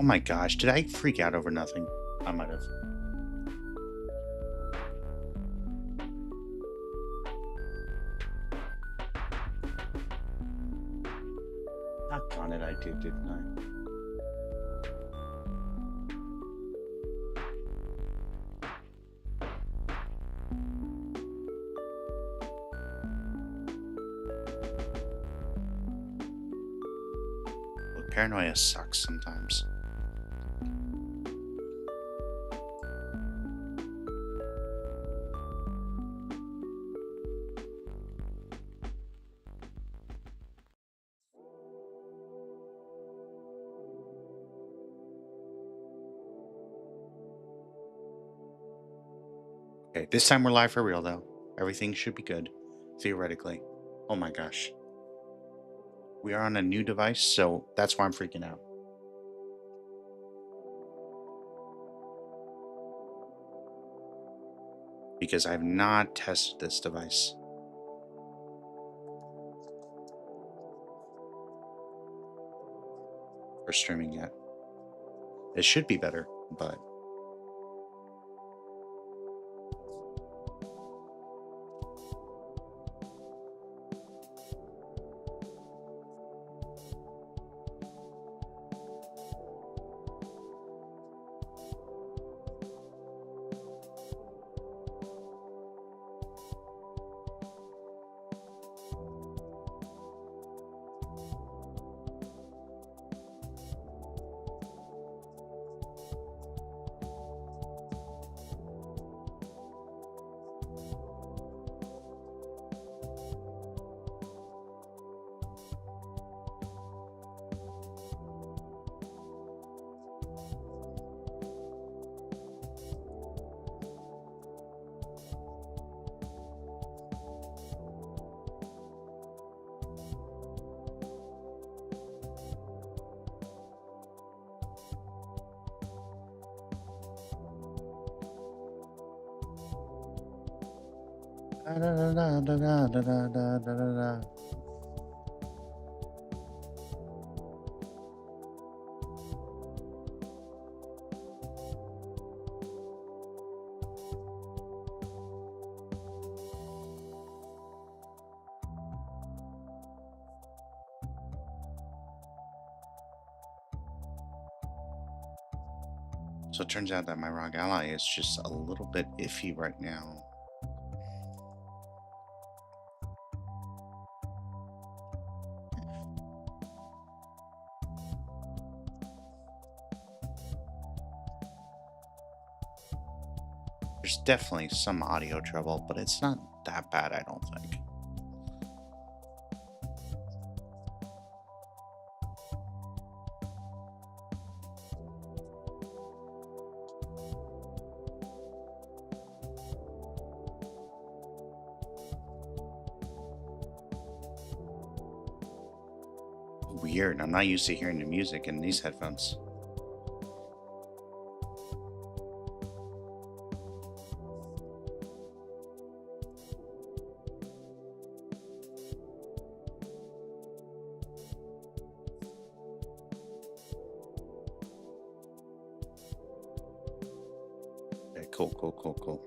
Oh my gosh, did I freak out over nothing? I might have. Doggone it, I did, didn't I? Well, paranoia sucks sometimes. Okay, this time we're live for real, though. Everything should be good, theoretically. Oh my gosh. We are on a new device, so that's why I'm freaking out. Because I've not tested this device for streaming yet. It should be better, but so it turns out that my ROG Ally is just a little bit iffy right now. There's definitely some audio trouble, but it's not that bad, I don't think. Weird, I'm not used to hearing the music in these headphones. Okay, cool.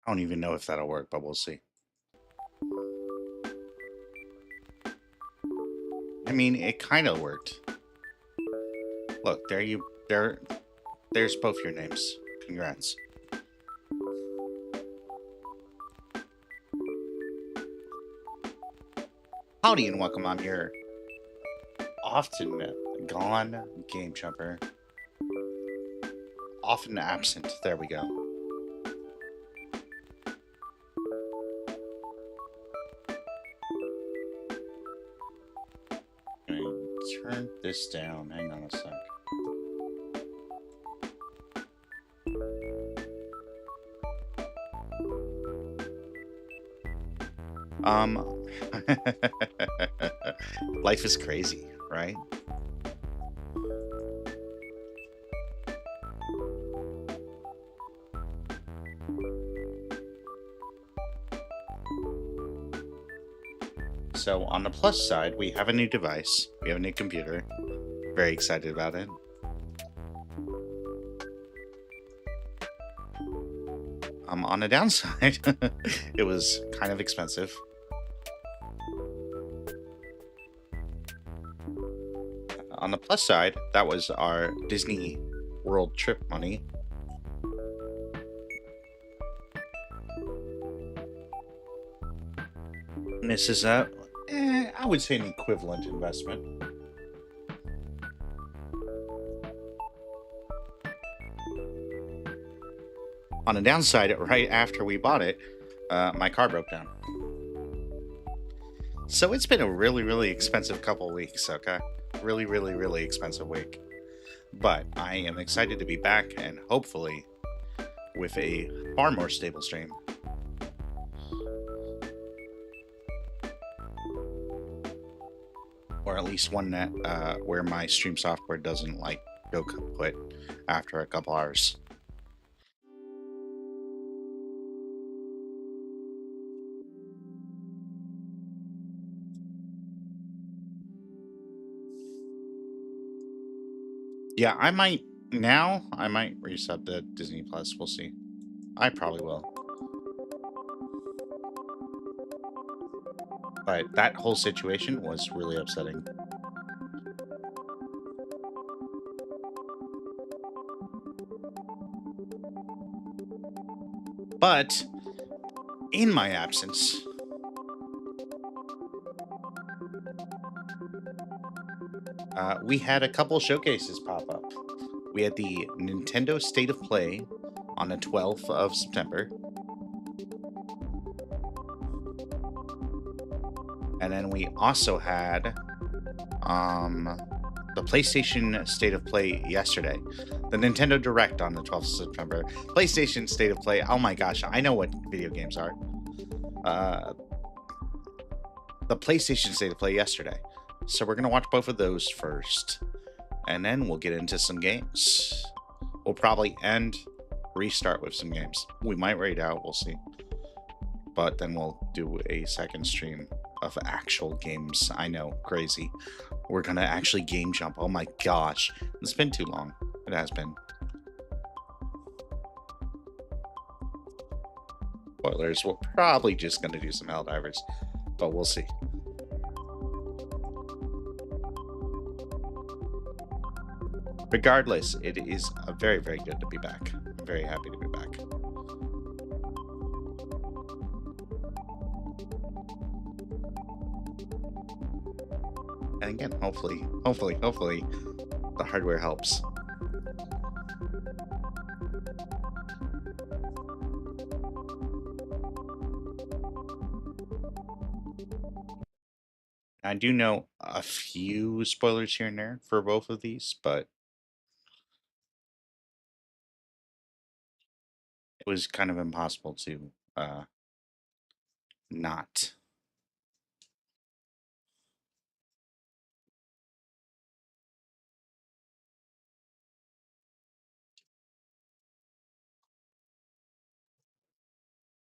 I don't even know if that'll work, but we'll see. I mean, it kind of worked. Look, there's both your names. Congrats. Howdy and welcome. I'm your often gone game jumper. Often absent. There we go. I'm gonna turn this down. Hang on a sec. Life is crazy, right? So on the plus side, we have a new device. We have a new computer. Very excited about it. On the downside, it was kind of expensive. On the plus side, that was our Disney World trip money. And this is I would say an equivalent investment. On the downside, right after we bought it, my car broke down. So it's been a really, really expensive couple weeks, okay? Really, really, really expensive week. But I am excited to be back and hopefully with a far more stable stream. Or at least one that where my stream software doesn't like go kaput after a couple hours. Yeah, I might resub to Disney Plus. We'll see. I probably will. But that whole situation was really upsetting. But in my absence, we had a couple showcases pop up. We had the Nintendo State of Play on the 12th of September. And then we also had the PlayStation State of Play yesterday. The Nintendo Direct on the 12th of September. PlayStation State of Play. Oh my gosh, I know what video games are. The PlayStation State of Play yesterday. So we're going to watch both of those first. And then we'll get into some games. We'll probably restart with some games. We might raid out, we'll see. But then we'll do a second stream of actual games. I know, crazy. We're gonna actually game jump. Oh my gosh. It's been too long. It has been. Spoilers, we're probably just gonna do some Helldivers, but we'll see. Regardless, it is very, very good to be back. I'm very happy to be back. And again, hopefully, the hardware helps. I do know a few spoilers here and there for both of these, but it was kind of impossible to not.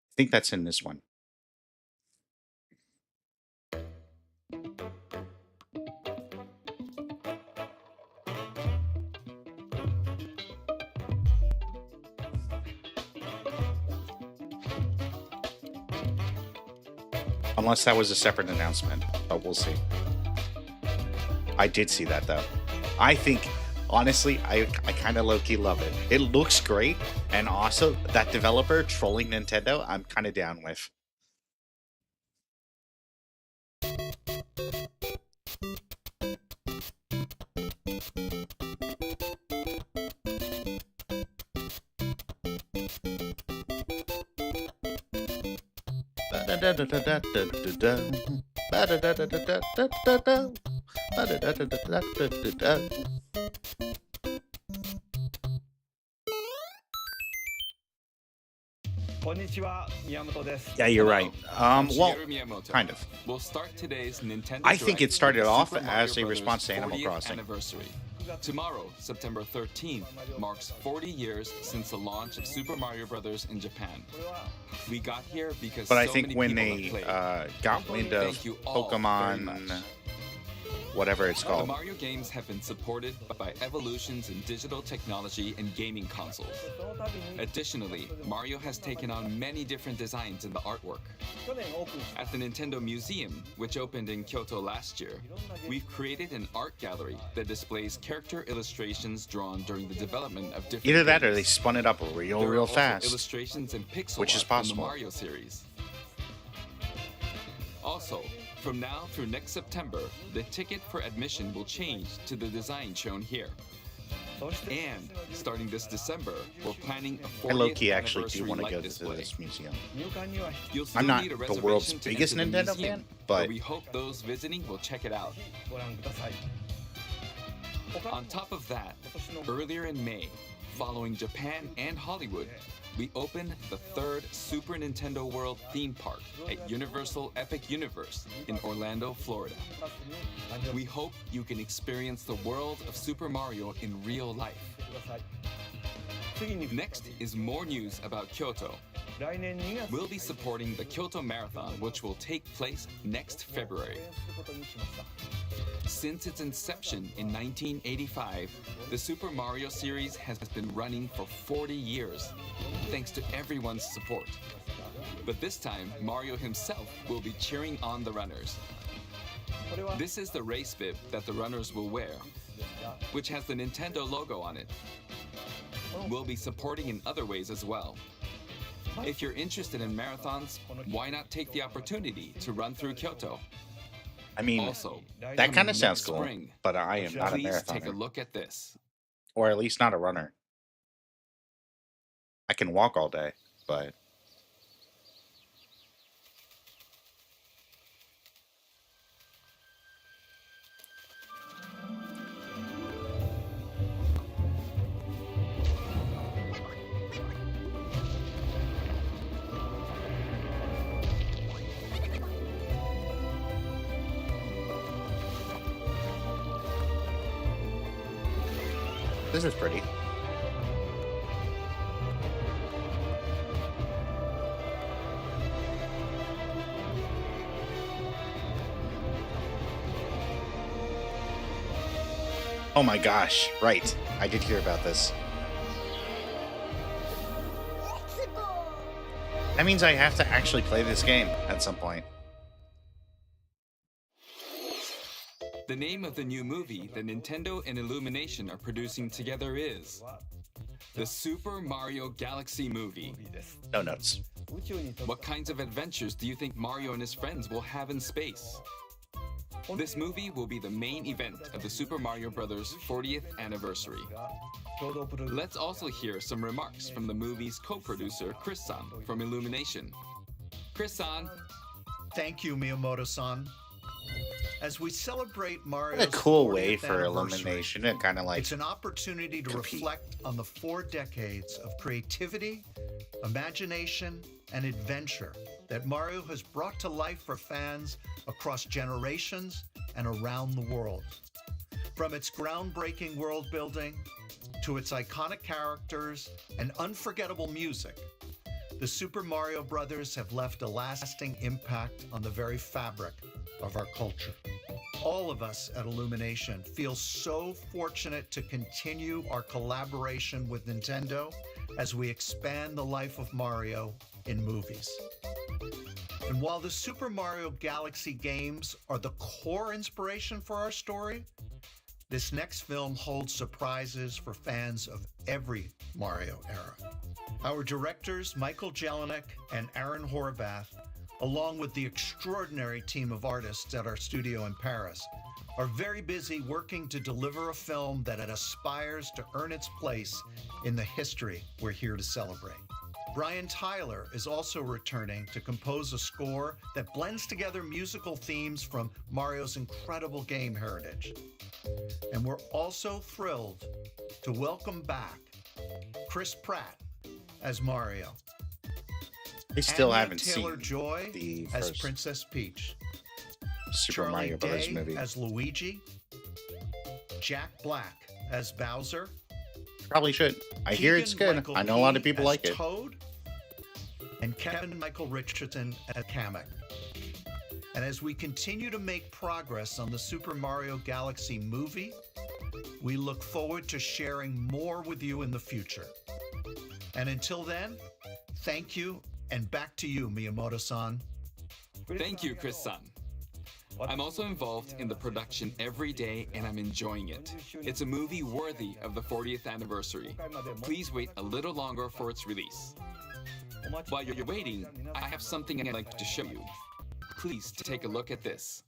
I think that's in this one. Unless that was a separate announcement, but we'll see. I did see that though. I think, honestly, I kind of low-key love it. It looks great, and also that developer trolling Nintendo, I'm kind of down with. Yeah, you're right. Well, kind of. We'll start today's Nintendo I think Direct it started with the off Super as Mario a Brothers response to Animal 40th Crossing. Anniversary. Tomorrow, September 13th, marks 40 years since the launch of Super Mario Brothers in Japan. We got here because But I so think many when people they have played. got wind of Thank you all very Pokemon, much. whatever it's The called, Mario games have been supported by evolutions in digital technology and gaming consoles. Additionally, Mario has taken on many different designs in the artwork. At the Nintendo Museum, which opened in Kyoto last year, we've created an art gallery that displays character illustrations drawn during the development of different either that or games. they spun it up There real are also fast. illustrations and pixel which is art from possible. the Mario series. Also, from now through next September, the ticket for admission will change to the design shown here. And starting this December, we're planning a 40th I low-key actually do anniversary want to light go to display. this museum. You'll still I'm not need a the world's reservation to biggest enter the Nintendo museum, fan, but we hope those visiting will check it out. On top of that, earlier in May, following Japan and Hollywood, we opened the third Super Nintendo World theme park at Universal Epic Universe in Orlando, Florida. We hope you can experience the world of Super Mario in real life. Next is more news about Kyoto. We'll be supporting the Kyoto Marathon, which will take place next February. Since its inception in 1985, the Super Mario series has been running for 40 years, thanks to everyone's support. But this time, Mario himself will be cheering on the runners. This is the race bib that the runners will wear, which has the Nintendo logo on it. We'll be supporting in other ways as well. If you're interested in marathons, why not take the opportunity to run through Kyoto? I mean, Also, that kind of sounds next cool, spring, but I am not a please take a marathoner, look at this. or at least not a runner. I can walk all day, but this is pretty. Oh my gosh, right. I did hear about this. That means I have to actually play this game at some point. The name of the new movie that Nintendo and Illumination are producing together is the Super Mario Galaxy movie. No notes. What kinds of adventures do you think Mario and his friends will have in space? This movie will be the main event of the Super Mario Bros. 40th anniversary. Let's also hear some remarks from the movie's co-producer, Chris-san, from Illumination. Chris-san. Thank you, Miyamoto-san. As we celebrate Mario's What a cool 40th way for anniversary, Illumination to kind of like it's an opportunity to compete. reflect on the 4 decades of creativity, imagination, and adventure that Mario has brought to life for fans across generations and around the world. From its groundbreaking world building to its iconic characters and unforgettable music, the Super Mario Brothers have left a lasting impact on the very fabric of our culture. All of us at Illumination feel so fortunate to continue our collaboration with Nintendo as we expand the life of Mario in movies. And while the Super Mario Galaxy games are the core inspiration for our story, this next film holds surprises for fans of every Mario era. Our directors, Michael Jelinek and Aaron Horvath, along with the extraordinary team of artists at our studio in Paris, are very busy working to deliver a film that aspires to earn its place in the history we're here to celebrate. Brian Tyler is also returning to compose a score that blends together musical themes from Mario's incredible game heritage. And we're also thrilled to welcome back Chris Pratt as Mario. I still Anya haven't Taylor-Joy seen the as first Princess Peach. Super Charlie Mario Bros. Day movie. as Luigi. Jack Black as Bowser. Probably should. I hear it's good. Keegan-Michael I know a lot of Key people as like it. Toad, and Kevin Michael Richardson as Kamek. And as we continue to make progress on the Super Mario Galaxy movie, we look forward to sharing more with you in the future. And until then, thank you, and back to you, Miyamoto-san. Thank you, Chris-san. I'm also involved in the production every day, and I'm enjoying it. It's a movie worthy of the 40th anniversary. Please wait a little longer for its release. While you're waiting, I have something I'd like to show you. Please take a look at this.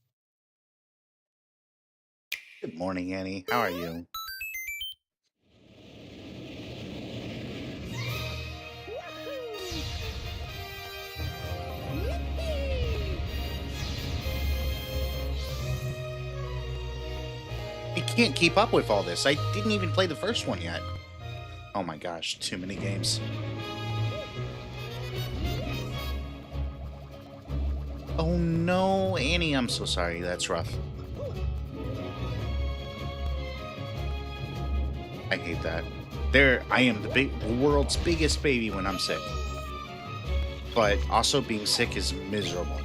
Good morning, Annie. How are you? I can't keep up with all this. I didn't even play the first one yet. Oh my gosh, too many games. Oh no, Annie, I'm so sorry. That's rough. I hate that. I am the world's biggest baby when I'm sick. But also being sick is miserable.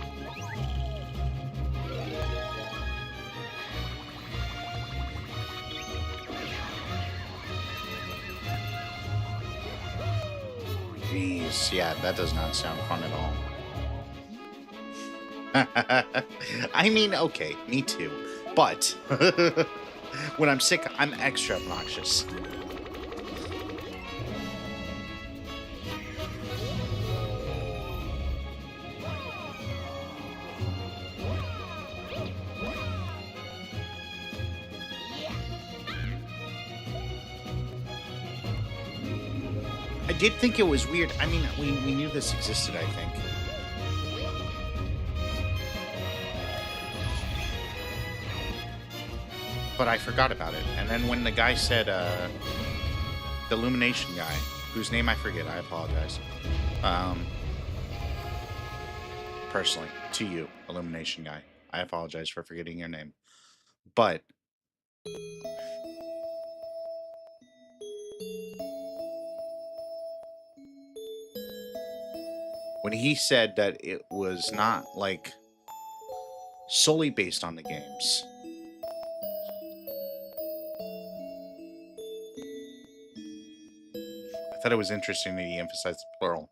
Jeez, yeah, that does not sound fun at all. I mean, okay, me too. But when I'm sick, I'm extra obnoxious. I did think it was weird. I mean, we knew this existed, I think. But I forgot about it. And then when the guy said, the Illumination guy, whose name I forget, I apologize. Personally, to you, Illumination guy, I apologize for forgetting your name. But when he said that it was not like solely based on the games, I thought it was interesting that he emphasized the plural.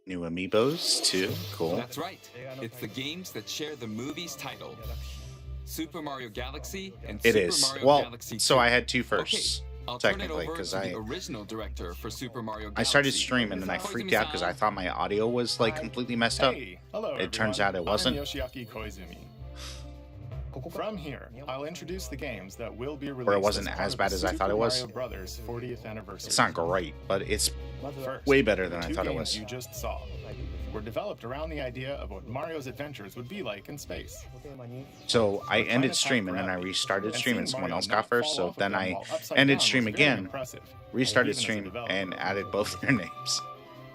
New amiibos too. Cool. That's right. It's the games that share the movie's title. Super Mario Galaxy and It Super is. Mario Well, Galaxy 2. so I had two firsts. Okay, I'll turn it Technically, over 'cause to I- the original director for Super Mario Galaxy. I started streaming and I freaked out because I thought my audio was like completely messed up. Hey, hello, It turns everyone. out it wasn't. I'm Yoshiaki Koizumi. From here, I'll introduce the games that will be released. Or it wasn't part as of bad the as I thought it Super was. Mario Brothers 40th anniversary. It's not great, but it's First, way better than the I two thought it games was. You just saw were developed around the idea of what Mario's adventures would be like in space. So I We're trying to ended top stream and then I gravity, restarted and stream and seeing someone Mario else not got first. fall So off of then them I while upside ended down stream was very again, impressive, restarted even as a stream, developer. and added both their names,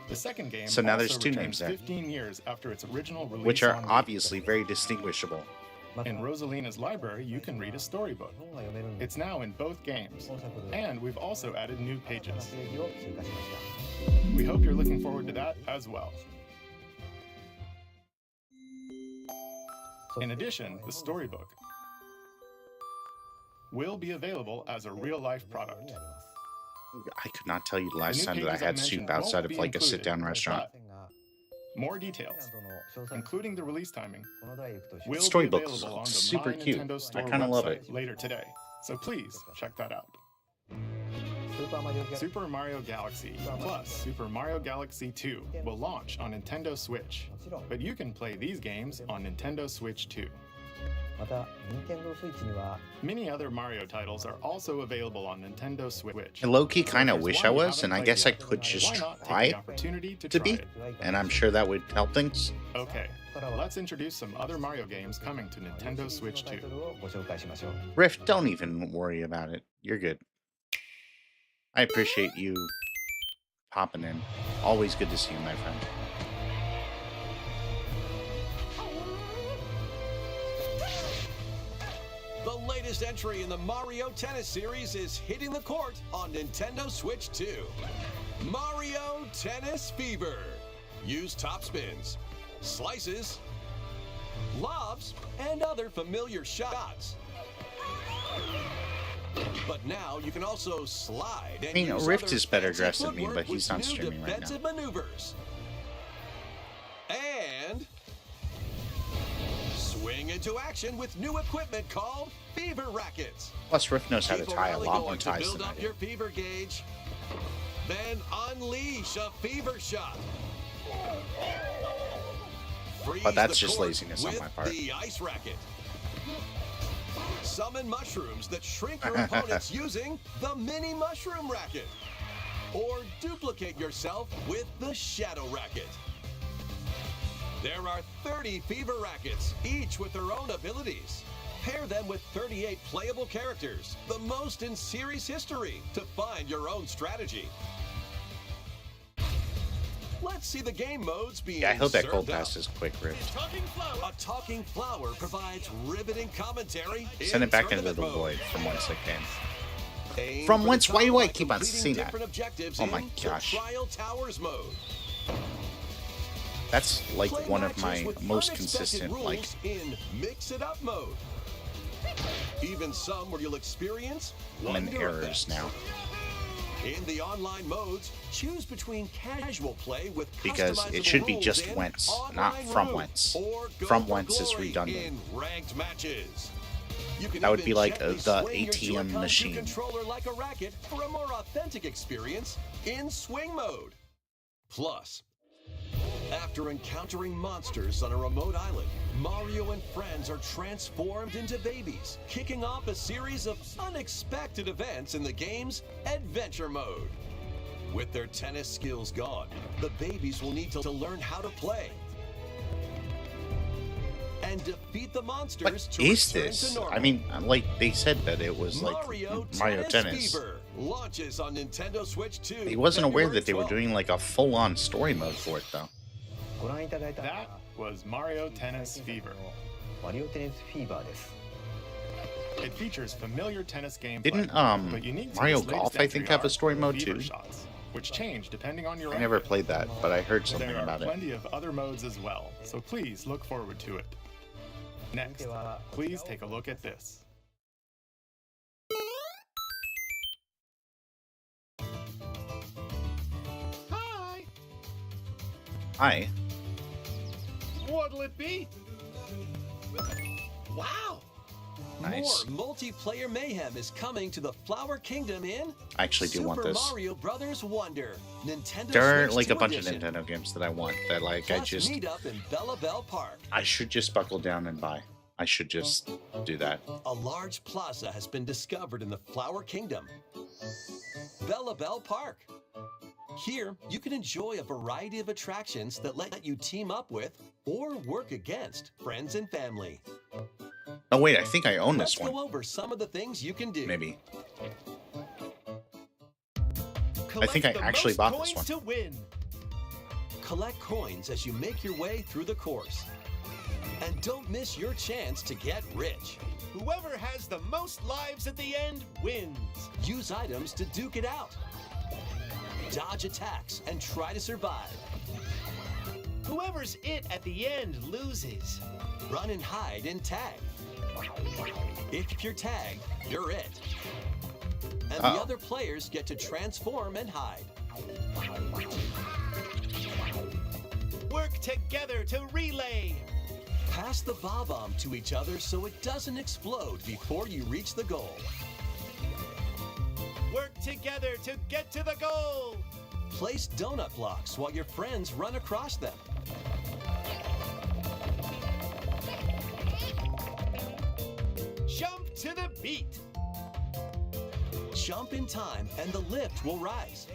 The second game So now also there's two returns names there, 15 years after its original release which are on Wii. obviously very distinguishable. In Rosalina's library, you can read a storybook. It's now in both games, and we've also added new pages. We hope you're looking forward to that as well. In addition, the storybook will be available as a real-life product. I could not tell you the last new time that I pages I had mentioned soup outside won't of be like a included, sit-down restaurant. More details, including the release timing, will Storybook be available on looks the super My cute. Nintendo I Store kinda love website it. later today. So please check that out. Super Mario Galaxy plus Super Mario Galaxy 2 will launch on Nintendo Switch, but you can play these games on Nintendo Switch too. Many other Mario titles are also available on Nintendo Switch. I low-key So kind if of there's wish one I you was, and haven't I played guess I yet, could just why not take try the opportunity to try be, it? and I'm sure that would help things. Okay, let's introduce some other Mario games coming to Nintendo Switch 2. Rift, don't even worry about it. You're good. I appreciate you popping in. Always good to see you, my friend. The latest entry in the Mario Tennis series is hitting the court on Nintendo Switch 2. Mario Tennis Fever. Use top spins, slices, lobs, and other familiar shots. But now you can also slide and I mean, use Rift other is better fancy dressed than me, footwork but he's with not new streaming right now. defensive maneuvers. And swing into action with new equipment called Fever Rackets. Plus, Rift knows how to People tie a really lot going more to ties build than I up do. your fever gauge, then unleash a fever shot. Freeze But that's the just court laziness on with my part. The ice racket. Summon mushrooms that shrink your opponents using the mini mushroom racket. Or duplicate yourself with the shadow racket. There are 30 fever rackets, each with their own abilities. Pair them with 38 playable characters, the most in series history, to find your own strategy. Let's see the game modes being Yeah, I hope that served cold up. pass is quick, Rift. A talking flower provides riveting commentary. Send in it back into tournament the mode. void from whence it came. Aim From for whence? the Why do top I by keep on completing seeing that? different objectives Oh my in the gosh. Trial Towers mode. That's like Play one of matches my with most unexpected consistent, rules like, in Mix It Up mode. Even some where you'll experience I'm in wonder errors effects. now. In the online modes, choose between casual play with Because it should be customizable just rules in whence, not online from mode, whence. or go From for whence is glory redundant. in ranked matches. You can That would even be like gently the swing your ATM Joy-Con machine. controller like a racket for a more authentic experience in swing mode. Plus, after encountering monsters on a remote island, Mario and friends are transformed into babies, kicking off a series of unexpected events in the game's adventure mode. With their tennis skills gone, the babies will need to learn how to play and defeat the monsters What to is return this? to normal. I mean, like, they said that it was like Mario Tennis. Fever launches on Nintendo Switch 2. He wasn't aware that they were February doing like a full-on story mode for it, though. That was Mario Tennis Fever. It features familiar tennis gameplay, Didn't, but unique to Mario this latest Golf, I entry think, have a are story mode, fever too? shots, which change depending on your I never rank. played that, but I heard something There are about it. plenty of other modes as well, so please look forward to it. Next, please take a look at this. Hi! Hi. What'll it be? Wow! Nice. More multiplayer mayhem is coming to the Flower Kingdom in I actually do want Super this. Mario Brothers Wonder. Nintendo There are Switch like a 2 bunch edition. of Nintendo games that I want that like I Plus just meet up in Bella Bell Park. I should just buckle down and buy. I should just do that. A large plaza has been discovered in the Flower Kingdom. Bella Bell Park. Here, you can enjoy a variety of attractions that let you team up with or work against friends and family. Oh wait, I think I own Let's this one. go over some of the things you can do. Maybe. Collect think I the actually most bought this coins one. to win. Collect coins as you make your way through the course. And don't miss your chance to get rich. Whoever has the most lives at the end wins. Use items to duke it out. Dodge attacks and try to survive. Whoever's it at the end loses. Run and hide and tag. If you're tagged, you're it. And the other players get to transform and hide. Work together to relay. Pass the bob-omb to each other so it doesn't explode before you reach the goal. Work together to get to the goal. Place donut blocks while your friends run across them. Jump to the beat. Jump in time and the lift will rise.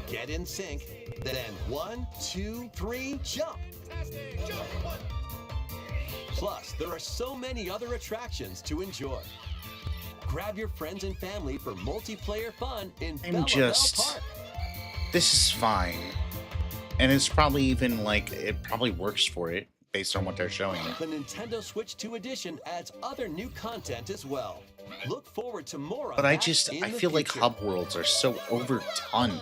Get in sync, then 1, 2, 3, jump. Jump. 1. Plus, there are so many other attractions to enjoy. Grab your friends and family for multiplayer fun in Bella Bell Park. This is fine. And it's probably even like, it probably works for it based on what they're showing. The Nintendo Switch 2 edition adds other new content as well. Look forward to more on But that I feel like hub worlds are so overdone.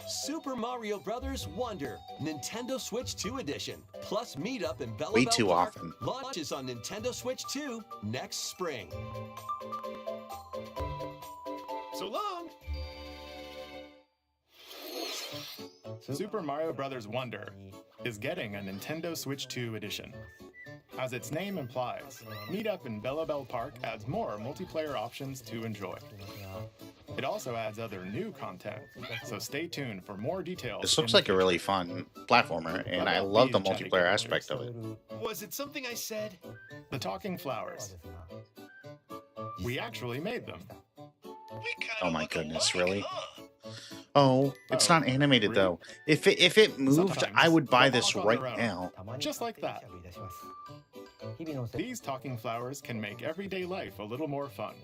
Super Mario Bros. Wonder, Nintendo Switch 2 edition, plus Meetup in Bella Way Bell too Park often. launches on Nintendo Switch 2 next spring. So long. Super Mario Bros. Wonder is getting a Nintendo Switch 2 edition. As its name implies, Meetup in Bella Bell Park adds more multiplayer options to enjoy. It also adds other new content, so stay tuned for more details. This looks like a really fun platformer, and I love the multiplayer aspect of it. Was it something I said? The Talking Flowers. We actually made them. Oh my goodness, really? Oh, it's not animated though. If it moved, I would buy this right now. Just like that. These talking flowers can make everyday life a little more fun.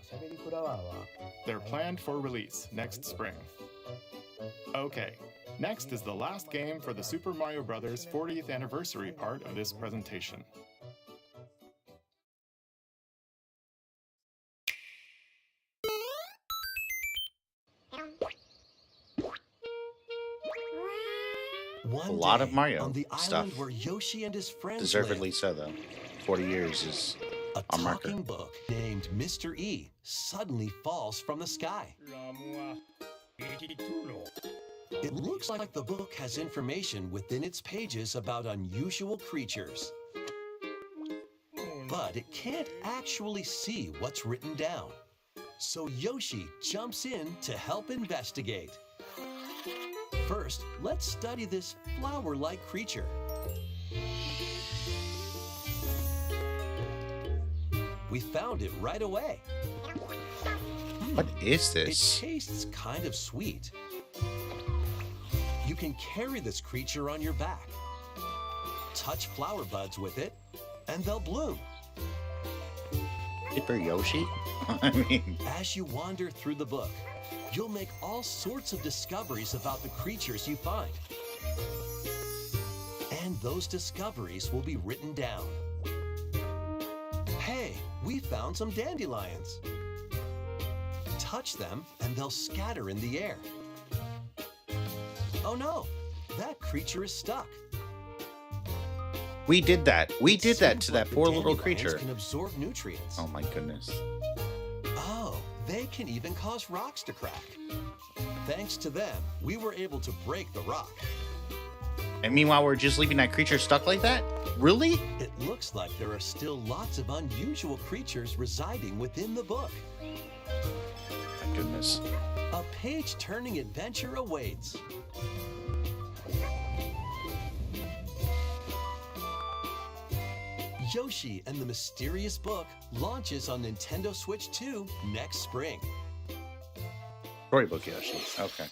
They're planned for release next spring. Okay, next is the last game for the Super Mario Bros. 40th anniversary part of this presentation. One A lot of day, Mario on the stuff. island where Yoshi and his friends Deservedly live, so, though. 40 years is a a marker. talking book named Mr. E suddenly falls from the sky. It looks like the book has information within its pages about unusual creatures. But it can't actually see what's written down. So Yoshi jumps in to help investigate. First, let's study this flower-like creature. We found it right away. What is It this? tastes kind of sweet. You can carry this creature on your back. Touch flower buds with it, and they'll bloom. Paper Yoshi? I mean, As you wander through the book, you'll make all sorts of discoveries about the creatures you find. And those discoveries will be written down. Hey, we found some dandelions. Touch them and they'll scatter in the air. Oh no, that creature is stuck. we did that. We did that Seems to like that the poor little dandelions creature. Can absorb nutrients. Oh my goodness. Oh, they can even cause rocks to crack. Thanks to them, we were able to break the rock. And meanwhile, we're just leaving that creature stuck like that? Really? It looks like there are still lots of unusual creatures residing within the book. My goodness. A page-turning adventure awaits. Yoshi and the Mysterious Book launches on Nintendo Switch 2 next spring. Storybook Yoshi. Okay.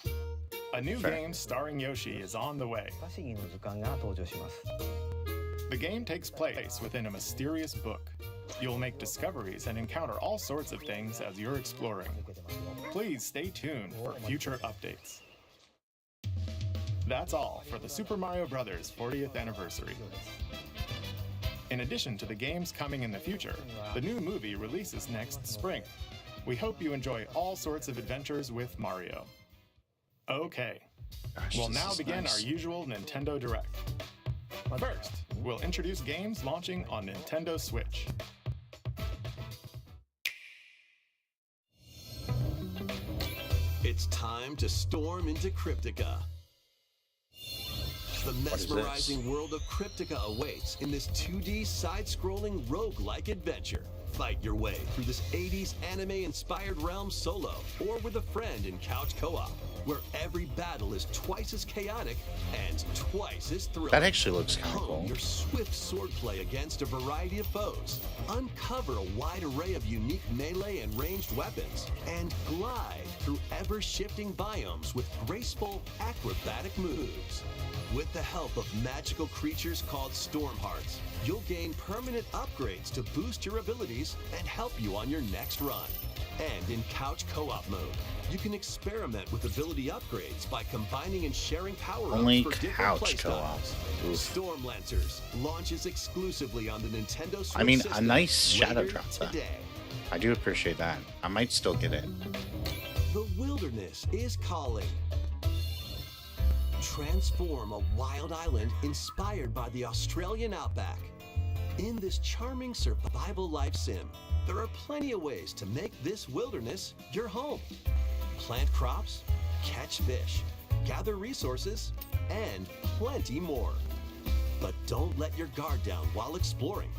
A new Fair. game starring Yoshi is on the way. 不可思議の図鑑が登場します。 The game takes place within a mysterious book. You'll make discoveries and encounter all sorts of things as you're exploring. Please stay tuned for future updates. That's all for the Super Mario Bros. 40th anniversary. In addition to the games coming in the future, the new movie releases next spring. We hope you enjoy all sorts of adventures with Mario. Okay, Gosh, we'll this now is begin nice. our usual Nintendo Direct. First, we'll introduce games launching on Nintendo Switch. It's time to storm into Cryptica. The mesmerizing world of Cryptica awaits in this 2D side-scrolling roguelike adventure. Fight your way through this 80s anime-inspired realm solo or with a friend in couch co-op, where every battle is twice as chaotic and twice as thrilling. That actually looks kind of Hone cool. your swift swordplay against a variety of foes, uncover a wide array of unique melee and ranged weapons, and glide through ever-shifting biomes with graceful, acrobatic moves. With the help of magical creatures called Storm Hearts, you'll gain permanent upgrades to boost your abilities and help you on your next run. And in couch co-op mode, you can experiment with ability upgrades by combining and sharing power-ups Only for different couch co-op. playstyles. Oof. Storm Lancers launches exclusively on the Nintendo Switch I mean, a system nice shadow later drop though. today. I do appreciate that. I might still get it. The wilderness is calling. Transform a wild island inspired by the Australian outback. In this charming survival life sim, there are plenty of ways to make this wilderness your home. Plant crops, catch fish, gather resources, and plenty more. But don't let your guard down while exploring.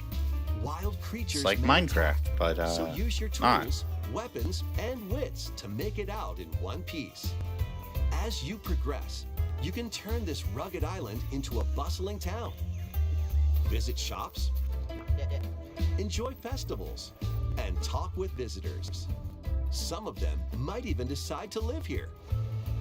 Wild creatures It's like may attack, Minecraft, but so use your not. tools, weapons, and wits to make it out in one piece. As you progress, you can turn this rugged island into a bustling town. Visit shops, enjoy festivals, and talk with visitors. Some of them might even decide to live here.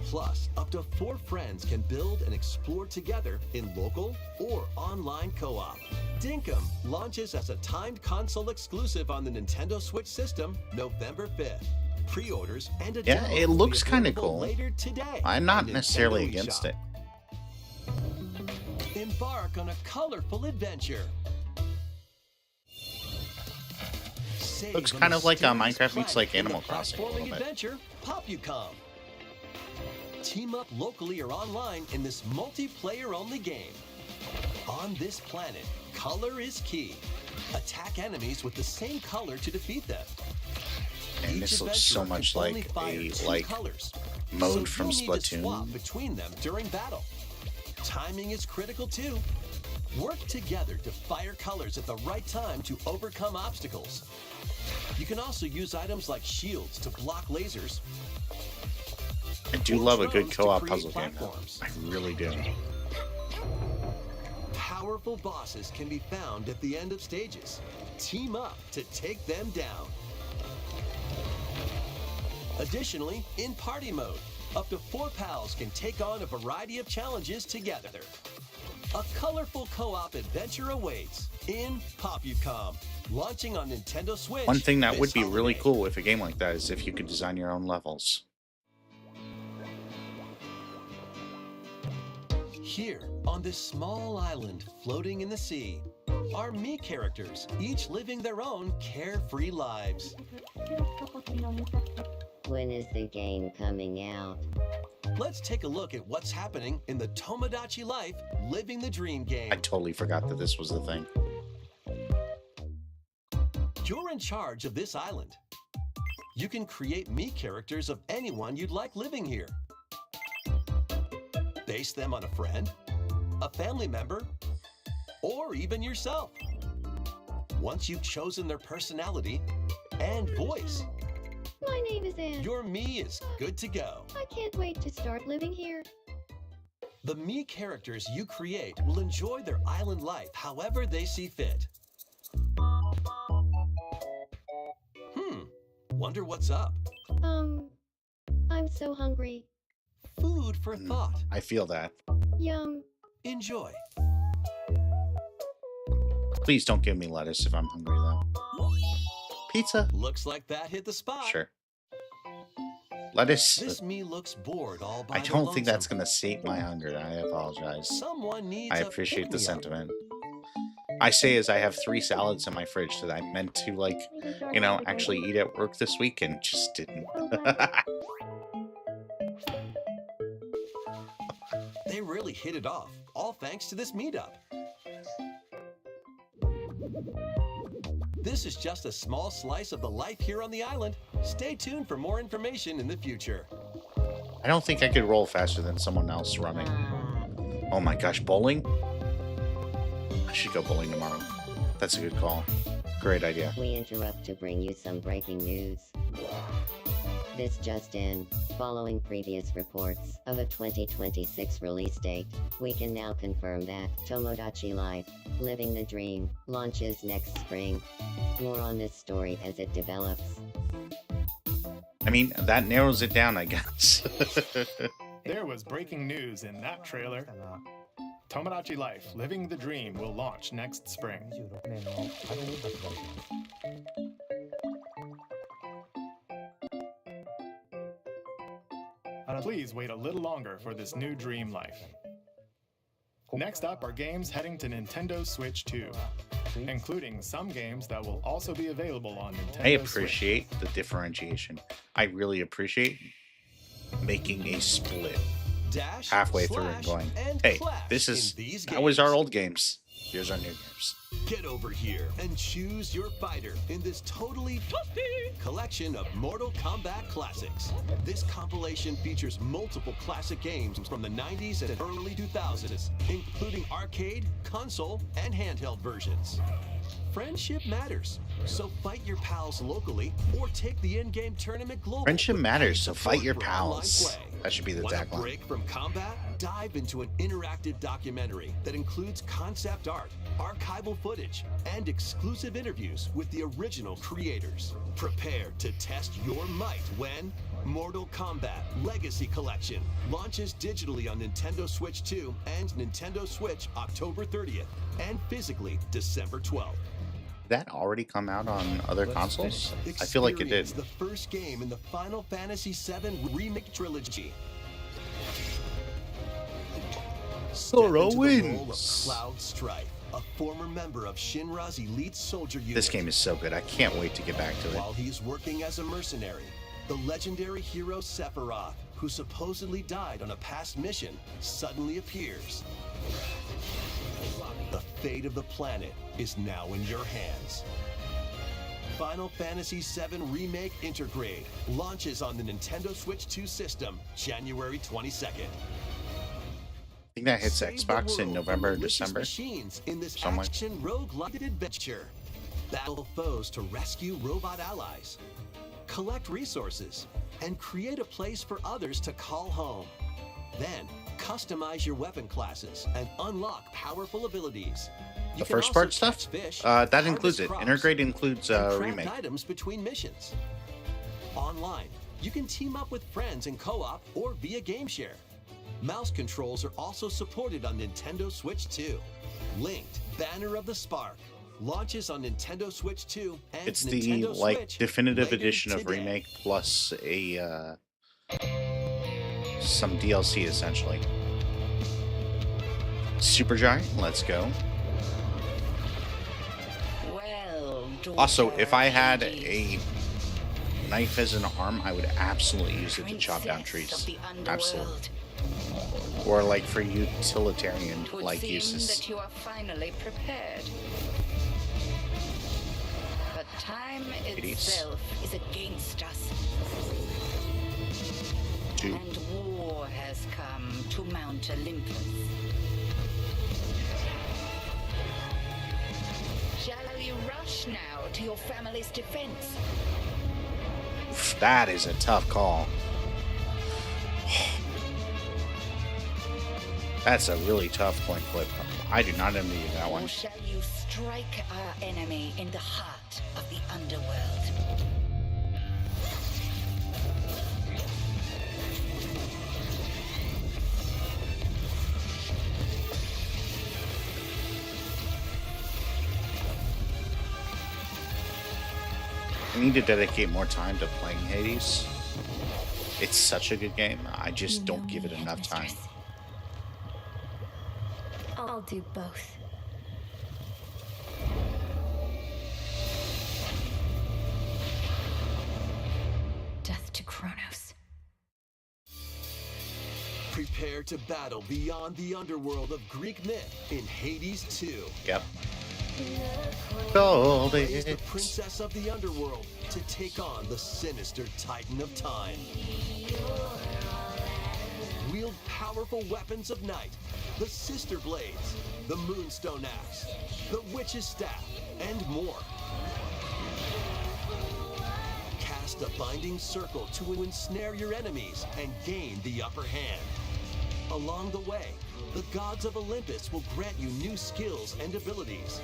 Plus, up to 4 friends can build and explore together in local or online co-op. Dinkum launches as a timed console exclusive on the Nintendo Switch system November 5th. Pre-orders and a Yeah, demo it will be looks kinda available cool. later today I'm not on necessarily Nintendo against eShop. it. Embark on a colorful adventure. Save Looks a kind of like mysterious Minecraft meets like planet in Animal the Crossing a platforming little bit. adventure Popucom. Team up locally or online in this multiplayer-only game. On this planet, color is key. Attack enemies with the same color to defeat them. And Each this looks so adventurer much can only like fire a 2 colors, mode so from you'll need to swap Splatoon. between them during battle. Timing is critical too. Work together to fire colors at the right time to overcome obstacles. You can also use items like shields to block lasers. I do or love a good drones to co-op create puzzle game though. platforms. I really do. Powerful bosses can be found at the end of stages. Team up to take them down. Additionally, in party mode, up to 4 pals can take on a variety of challenges together. A colorful co-op adventure awaits in Popucom, launching on Nintendo Switch. One thing that this would be really holiday. cool with a game like that is if you could design your own levels. Here, on this small island floating in the sea, are me characters, each living their own carefree lives. When is the game coming out? Let's take a look at what's happening in the Tomodachi Life Living the Dream game. I totally forgot that this was the thing. You're in charge of this island. You can create me characters of anyone you'd like living here. Base them on a friend, a family member, or even yourself. Once you've chosen their personality and voice, My name is Anne. your me is good to go. I can't wait to start living here. The me characters you create will enjoy their island life however they see fit. Wonder what's up? I'm so hungry. Food for thought. I feel that. Yum. Enjoy. Please don't give me lettuce if I'm hungry though. Pizza? Looks like that hit the spot. Sure. Lettuce? This me looks bored all by I don't think that's going to sate my hunger. I apologize. Someone needs I a appreciate the pick-me-up. sentiment. I say as I have 3 salads in my fridge that I meant to, like, you know, actually eat at work this week and just didn't. They really hit it off. all thanks to this meetup. This is just a small slice of the life here on the island. Stay tuned for more information in the future. I don't think I could roll faster than someone else running. Oh my gosh, bowling? I should go bowling tomorrow. That's a good call. Great idea. We interrupt to bring you some breaking news. This just in. Following previous reports of a 2026 release date, we can now confirm that Tomodachi Life, Living the Dream, launches next spring. More on this story as it develops. I mean, that narrows it down, I guess. There was breaking news in that trailer. Tomodachi Life, Living the Dream will launch next spring. 26年の春に発売します。 Please wait a little longer for this new dream life. Next up are games heading to Nintendo Switch 2, including some games that will also be available on Nintendo I Switch. appreciate the differentiation. I really appreciate making a split Dash, halfway through and slash, going, and hey, clash this in is, these that was our games. old games. Here's our new games. Get over here and choose your fighter in this totally collection of Mortal Kombat classics. This compilation features multiple classic games from the 90s and early 2000s, including arcade, console, and handheld versions. Friendship matters, so fight your pals locally or take the in-game tournament global. Friendship with matters, so support fight your for online pals. play. That should be the Want a tagline. break from combat? Dive into an interactive documentary that includes concept art, archival footage, and exclusive interviews with the original creators. Prepare to test your might when Mortal Kombat Legacy Collection launches digitally on Nintendo Switch 2 and Nintendo Switch October 30th, and physically December 12th. Did that already come out on other consoles? I feel like it did. Experience the first game in the Final Fantasy VII Remake Trilogy. Step into the role of wins. Cloud Strife, a former member of Shinra's elite soldier unit. This game is so good. I can't wait to get back to it. While he's working as a mercenary, the legendary hero Sephiroth, who supposedly died on a past mission, suddenly appears. The fate of the planet is now in your hands. Final Fantasy VII Remake Intergrade launches on the Nintendo Switch 2 system January 22nd. I think that hits Save the Xbox in world November or from malicious December. machines in this Somewhere. action roguelike adventure. Battle foes to rescue robot allies, collect resources, and create a place for others to call home. Then, customize your weapon classes and unlock powerful abilities. You The can first also part stuff? catch fish, That harvest includes it. crops, Intergrade includes and craft remake. items between missions. Online, you can team up with friends in co-op or via GameShare. Mouse controls are also supported on Nintendo Switch 2. Linked Banner of the Spark launches on Nintendo Switch 2 and It's the Nintendo like Switch definitive later edition of today. remake plus a some DLC essentially. Supergiant, let's go. Well, Also, if I had a knife as an arm, I would absolutely use it to chop down trees. Absolutely. Or like for utilitarian It would like seem uses. that you are finally prepared. But time itself is against us. And war has come to Mount Olympus. Shall you rush now to your family's defense? That is a tough call. That's a really tough coin flip. I do not envy you that Or one. shall you strike our enemy in the heart of the underworld? I need to dedicate more time to playing Hades. It's such a good game. I just don't give it enough time. I'll do both. Death to Kronos. Prepare Prepare to battle beyond the underworld of Greek myth in Hades 2. Yep. Is the princess of the underworld to take on the sinister titan of time. Wield powerful weapons of night, the sister blades, the moonstone axe, the witch's staff, and more. Cast a binding circle to ensnare your enemies and gain the upper hand. Along the way, the gods of Olympus will grant you new skills and abilities.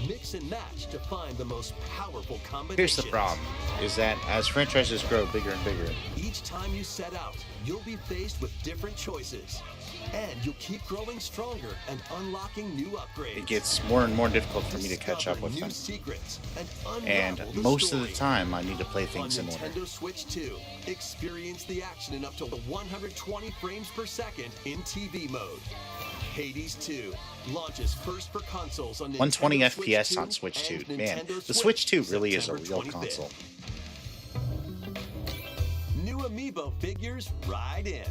Mix and match to find the most powerful combinations. Here's the problem, is that as franchises grow bigger and bigger, each time you set out, you'll be faced with different choices. And you'll keep growing stronger and unlocking new upgrades. it gets more and more difficult for me to catch up with them. And most of the time, I need to play things in order. Nintendo Switch 2, experience the action in up to 120 frames per second in TV mode. Hades 2 launches first for consoles on 120 Nintendo FPS Switch on 2 Switch 2. and Man, Nintendo the Switch 2 really is a September real 25th. console. New Amiibo figures ride in.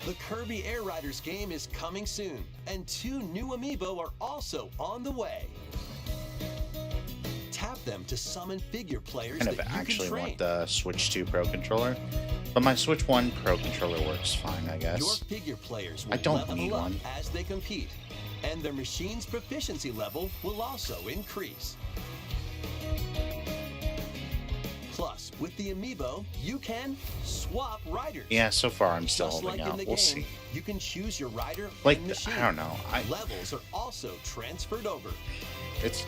The Kirby Air Riders game is coming soon, and 2 new Amiibo are also on the way. Tap them to summon figure players Kind of that you actually can train. want the Switch 2 Pro controller, but my Switch 1 Pro controller works fine, I Your guess. figure players will I don't level need up one. as they compete, and their machine's proficiency level will also increase. Plus, with the Amiibo, you can swap riders. Yeah, so far I'm still Just holding like in out. the We'll game, see. you can choose your rider Like, and machine. I don't know. Levels are also transferred over. It's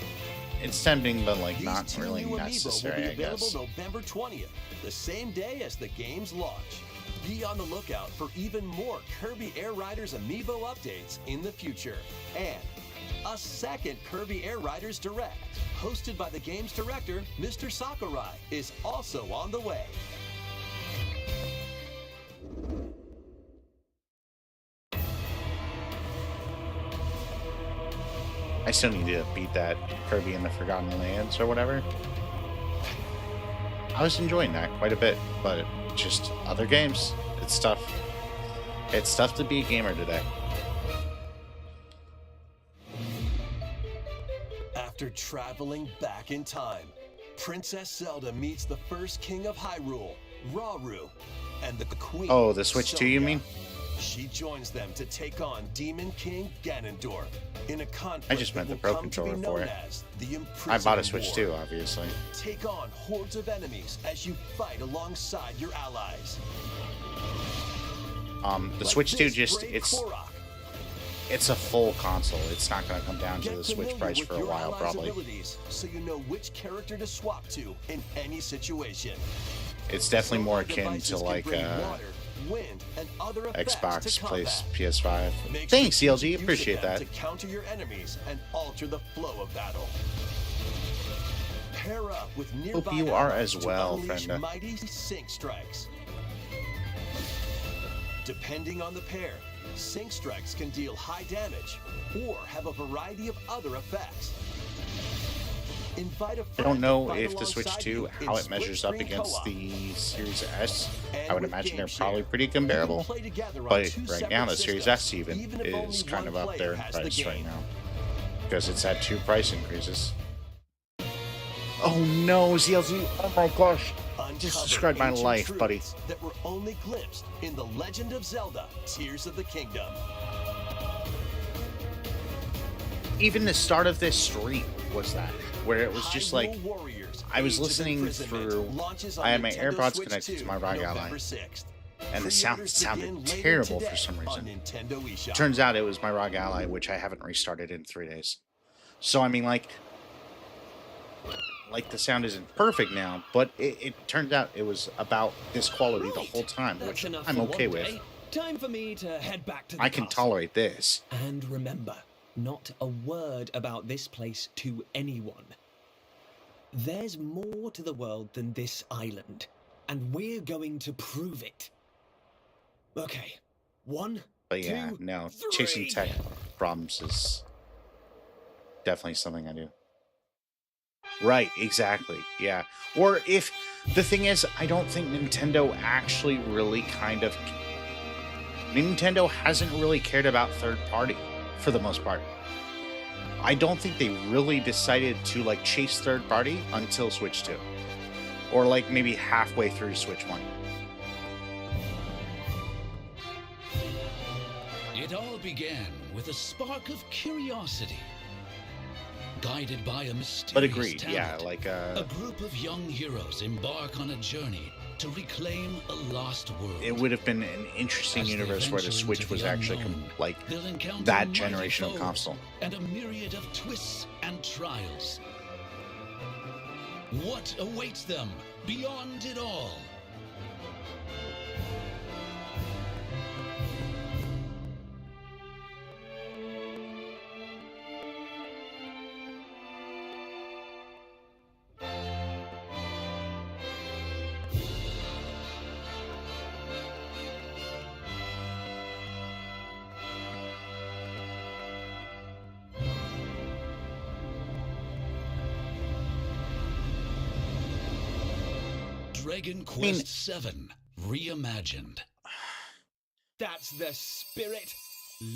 tempting, but like These not 2 really new Amiibo necessary, will I be available guess. November 20th, the same day as the game's launch. Be on the lookout for even more Kirby Air Riders Amiibo updates in the future. And a second Kirby Air Riders Direct, hosted by the game's director, Mr. Sakurai, is also on the way. I still need to beat that Kirby in the Forgotten Lands or whatever. I was enjoying that quite a bit, but just other games. It's tough. It's tough to be a gamer today. After traveling back in time, Princess Zelda meets the first king of Hyrule, Rauru, and the queen. Oh, the Switch 2, you Sonia. mean? She joins them to take on Demon King Ganondorf in a conflict I just meant that the Pro will come to be controller for known it. as the I bought a Imprisoned Switch War. 2, obviously. Take on hordes of enemies as you fight alongside your allies. The Like Switch 2 this just brave it's Korok. a full console. It's not going to come down to Get the Switch familiar price with for a your while, allies' probably. abilities, so you know which character to swap to in any situation. It's definitely more Some akin to devices can like bring water, wind, and other effects Xbox, to combat. PS5. Make Thanks, strategic CLG. use of Appreciate them that. To counter your enemies and alter the flow of battle. Pair up with nearby Hope you are allies as to well, unleash frienda. mighty sync strikes. Depending on the pair, sync strikes can deal high damage or have a variety of other effects. Invite a I friend don't to know fight if the Switch alongside 2, you how in it measures up split-screen against co-op. the Series S. And I would with imagine they're GameShare, probably pretty you can comparable. play together on But 2 right now, the separate Series systems, S even if only is kind one of up there in player has the price right game. now. Because it's had 2 price increases. Oh no, ZLZ. Oh my gosh. Just Uncover described my ancient life, buddy. truths that were only glimpsed in The Legend of Zelda: Tears of the Kingdom. Even the start of this stream was that, where it was just like, Hyrule Warriors, I was Age of listening Imprisonment through, launches on I had my Nintendo AirPods Switch connected 2, to my ROG Ally, November 6th. and the sound Pre-orders sounded begin later terrible today for some on reason. Nintendo eShop. Turns out it was my ROG Ally, which I haven't restarted in 3 days. So, I mean, like the sound isn't perfect now, but it turned out it was about this quality the whole time, which I'm okay with. Time for me to head back to the I can castle. tolerate this. And remember, not a word about this place to anyone. There's more to the world than this island, and we're going to prove it. Okay, 1, But yeah, 2, no, 3. chasing tech problems is definitely something I do. Right, exactly. Yeah. Or if The thing is, I don't think Nintendo actually really Nintendo hasn't really cared about third party for the most part. I don't think they really decided to like chase third party until Switch 2. Or like maybe halfway through Switch 1. It all began with a spark of curiosity. Guided by a mysterious But agreed, talent, yeah, like a group of young heroes embark on a journey to reclaim a lost world. it would have been an interesting universe where the Switch was actually like that generation of console. And a myriad of twists and trials. What awaits them beyond it all? Dragon Quest VII Reimagined. That's the spirit.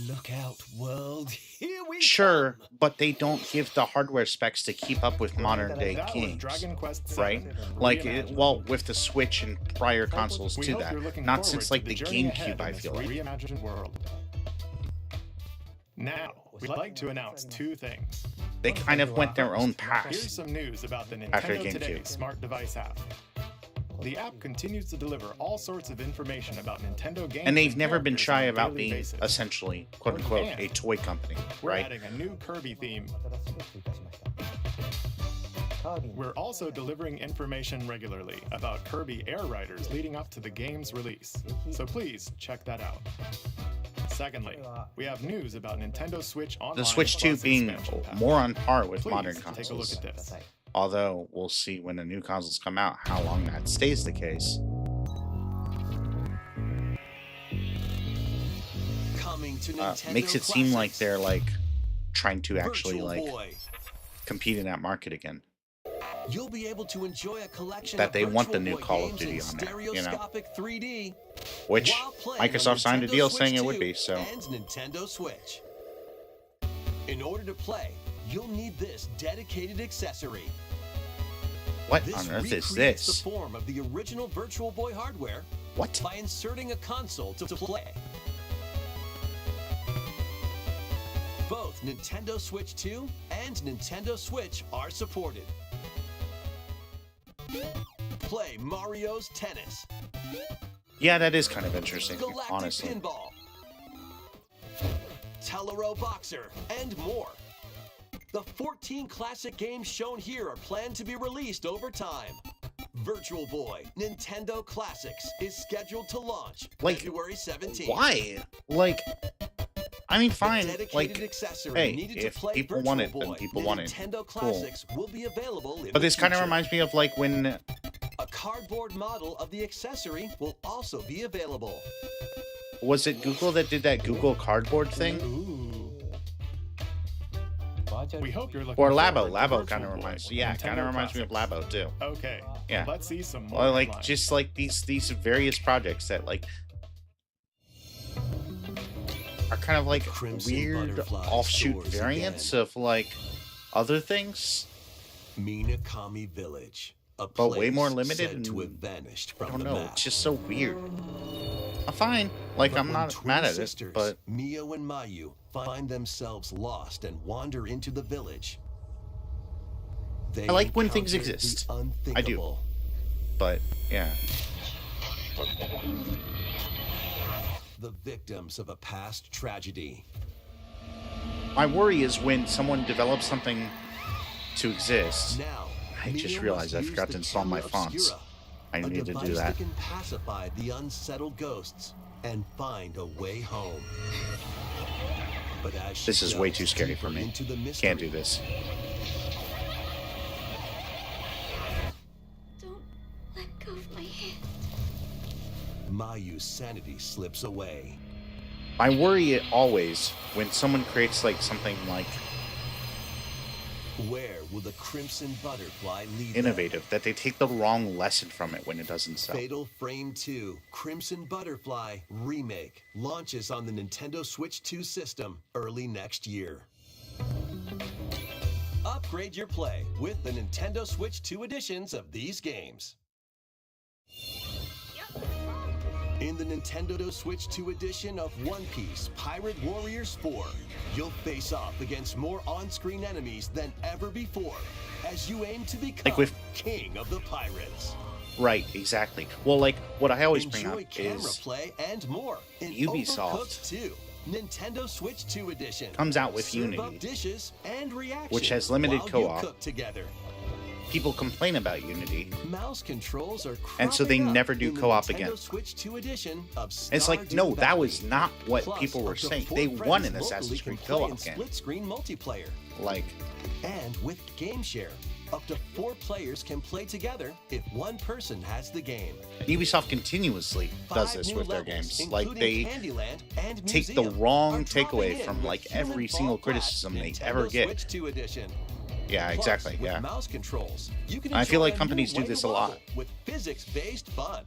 Look out, world. Here we Sure, but they don't give the hardware specs to keep up with modern day That was games, Dragon Quest VII right? Like, Reimagined. well, with the Switch and prior consoles We to hope that, you're looking not forward since to like the journey ahead GameCube. I in this feel like. reimagined world. Now, we'd like to announce two things. They kind of went their own path. Here's some news about the After Nintendo Today GameCube. smart device app. The app continues to deliver all sorts of information about Nintendo games, And they've never been characters shy on a about daily being basis. essentially, quote unquote, And a toy company, We're right? adding a new Kirby theme. We're also delivering information regularly about Kirby Air Riders leading up to the game's release, so please check that out. Secondly, we have news about Nintendo Switch Online. The Switch 2 Plus being expansion pack. more on par with Please modern take a look consoles. at this. Although we'll see when the new consoles come out how long that stays the case. Coming to Nintendo Makes it seem like Classics. they're like trying to actually Virtual like Boy. compete in that market again. You'll be able to enjoy a collection That of they want the Virtual new Boy Call of games Duty in on there, you know? stereoscopic 3D, Which while playing on Microsoft signed a Nintendo deal Switch saying it 2 would be, so and Nintendo Switch. In order to play, you'll need this dedicated accessory. what This on earth is recreates this? the form of the original Virtual Boy hardware What? by inserting a console to play. Both Nintendo Switch 2 and Nintendo Switch are supported. Play Mario's Tennis, Yeah, that is kind of interesting, Galactic honestly. Pinball, Telero Boxer, and more. The 14 classic games shown here are planned to be released over time. Virtual Boy Nintendo Classics is scheduled to launch Like, February 17th. Why? Like, I mean, fine. Dedicated Like, accessory hey, needed to if play people Virtual want it, Boy, then people the want it. Nintendo Cool. Classics will be available in But the this kind of future. reminds me of like when A cardboard model of the accessory will also be available. was it Google that did that Google Cardboard thing? We hope you're looking Or forward Labo. to Labo Virtual kind of Boy reminds. with Yeah, Nintendo kind of reminds me of Classics. Labo too. Okay. Yeah. Let's see some more. Or like headlines. just like these various projects that like are kind of like Crimson weird Butterfly offshoot soars variants again. of like other things. Minakami Village, a But way place more limited said to and- have vanished I from don't the know. map. It's just so weird. I'm fine. Like But I'm when not twin mad at it, sisters, but Mio and Mayu find themselves lost and wander into the village. They I like when things encounter the exist. I do. unthinkable. But yeah. The victims of a past tragedy. My worry is when someone develops something to exist. Now, I just Mio realized I must forgot use to the install my Camera fonts. Obscura, I a need to do device that. can pacify the unsettled ghosts and find a way home. But as she This is way delves too scary deeper for me. into the Can't do mystery, this. Don't let go of my hand. Mayu's sanity slips away. My worry always when someone creates like something like Where will the Crimson Butterfly lead Innovative, that they take the wrong lesson from it when it doesn't sell. Fatal Frame 2 Crimson Butterfly Remake launches on the Nintendo Switch 2 system early next year. Upgrade your play with the Nintendo Switch 2 editions of these games. In the Nintendo Switch 2 edition of One Piece Pirate Warriors 4, you'll face off against more on-screen enemies than ever before as you aim to become King of the Pirates. Right, exactly. Well, like, what I always bring Enjoy up camera is play and more in Ubisoft Overcooked 2, Nintendo Switch 2 edition. comes out with Serve Unity, up dishes and reactions which has limited while you co-op. cook together. People complain about Unity, Mouse controls are and so they cropping up never do in the co-op Nintendo again. Switch 2 edition of And it's like, no, Stardew that Valley. was not what Plus, people were up to saying. 4 They friends won an locally Assassin's can Creed play in co-op game. split-screen multiplayer. Like, And with GameShare, up to 4 players can play together if one person has the game. Ubisoft continuously does 5 this new with their levels, games. Like, they including Candyland and take the Museum, wrong are takeaway dropping from in like with Human every Fall single Flat criticism they Nintendo ever get. Switch 2 edition. Yeah, Plus, exactly. with Yeah. mouse controls, you can I feel like enjoy a companies new do way this to a lot. level with physics-based fun.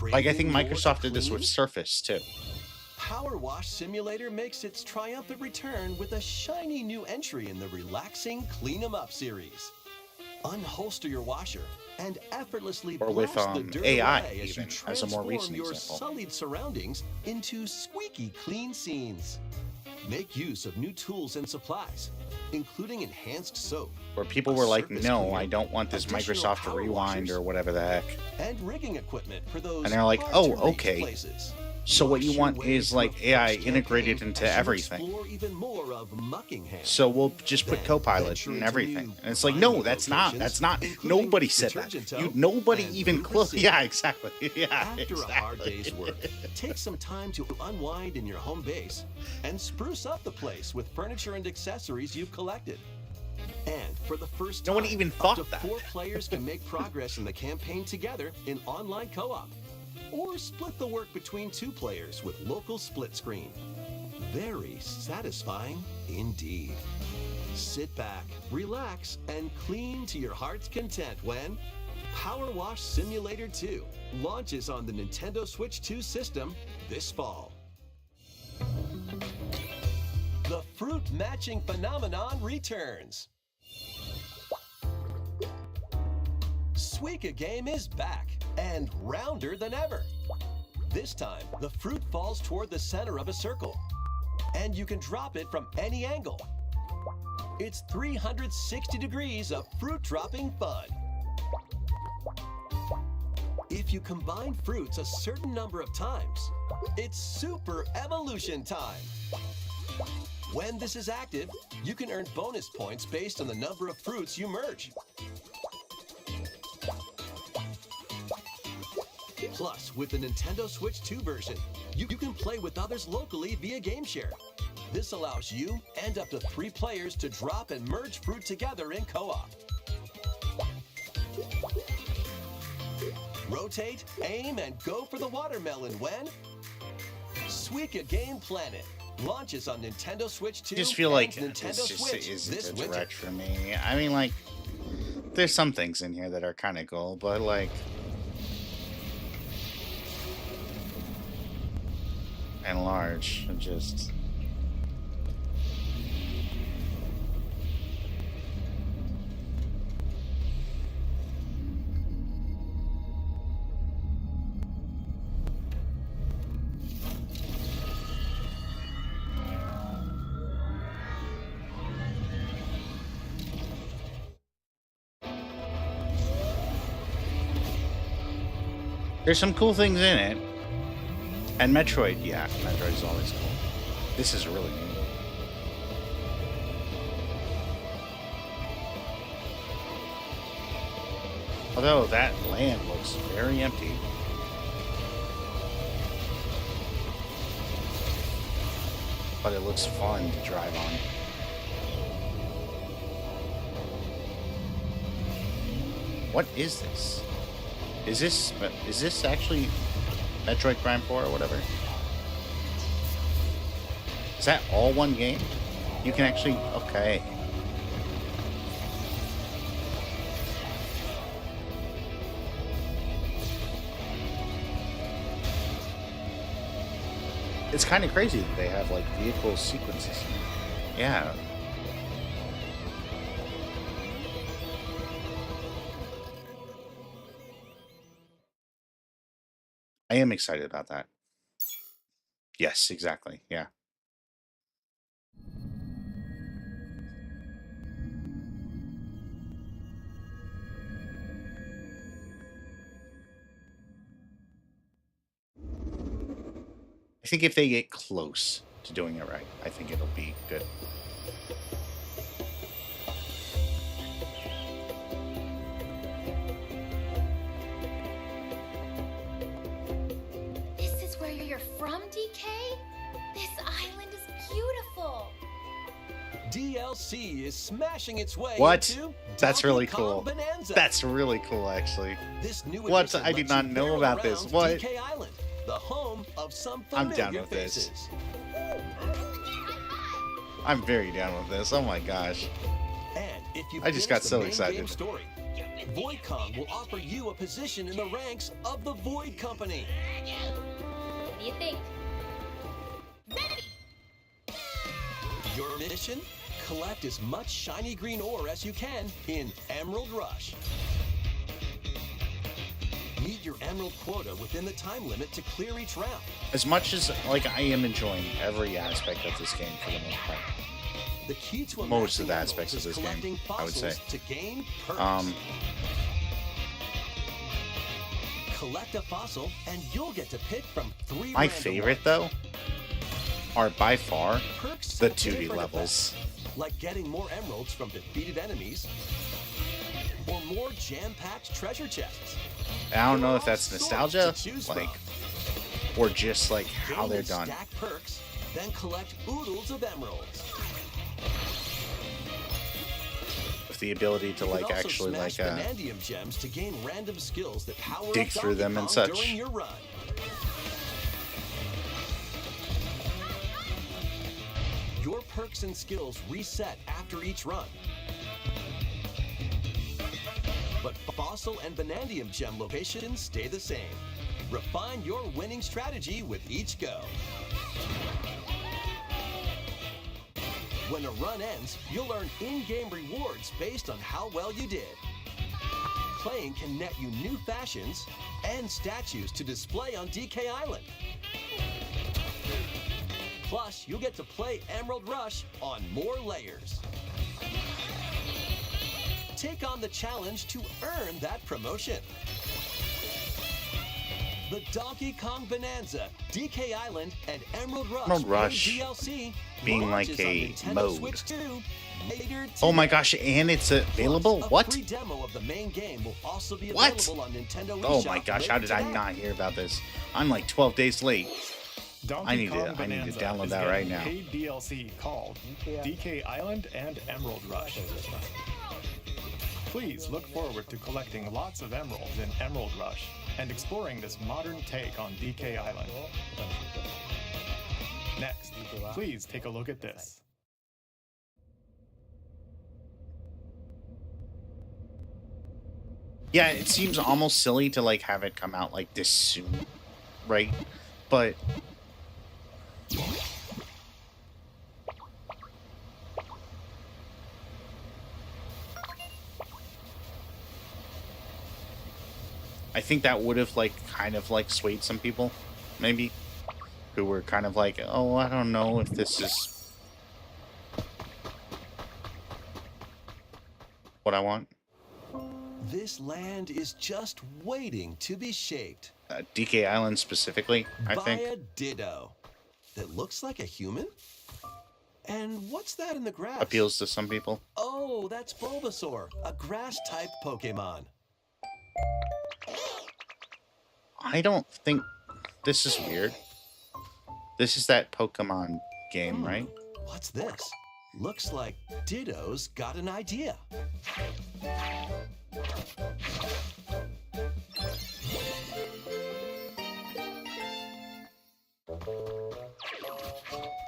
Like, I think Craving more Microsoft to did this with clean? Surface too. Power Wash Simulator makes its triumphant return with a shiny new entry in the relaxing Clean 'em Up series. Unholster your washer and effortlessly Or with, blast the dirt AI away as you even, as a more transform recent your example. sullied surroundings into squeaky clean scenes. Make use of new tools and supplies, including enhanced soap, Where people a were like, surface no, cleaner, I don't want this additional Microsoft power Rewind washers, or whatever the heck. and rigging equipment for those And they're like, hard oh, to reach okay. places. So what you Wash your want way is through like a AI fresh integrated campaign into as you everything. explore even more of Muckingham. So we'll just put Then Copilot venture and into everything. new And it's like, no, mining that's not. locations, That's not. including Nobody said that. Detergento Nobody and even Blue close. City. Yeah, exactly. Yeah, After exactly. a hard day's work, take some time to unwind in your home base and spruce up the place with furniture and accessories you've collected. And for the first time, No one even thought up to that. 4 players can make progress in the campaign together in online co-op. Or split the work between 2 players with local split screen. Very satisfying indeed. Sit back, relax, and clean to your heart's content when Power Wash Simulator 2 launches on the Nintendo Switch 2 system this fall. The fruit matching phenomenon returns. Suika Game is back and rounder than ever. This time, the fruit falls toward the center of a circle, and you can drop it from any angle. It's 360 degrees of fruit dropping fun. If you combine fruits a certain number of times, it's super evolution time. When this is active, you can earn bonus points based on the number of fruits you merge. Plus, with the Nintendo Switch 2 version, you can play with others locally via GameShare. This allows you and up to 3 players to drop and merge fruit together in co-op. Rotate, aim, and go for the watermelon when Suika Game Planet launches on Nintendo Switch 2 I just feel like and Nintendo this just Switch isn't this a winter. direct for me. I mean, like, there's some things in here that are kind of cool, but like, and large, it just. There's some cool things in it. And Metroid, yeah, Metroid's always cool. This is really neat. Although that land looks very empty. But it looks fun to drive on. What is this? Is this actually Metroid Prime 4 or whatever? Is that all one game? You can actually... Okay. It's kind of crazy that they have, like, vehicle sequences. Yeah. I am excited about that. Yes, exactly. Yeah. I think if they get close to doing it right, I think it'll be good. This is where you're from, DK? This island is beautiful. DLC is smashing its way What? into That's Donkey really Kong cool. Bonanza. That's really cool, actually. This new What? edition I did lets not you know barrel about this. around What? DK Island, the home of some I'm familiar down with this. faces. I'm very down with this. Oh my gosh. And if you I just finish got the so main excited. game story, Void Kong will offer you a position in the ranks of the Void Company. What do you think? Your mission? Collect as much shiny green ore as you can in Emerald Rush. Meet your emerald quota within the time limit to clear each round. As much as, like, I am enjoying every aspect of this game for the most part. The key to Most of the amassing aspects of emeralds this is game, collecting I would say. fossils to gain perks. Um, Collect a fossil and you'll get to pick from 3 my random favorite, ones. though, are by far Perks the have 2D different levels. effects, like getting more emeralds from defeated enemies or more jam-packed treasure chests. I don't know There if are that's all sorts nostalgia, to choose like, from. or just, like, how Gain they're and done. Stack perks, then collect oodles of emeralds. With the ability to, You like, can also actually, like, smash vanadium gems to gain random skills that power dig up through Donkey them and Kong such. during your run. Your perks and skills reset after each run. But fossil and vanadium gem locations stay the same. Refine your winning strategy with each go. When a run ends, you'll earn in-game rewards based on how well you did. Playing can net you new fashions and statues to display on DK Island. Plus, you'll get to play Emerald Rush on more layers. Take on the challenge to earn that promotion. The Donkey Kong Bonanza, DK Island, and Emerald Rush, Emerald Rush DLC being like launches on a Nintendo mode. Switch 2 later Oh my today. gosh, and it's available? A What? free demo of the main game will also be What? available on Nintendo Oh eShop my gosh, how later did I today. not hear about this? I'm like 12 days late. Donkey I need Kong to Bonanza download is that getting right now. Paid DLC called DK Island and Emerald Rush. Please look forward to collecting lots of emeralds in Emerald Rush and exploring this modern take on DK Island. Next, please take a look at this. Yeah, it seems almost silly to like have it come out like this soon, right? But I think that would have like kind of like swayed some people, maybe, who were kind of like, oh, I don't know if this is what I want. This land is just waiting to be shaped DK Island specifically, I by think. a Ditto that looks like a human. And what's that in the grass? Appeals to some people. Oh, that's Bulbasaur, a grass-type Pokemon. I don't think this is weird. This is that Pokemon game, right? What's this? Looks like Ditto's got an idea.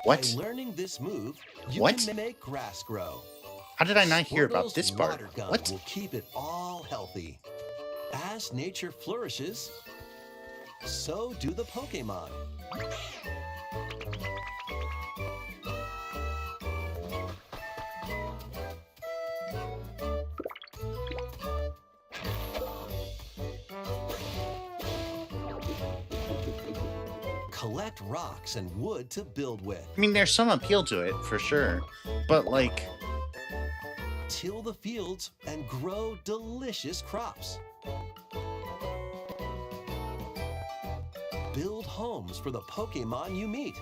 What? By learning this move, you What? can make grass grow. How did I not hear about Squirtle's this part? water gun What? will keep it all healthy. As nature flourishes, so do the Pokemon. Collect rocks and wood to build with. I mean, there's some appeal to it, for sure. But, like... Till the fields and grow delicious crops. Build homes for the Pokemon you meet.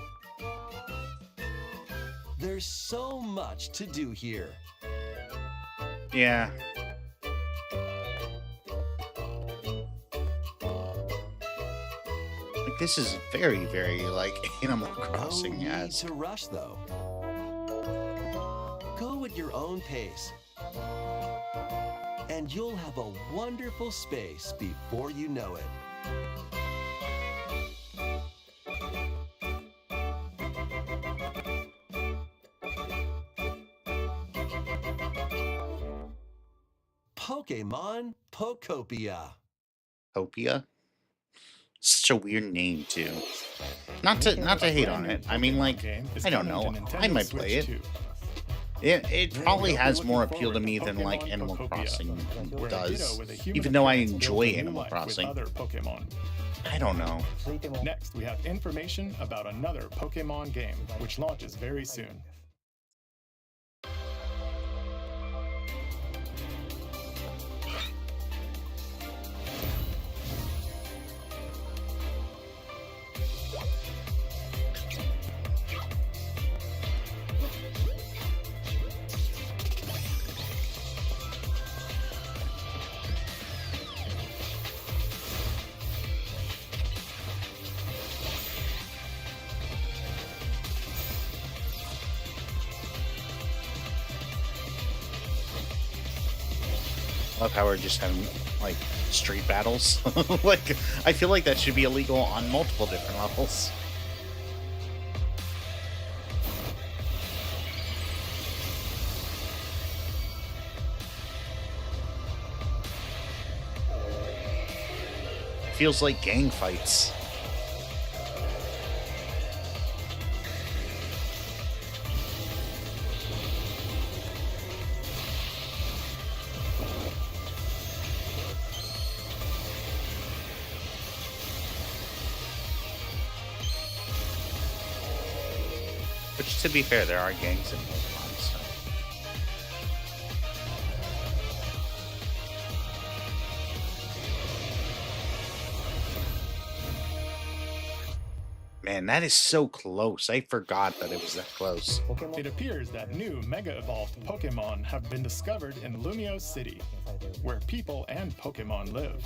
There's so much to do here. Yeah. Like, this is very, very, like, Animal Crossing. No need to rush, though. Go at your own pace. And you'll have a wonderful space before you know it. Pokemon Pokopia. Popia? Such a weird name, too. Not to hate on it. I mean, like, I don't know. I might play it. It probably has more appeal to me than, like, Animal Crossing does. Even though I enjoy Animal Crossing. I don't know. Next, we have information about another Pokemon game, which launches very soon. Love how we're just having, like, street battles. Like, I feel like that should be illegal on multiple different levels. Feels like gang fights. Which, to be fair, there are gangs in Pokemon, so. Man, that is so close. I forgot that it was that close. It appears that new Mega Evolved Pokemon have been discovered in Lumio City, where people and Pokemon live.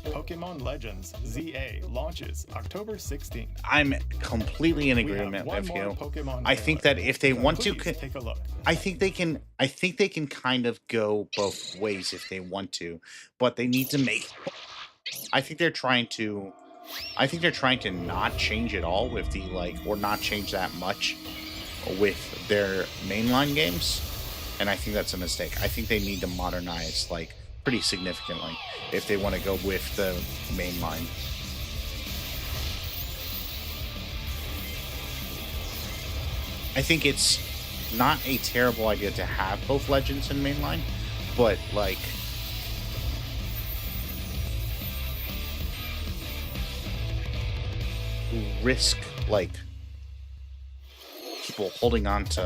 Pokemon Legends ZA launches October 16th. I'm completely in agreement with you. I think that if they want to, take a look. I think they can kind of go both ways if they want to, but they need to make. I think they're trying to not change it all with the, like, or not change that much with their mainline games, and I think that's a mistake. I think they need to modernize, like, pretty significantly if they want to go with the mainline. I think it's not a terrible idea to have both Legends and mainline, but, like, risk, like, people holding on to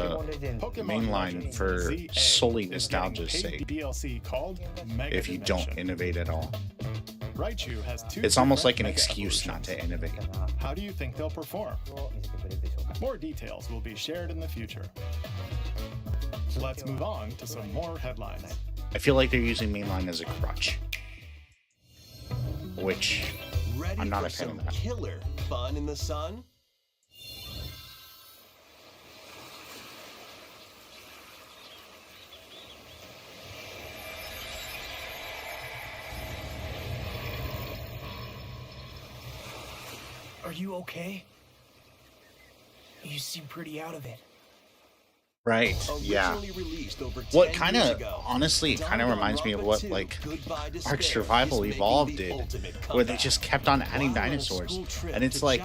mainline for solely nostalgia's sake if you don't innovate at all. It's almost like an excuse not to innovate. How do you think they'll perform? More details will be shared in the future. Let's move on to some more headlines. I feel like they're using mainline as a crutch, which I'm not a fan of that. Killer fun in the sun? Are you okay? You seem pretty out of it. Right, yeah. What kind of, honestly, it kind of reminds me of what, like, Ark Survival Evolved did, where they just kept on adding dinosaurs. And it's like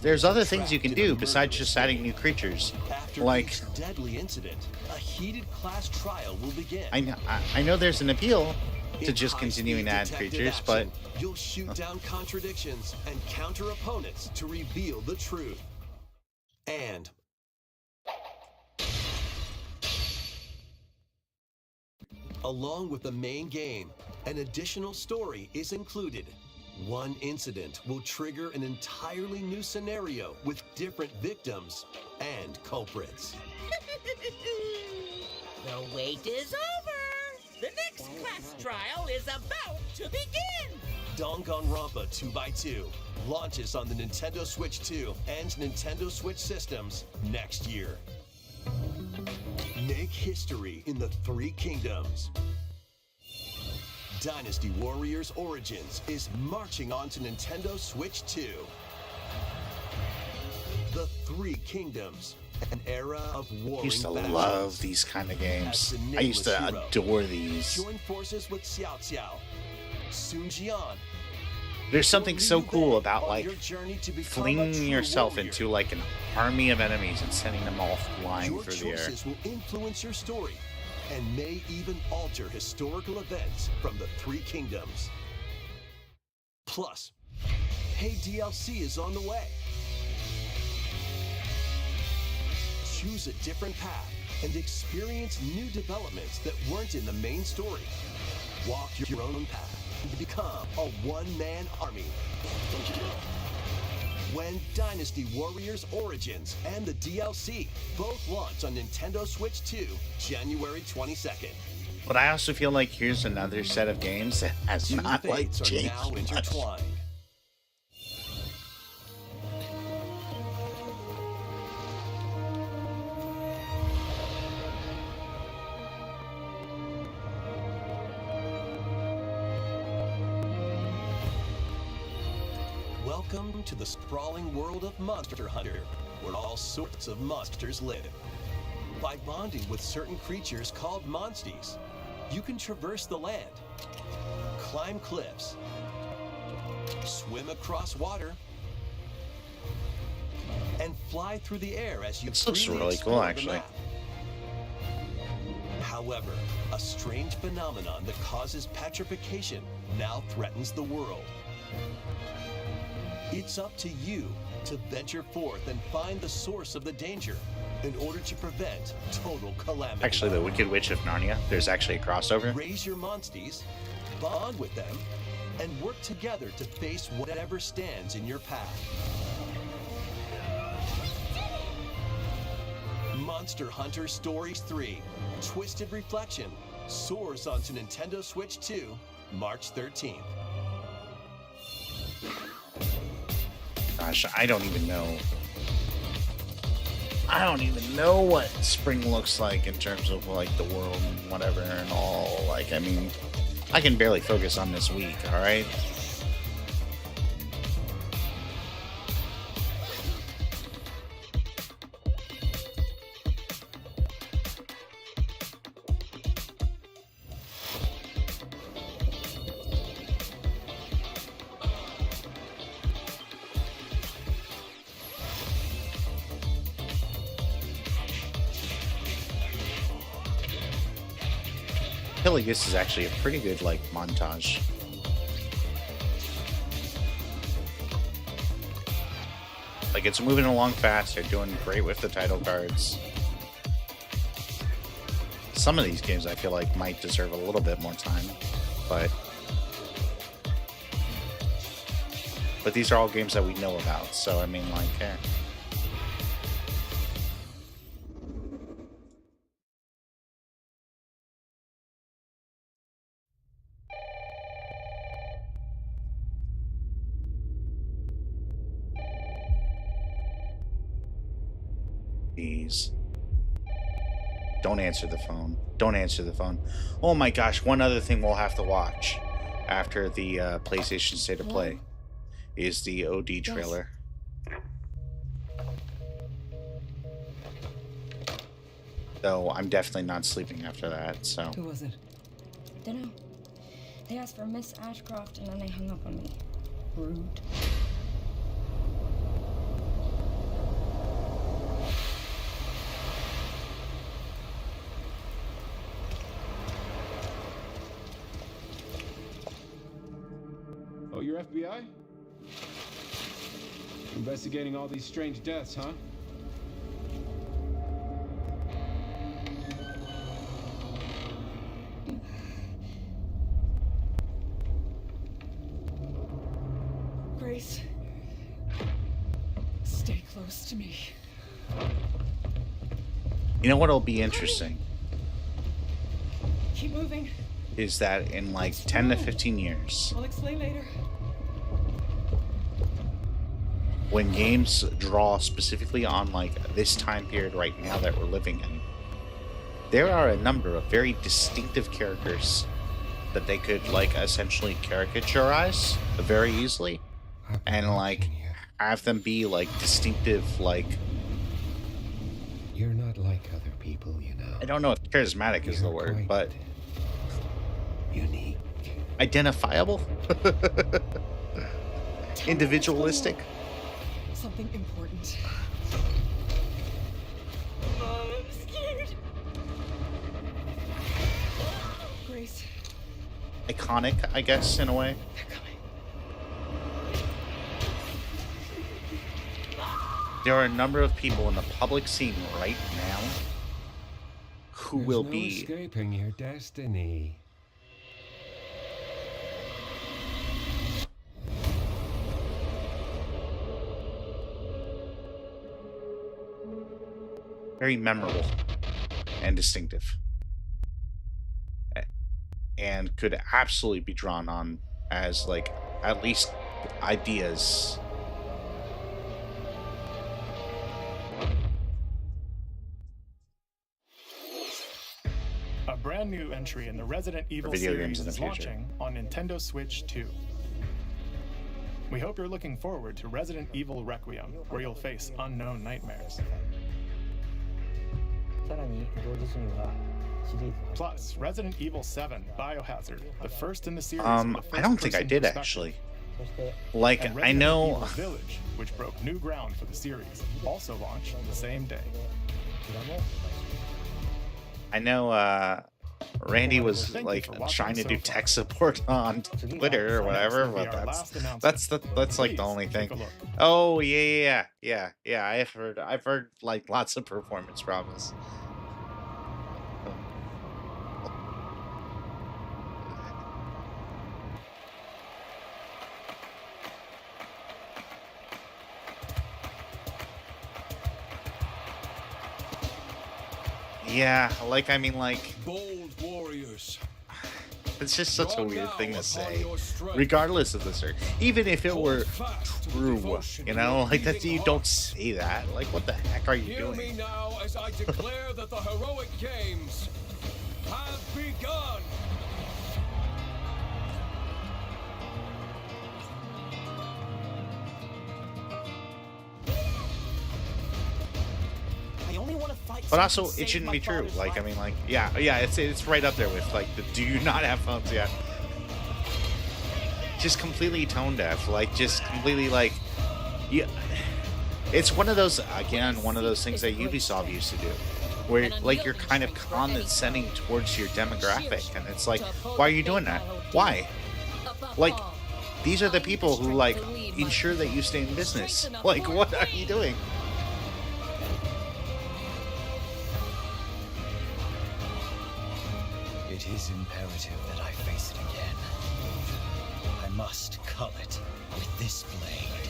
there's other things you can do besides just adding new creatures. Like, deadly incident, a heated class trial will begin. I know there's an appeal to just continuing to add creatures, but you'll shoot down contradictions and counter opponents to reveal the truth. And along with the main game, an additional story is included. One incident will trigger an entirely new scenario with different victims and culprits. The wait is over! The next class trial is about to begin! Danganronpa 2x2 launches on the Nintendo Switch 2 and Nintendo Switch systems next year. Make history in the Three Kingdoms. Dynasty Warriors Origins is marching on to Nintendo Switch 2. The Three Kingdoms, an era of warring I used to factions. love these kind of games. I used to adore these. Join forces with Xiao Xiao, Sun Jian. There's something so cool about, like, flinging yourself into, like, an army of enemies and sending them all flying through the air. Your choices will influence your story and may even alter historical events from the Three Kingdoms. Plus, paid DLC is on the way. Choose a different path and experience new developments that weren't in the main story. Walk your own path and become a one-man army. When Dynasty Warriors Origins and the DLC both launch on Nintendo Switch 2, January 22nd. But I also feel like here's another set of games that has not, like, changed now intertwined. Welcome to the sprawling world of Monster Hunter, where all sorts of monsters live. By bonding with certain creatures called monsties, you can traverse the land, climb cliffs, swim across water, and fly through the air as you This looks freely really explore cool, the actually. map. However, a strange phenomenon that causes petrification now threatens the world. It's up to you to venture forth and find the source of the danger in order to prevent total calamity. Actually, the Wicked Witch of Narnia, there's actually a crossover. Raise your monsties, bond with them, and work together to face whatever stands in your path. Monster Hunter Stories 3, Twisted Reflection, soars onto Nintendo Switch 2, March 13th. Gosh, I don't even know. I don't even know what spring looks like in terms of, like, the world and whatever and all. Like, I mean, I can barely focus on this week, alright? I feel like this is actually a pretty good, like, montage. Like, it's moving along fast. They're doing great with the title cards. Some of these games I feel like might deserve a little bit more time, but these are all games that we know about, so I mean, like, eh. Please. Don't answer the phone. Don't answer the phone. Oh my gosh, one other thing we'll have to watch after the PlayStation State of Play is the OD trailer. Though I'm definitely not sleeping after that, so. Who was it? Dunno. They asked for Miss Ashcroft and then they hung up on me. Rude. Oh, you're FBI? Investigating all these strange deaths, huh? Grace, stay close to me. You know what'll be interesting? Keep moving. Is that in like 10 to 15 years, I'll explain later. when games draw specifically on like this time period right now that we're living in, there are a number of very distinctive characters that they could like essentially caricaturize very easily and like have them be like distinctive, like, You're not like other people, you know. I don't know if charismatic is the word, but unique, identifiable, individualistic. Something important. I'm scared. Grace. Iconic, I guess, in a way. There are a number of people in the public scene right now who There's will no be escaping your destiny. very memorable and distinctive, and could absolutely be drawn on as like at least ideas. A brand new entry in the Resident Evil video series games in the is future. launching on Nintendo Switch 2. We hope you're looking forward to Resident Evil Requiem, where you'll face unknown nightmares. Plus, Resident Evil 7 Biohazard, the first in the series. I don't think I did actually. Like, And I Resident know Evil Village, which broke new ground for the series, also launched the same day. Randy was like trying to do tech support on Twitter or whatever, but that's like the only thing. Oh yeah. I've heard like lots of performance problems. Yeah, like, I mean, like, Bold warriors. it's just such a weird thing to say, regardless of the search. Even if it were true, you know, like, that you don't say that. Like, what the heck are you doing? Hear me now as I declare that the heroic games have begun. But also, it shouldn't be true. Like, I mean, like, yeah, it's right up there with, like, the do you not have phones yet? Just completely tone deaf. Like, just completely, like, yeah. It's one of those, again, one of those things that Ubisoft used to do. Where, like, you're kind of condescending towards your demographic. And it's like, why are you doing that? Why? Like, these are the people who, like, ensure that you stay in business. Like, what are you doing? It is imperative that I face it again. I must cull it with this blade.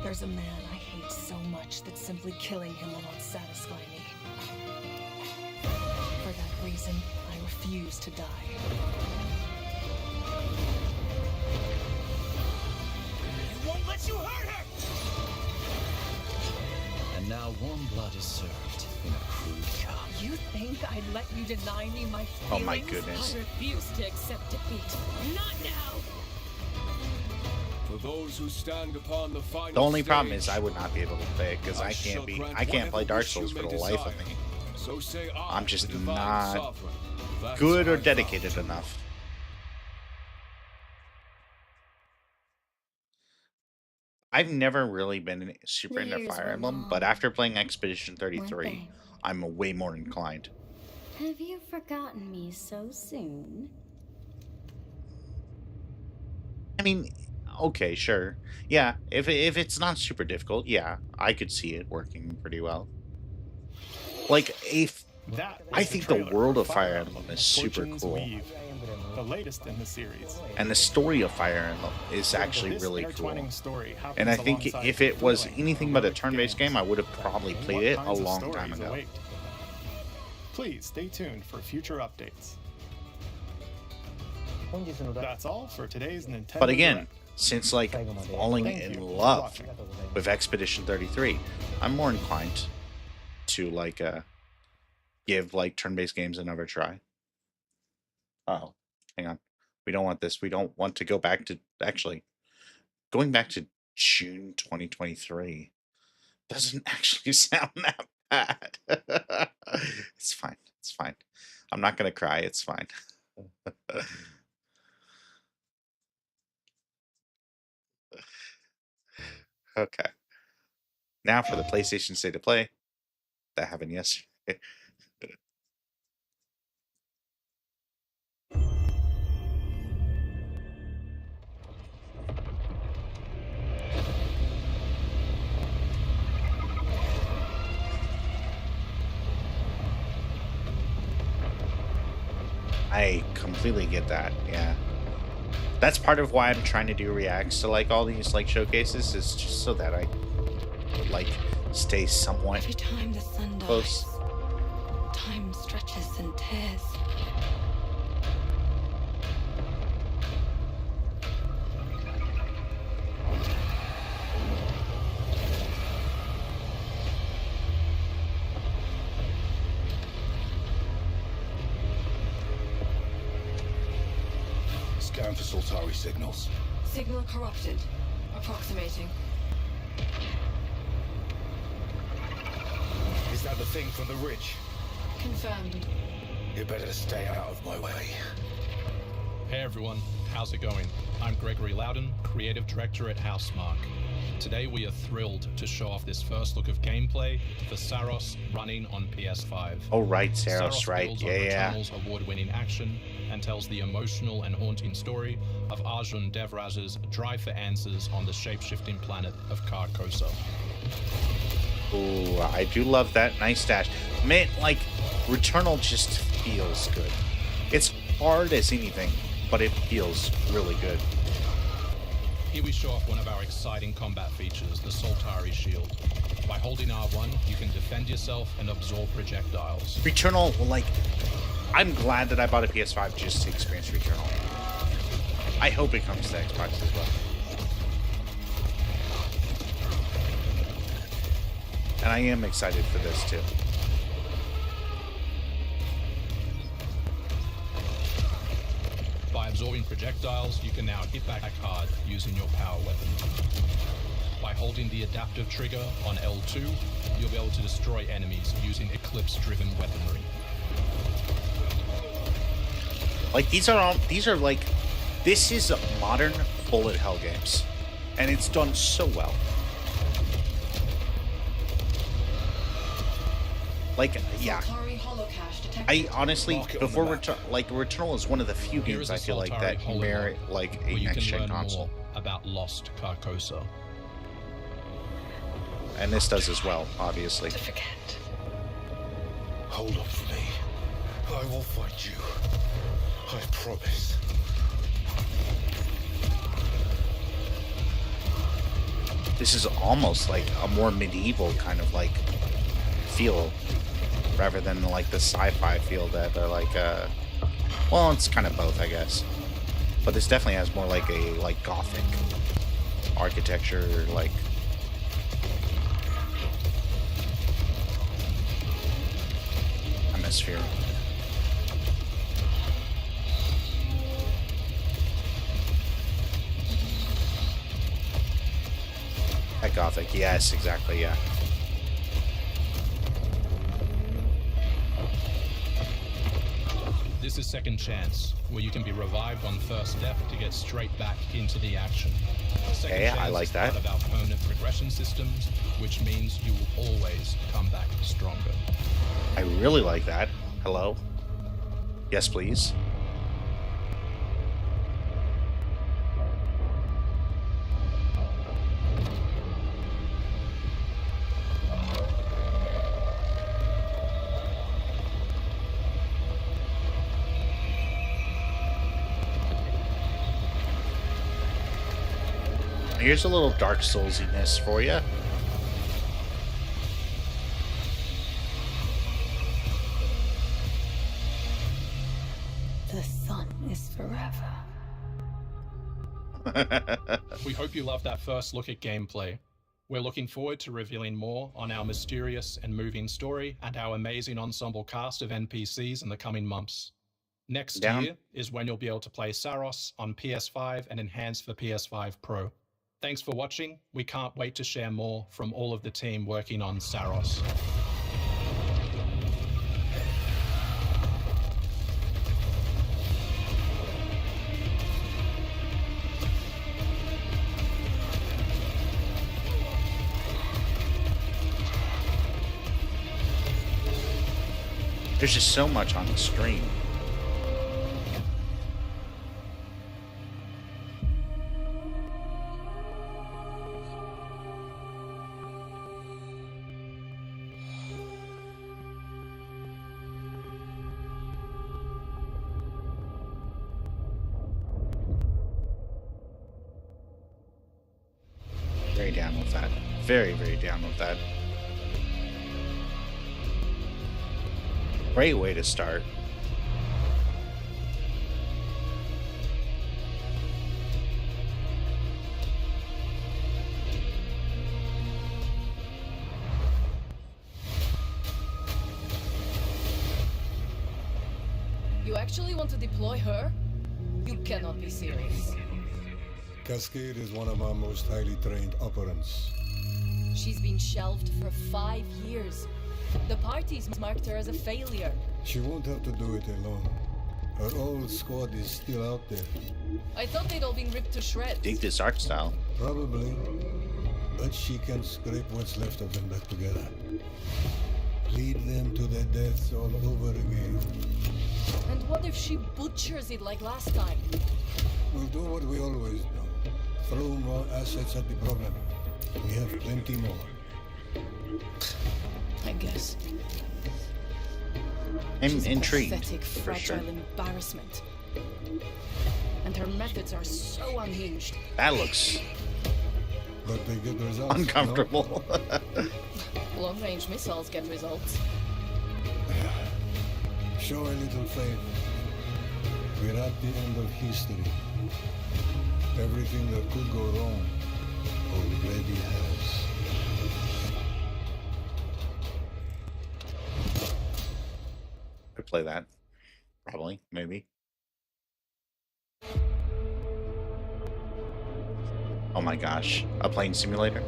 There's a man I hate so much that simply killing him will not satisfy me. For that reason, I refuse to die. He won't let you hurt her! And now warm blood is served in a crude cup. You think I'd let you deny me my feelings? Oh my goodness. I refuse to accept defeat. Not now! For those who stand upon the final The only problem stage, is I would not be able to play it because I can't play Dark Souls for the life of me. So say I, I'm just the divine not sovereign. That's good or my dedicated vow. enough. I've never really been super The into years Fire were Emblem, but long, after playing Expedition weren't 33, they? I'm way more inclined. Have you forgotten me so soon? I mean, okay, sure. Yeah, if it's not super difficult, yeah, I could see it working pretty well. Like, I think the world of Fire Emblem is super Fortune's cool. Weave, the latest in the series. And the story of Fire Emblem is actually This really cool. intertwining story happens And I think alongside if it was thrilling, anything but a heroic turn-based games. game, I would have probably And played what it a kinds of long time stories ago. await? Please stay tuned for future updates. That's all for today's Nintendo But again, Direct. since like falling Thank you in for love watching. with Expedition 33, I'm more inclined to like give like turn-based games another try. Oh, hang on. We don't want this. We don't want to go back to actually going back to June 2023 doesn't actually sound that bad. It's fine. It's fine. I'm not gonna cry. It's fine. Okay. Now for the PlayStation State of Play. That happened yesterday. I completely get that. Yeah. That's part of why I'm trying to do reacts to like all these like showcases is just so that I like stay somewhat Every time the sun dies, close. time stretches and tears. Scan for Sultari signals. Signal corrupted. Approximating. Is that the thing from the ridge? Confirmed. You better stay out of my way. Hey everyone, how's it going? I'm Gregory Loudon, Creative Director at Housemarque. Today we are thrilled to show off this first look of gameplay for Saros running on PS5. Oh right, Saros, right. Builds Yeah, on yeah. Returnal's award-winning action and tells the emotional and haunting story of Arjun Devraj's drive for answers on the shape-shifting planet of Carcosa. Ooh, I do love that. Nice dash. Man, like, Returnal just feels good. It's hard as anything, but it feels really good. Here we show off one of our exciting combat features, the Sultari Shield. By holding R1, you can defend yourself and absorb projectiles. Returnal, like, I'm glad that I bought a PS5 just to experience Returnal. I hope it comes to Xbox as well. And I am excited for this too. By absorbing projectiles, you can now hit back hard using your power weapon. By holding the adaptive trigger on L2, you'll be able to destroy enemies using Eclipse-driven weaponry. Like these are like, this is modern bullet hell games, and it's done so well. Like, yeah. I honestly, before Returnal is one of the few Here games is a I feel like Sultari that holo merit like a where you can next-gen learn console, more about lost Carcosa. and this does as well, obviously. Hold up for me. I will find you. I promise. This is almost like a more medieval kind of like feel, rather than like the sci-fi feel that are like well, it's kind of both, I guess. But this definitely has more like a like gothic architecture, like atmosphere. that Gothic. Yes, exactly, yeah. This is Second Chance, where you can be revived on first death to get straight back into the action. Second Okay, Chance I like is that. part of our permanent progression systems, which means you will always come back stronger. I really like that. Hello? Yes, please. Here's a little Dark Soulsiness for you. The sun is forever. We hope you loved that first look at gameplay. We're looking forward to revealing more on our mysterious and moving story and our amazing ensemble cast of NPCs in the coming months. Next year is when you'll be able to play Saros on PS5 and enhanced for PS5 Pro. Thanks for watching. We can't wait to share more from all of the team working on Saros. There's just so much on the screen. Very down with that. Very, very down with that. Great way to start. You actually want to deploy her? You cannot be serious. Cascade is one of our most highly trained operants. She's been shelved for 5 years. The parties marked her as a failure. She won't have to do it alone. Her old squad is still out there. I thought they'd all been ripped to shreds. Dig this art style. Probably. But she can scrape what's left of them back together. Lead them to their deaths all over again. And what if she butchers it like last time? We'll do what we always do. Throw more assets at the problem. We have plenty more. I guess. I'm She's intrigued. A pathetic, for fragile sure. embarrassment. And her methods are so unhinged. That looks But they get results. uncomfortable. Long-range missiles get results. Show a little faith. We're at the end of history. Everything that could go wrong already has. Could play that. Probably. Maybe. Oh my gosh. A plane simulator?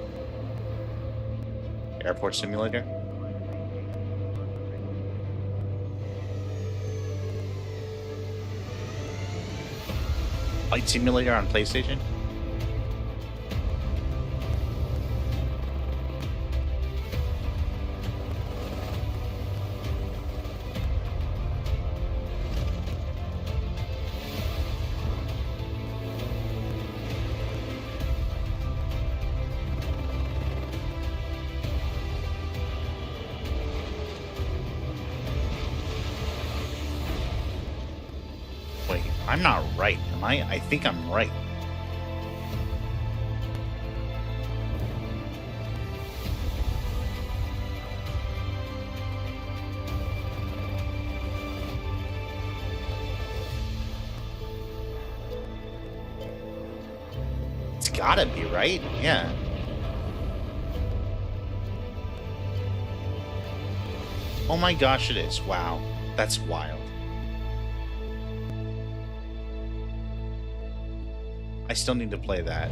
Airport simulator? Flight simulator on PlayStation? Wait, I'm not right, am I? I think I'm right. It's gotta be, right? Yeah. Oh my gosh, it is. Wow. That's wild. I still need to play that.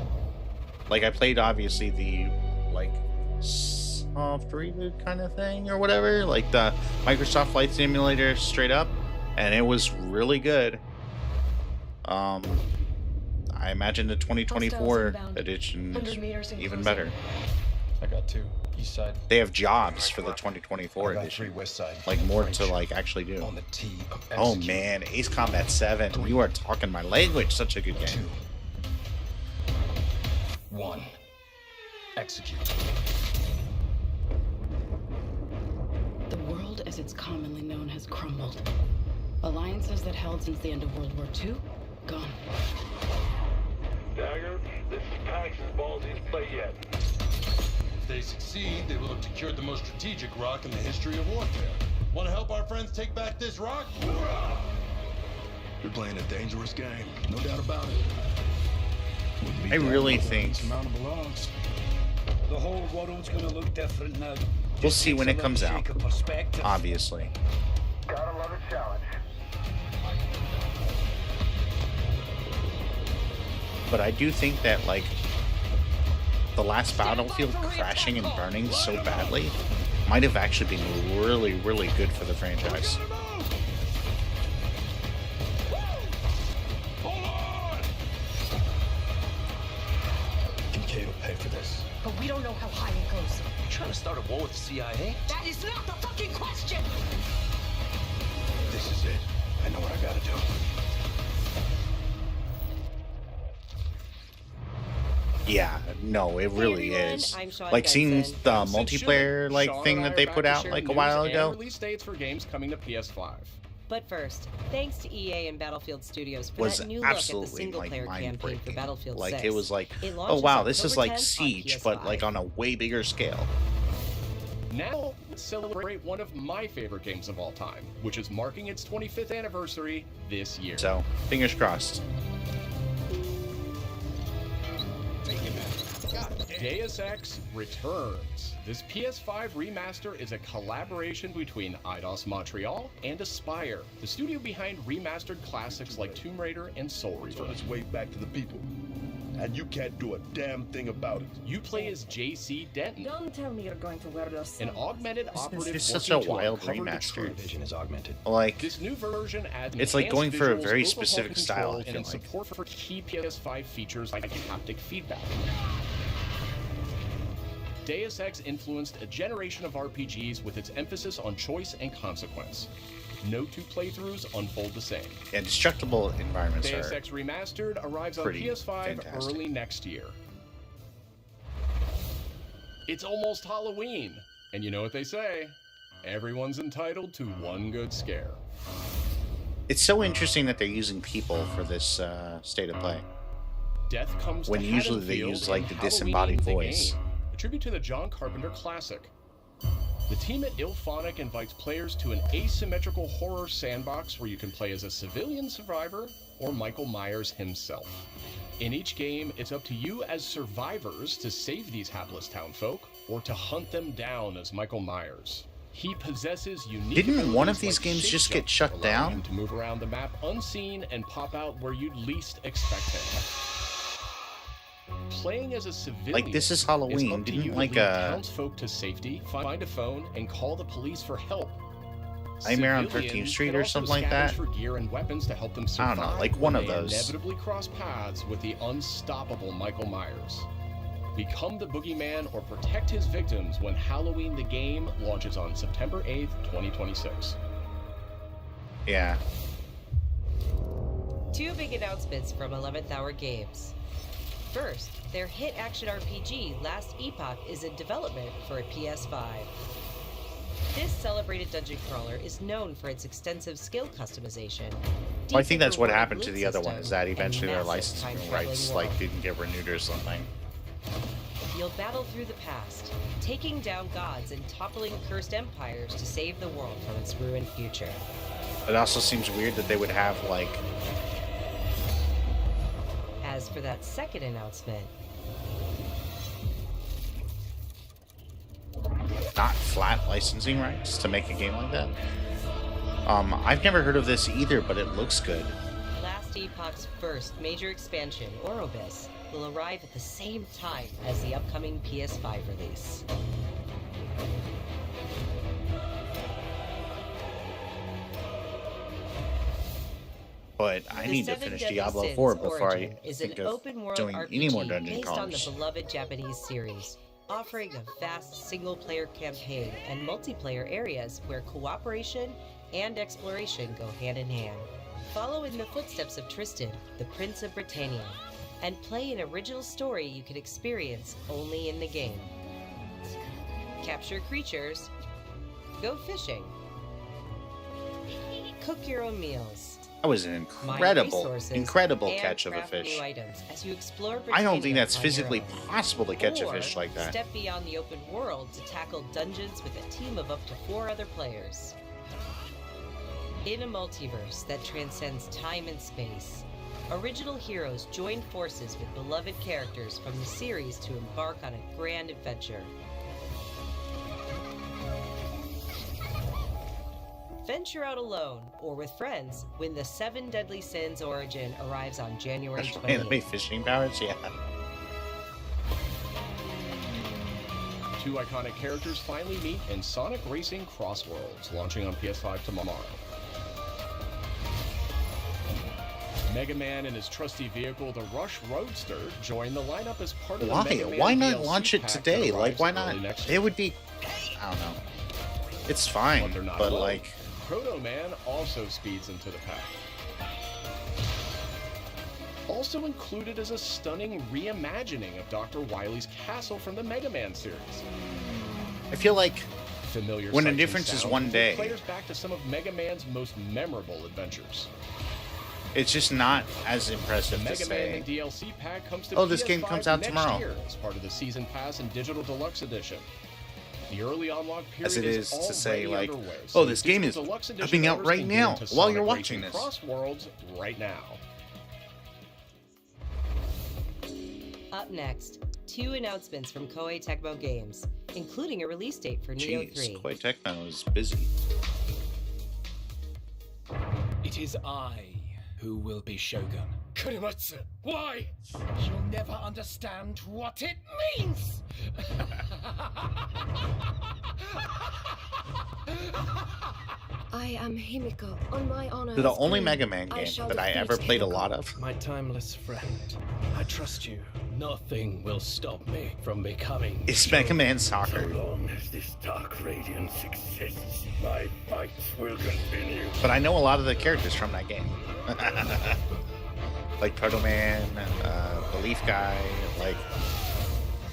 Like, I played, obviously, the like soft reboot kind of thing or whatever, like the Microsoft Flight Simulator straight up, and it was really good. I imagine the 2024 edition is even better. I got 2. East side. They have jobs for the 2024 edition. 3 west side. Like more to like actually do. On the T of Oh man, Ace Combat 7. You are talking my language. Such a good game. 2. 1. Execute. The world as it's commonly known has crumbled. Alliances that held since the end of World War II, gone. Dagger, this is Pax's ballsiest play yet. If they succeed, they will have secured the most strategic rock in the history of warfare. Want to help our friends take back this rock? You're playing a dangerous game, no doubt about it. I really think The whole world's gonna look different now. we'll see when it comes out. Obviously. Gotta love a challenge. But I do think that like the last Battlefield crashing and burning so badly might have actually been really, really good for the franchise. Kincaid will pay for this. But we don't know how high it goes. You trying to start a war with the CIA? That is not the fucking question! This is it. I know what I gotta do. Yeah, no, it really is. Like seeing the multiplayer like thing that they put out like a while ago. Release dates for games coming to PS5. But first, thanks to EA and Battlefield Studios for Was that new look at the absolutely single-player like campaign for mind-breaking. Battlefield Like 6. it was like, It oh launches wow, this is October like 10th on Siege, but PS5. like on a way bigger scale. Now, let's celebrate one of my favorite games of all time, which is marking its 25th anniversary this year. So fingers crossed. Deus Ex returns. This PS5 remaster is a collaboration between Eidos Montreal and Aspyr, the studio behind remastered classics like Tomb Raider and Soul Reaver. It's on its way back to the people. And you can't do a damn thing about it. You play as JC Denton, Don't tell me you're going to wear those. an augmented operative It's such working a to wild uncover the remaster. truth. Vision is augmented. Like This new version adds it's like going enhanced for a visuals, very overhauled specific style, I controls, feel and like. support for key PS5 features like haptic feedback. Deus Ex influenced a generation of RPGs with its emphasis on choice and consequence. No two playthroughs unfold the same. Yeah, destructible environments Deus are Ex Remastered arrives on pretty PS5 fantastic. early next year. It's almost Halloween, and you know what they say, everyone's entitled to one good scare. It's so interesting that they're using people for this state of play. Death comes When to usually they Haddonfield use like in the Halloween disembodied the voice. Game, a tribute to the John Carpenter classic. The team at IllFonic invites players to an asymmetrical horror sandbox where you can play as a civilian survivor or Michael Myers himself. In each game, it's up to you as survivors to save these hapless townfolk or to hunt them down as Michael Myers. He possesses unique Didn't one of abilities these like games just shapeshift, get shut allowing down? him to move around the map unseen and pop out where you'd least expect him. Playing as a civilian, Like, this is it's Halloween. up to Didn't, you to like, lead townsfolk to safety, find a phone, and call the police for help. Nightmare on Civilians 13th Street can or also something like that? scavenge for gear and weapons to help them I survive. don't know, like when one of they those. inevitably cross paths with the unstoppable Michael Myers. Become the boogeyman or protect his victims when Halloween the Game launches on September 8th, 2026. Yeah. Two big announcements from 11th Hour Games. First, their hit action RPG Last Epoch is in development for a PS5. This celebrated dungeon crawler is known for its extensive skill customization. Well, I think that's what reward happened to loot the other one, system, is that and eventually their massive licensing time-traveling rights world. like didn't get renewed or something. You'll battle through the past, taking down gods and toppling cursed empires to save the world from its ruined future. It also seems weird that they would have like As for that second announcement, not flat licensing rights to make a game like that. I've never heard of this either, but it looks good. Last last Epoch's first major expansion, Orobis, will arrive at the same time as the upcoming PS5 release. But I need to finish Diablo 4 before I think of doing any more dungeon crawlers. Based on the beloved Japanese series, offering a vast single-player campaign and multiplayer areas where cooperation and exploration go hand in hand. Follow in the footsteps of Tristan, the Prince of Britannia, and play an original story you can experience only in the game. Capture creatures, go fishing, cook your own meals. That was an incredible catch of a fish. As you explore I don't think that's Britannia on physically your own. possible to catch a Or fish like that. Step beyond the open world to tackle dungeons with a team of up to 4 other players. In a multiverse that transcends time and space, original heroes join forces with beloved characters from the series to embark on a grand adventure. Venture out alone or with friends when the 7 Deadly Sins Origin arrives on January 28th. Anime fishing powers, yeah. 2 iconic characters finally meet in Sonic Racing Cross Worlds, launching on PS5 tomorrow. Mega Man and his trusty vehicle, the Rush Roadster, join the lineup as part of the Mega Man Why not DLC launch it pack that today? Like, arrives why early not? next It year. would be, I don't know. It's fine, They're not but alone. like, Proto Man also speeds into the pack. Also included is a stunning reimagining of Dr. Wily's castle from the Mega Man series. I feel like Familiar when a sights and difference is sounds one take day, players back to some of Mega Man's most memorable adventures. it's just not as The impressive to Mega Man say. DLC pack comes to Oh, this game PS5 comes out next tomorrow. year as part of the Season Pass and Digital Deluxe Edition. The early unlock period As it is to say, already like, underway, oh, this game Digital is Deluxe Edition coming out owners right can get now into while Sonic you're Racing watching this. Cross Worlds right now. Up next, 2 announcements from Koei Tecmo Games, including a release date for Neo 3. Jeez, Koei Tecmo is busy. It is I who will be Shogun. Kurimatsu, why? You'll never understand what it means! I am Himiko. On my honor. The as only queen, Mega Man I game shall that I defeat ever played a Himiko. lot of. My timeless friend, I trust you. Nothing will stop me from becoming. It's Mega Man Soccer. long as this dark radiance exists, my fights will continue. But I know a lot of the characters from that game. Like Proto Man, the Leaf Guy, like...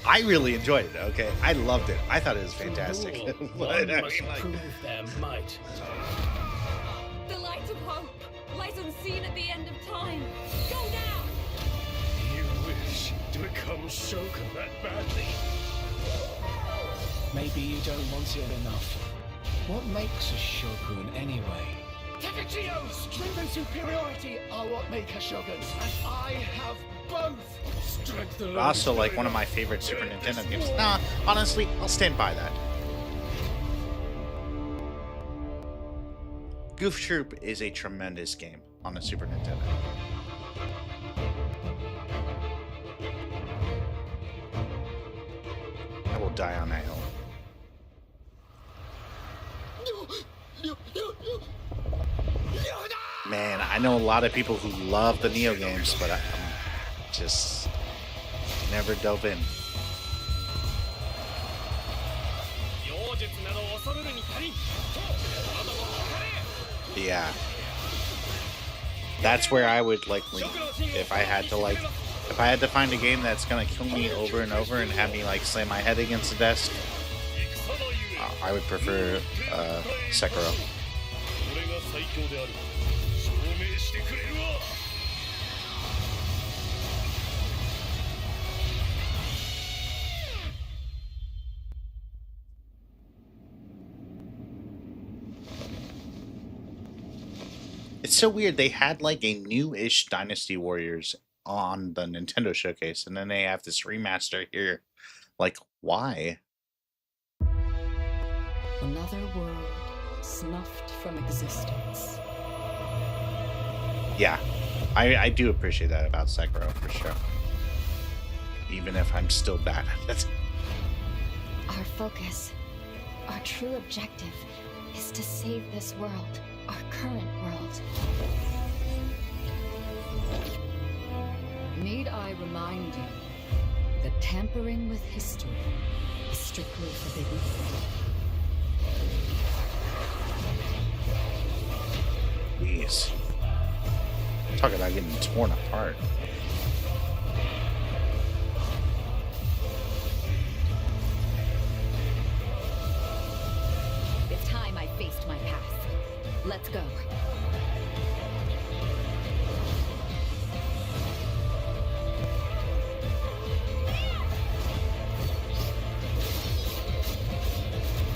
I really enjoyed it, okay? I loved it. I thought it was fantastic. But, I One mean, must like, prove their might. The light of hope lies unseen at the end of time. Go now! You wish to become Shogun that badly? Maybe you don't want it enough. What makes a shogun anyway? Takachio! Strength and superiority are what make a Shogun, and I have both. Strength alone. also, like, one of my favorite Super Nintendo games. Nah, honestly, I'll stand by that. Goof Troop is a tremendous game on the Super Nintendo. I will die on that hill. Man, I know a lot of people who love the Neo games, but I'm just never dove in. Yeah. That's where I would like lean. If I had to find a game that's gonna kill me over and over and have me like slam my head against the desk, I would prefer Sekiro. It's so weird. They had like a new-ish Dynasty Warriors on the Nintendo Showcase, and then they have this remaster here. Like, why? Another world snuffed from existence. Yeah, I do appreciate that about Sekiro, for sure. Even if I'm still bad at it. Our focus, our true objective, is to save this world, our current world. Need I remind you that tampering with history is strictly forbidden? Jeez. Talk about getting torn apart. It's time I faced my past. Let's go.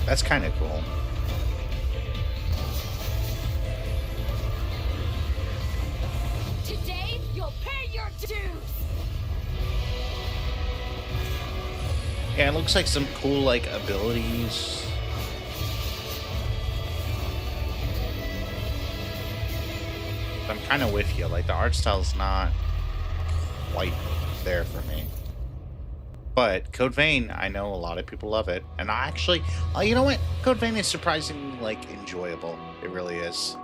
That's kind of cool. Today, you'll pay your dues! Yeah, it looks like some cool, like, abilities. I'm kind of with you. Like, the art style's not quite there for me. But Code Vein, I know a lot of people love it. And I actually, you know what? Code Vein is surprisingly, like, enjoyable. It really is.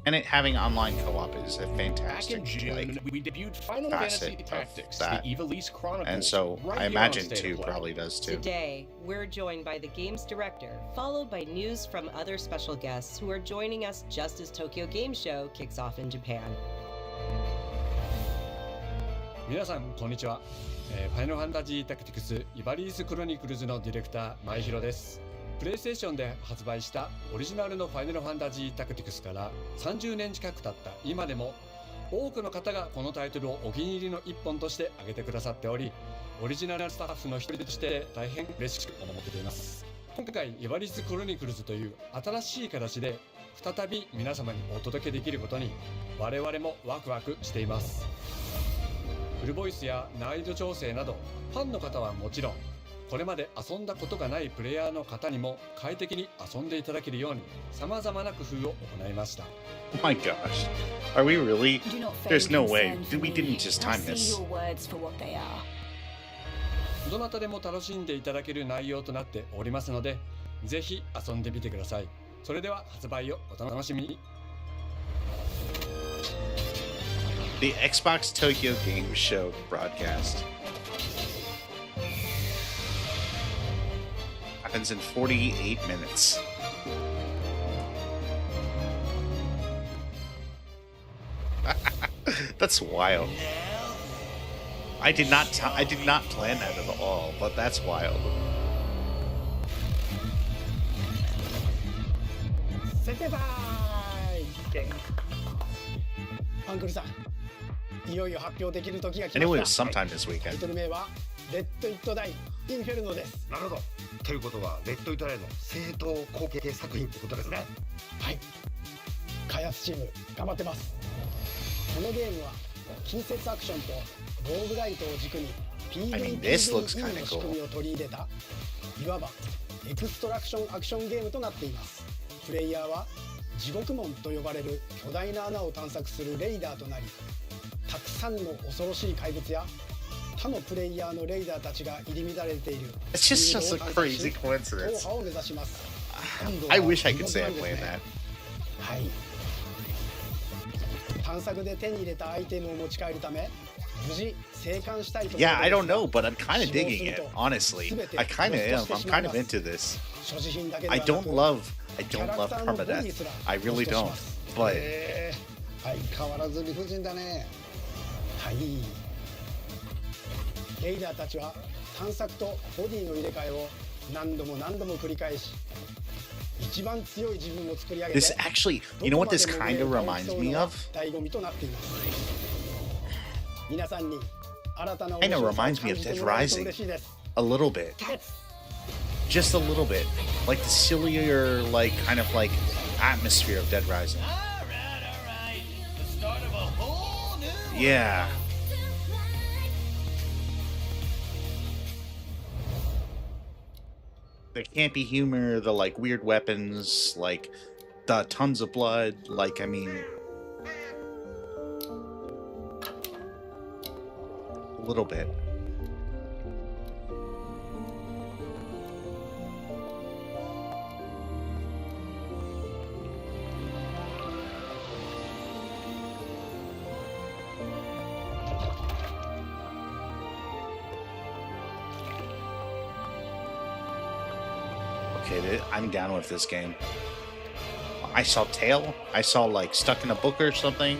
And it having online co-op is a fantastic, Back in June, like, we debuted Final Fantasy facet Tactics, of that. the Ivalice Chronicles. And so right I here imagine on State 2 of Play. probably does too. Today, we're joined by the game's director, followed by news from other special guests who are joining us just as Tokyo Game Show kicks off in Japan. 皆さんこんにちは、ファイナルファンタジータクティクスイバリースクロニクルズのディレクター前広です。プレイステーションで発売したオリジナルのファイナルファンタジータクティクスから30年近く経った今でも多くの方がこのタイトルをお気に入りの一本として挙げてくださっており、オリジナルスタッフの一人として大変嬉しく思っています。今回イバリースクロニクルズという新しい形で再び皆様にお届けできることに我々もワクワクしています。フルボイスや難易度調整などファンの方はもちろんこれまで遊んだことがないプレイヤーの方にも快適に遊んでいただけるように様々な工夫を行いました。 Oh my gosh. Are we really? There's no way. We didn't just time this. どなたでも楽しんでいただける内容となっておりますので、ぜひ遊んでみてください。それでは発売をお楽しみに。The Xbox Tokyo Game Show broadcast happens in 48 minutes. That's wild. I did not plan that at all, but that's wild. セテバーイアンクルさん、いよいよ発表できる時が来ま And it した。 was sometime this タイ weekend. トル名はレッド・イット・ダイ・インフェルノです。なるほど。ということはレッド・イット・ダイの正当後継作品ってことですね。はい。開発チーム頑張ってます。このゲームは近接アクションとローグライトを軸に I mean, this looks PVE kinda の仕組みを取り入れたいわばエクストラクションアクションゲームとなっています。プレイヤーは地獄門と呼ばれる巨大な穴を探索するレイダーとなり、たくさんの恐ろしい怪物や他のプレイヤーのレイダーたちが入り乱れている It's just a crazy 踏 coincidence. 破を目指します。 I wish I could say I played that. はい。探索で手に入れたアイテムを持ち帰るため、無事生還したいところです。 Yeah, I don't know, but I'm kind of digging it, honestly. I kind of am. I'm kind of into this. 所持品だけでは I なく don't love permadeath. I really don't. But 相変わらず理不尽だね。はい。レイダーたちは探索とボディの入れ替えを何度も繰り返し、一番強い自分を作り上げて、 this actually, you know what this kind of reminds me of? 醍醐味となっています。皆さんに新たな Kind of reminds me of Dead Rising a little bit. Just a little bit. Like the sillier, like, kind of like atmosphere of Dead Rising. The start of a whole new Yeah. The campy humor, the like weird weapons, like the tons of blood. Like, I mean, a little bit. Okay, I'm down with this game. I saw Tail. I saw, like, Stuck in a Book or something.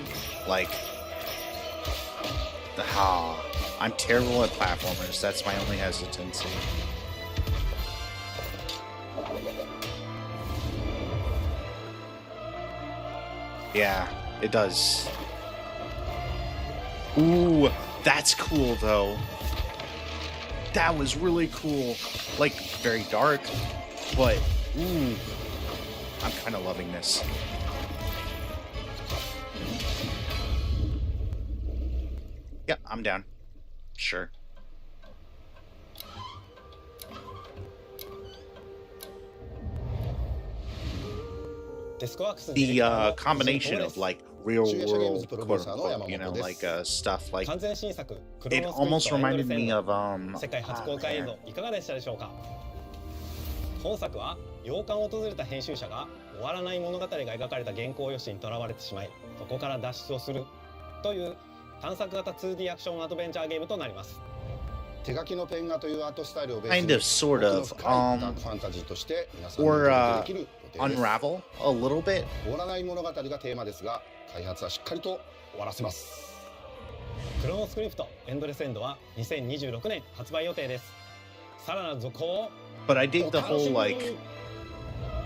Like, I'm terrible at platformers. That's my only hesitancy. Yeah, it does. Ooh, that's cool, though. That was really cool. Like, very dark. But, ooh, I'm kind of loving this. Yeah, I'm down. Sure. The combination of, like, real world, quote unquote, you know, like stuff like it almost reminded me of 本作は洋館を訪れた編集者が終わらない物語が描かれた原稿用紙にとらわれてしまい、そこから脱出をするという探索型 2D アクションアドベンチャーゲームとなります。手書きのペン画というアートスタイルをベースに kind of, sort of, ファンタジーとして皆さんに or お届けできる予定です。 unravel a little bit. 終わらない物語がテーマですが、開発はしっかりと終わらせます。クロノスクリプトエンドレスエンドは2026年発売予定です。さらなる続報を But I dig the whole, like,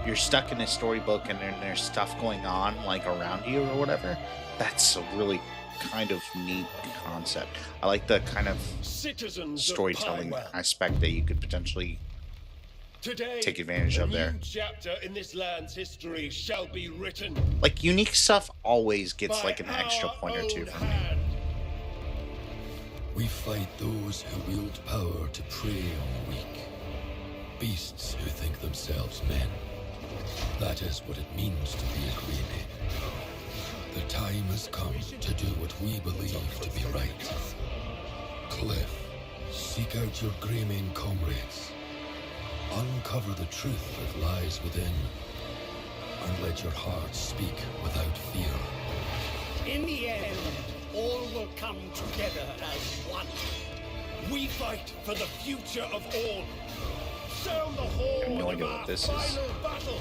you're stuck in a storybook and then there's stuff going on, like, around you or whatever. That's a really kind of neat concept. I like the kind of storytelling aspect that you could potentially take advantage of there. Chapter in this land's history shall be written. Like, unique stuff always gets, like, an extra point or two from me. We fight those who wield power to prey on the weak. Beasts who think themselves men. That is what it means to be a Green. The time has come to do what we believe to be right. Cliff, seek out your Greymane comrades. Uncover the truth that lies within. And let your heart speak without fear. In the end, all will come together as one. We fight for the future of all. Sound the horn. I have no idea what this is. Battle.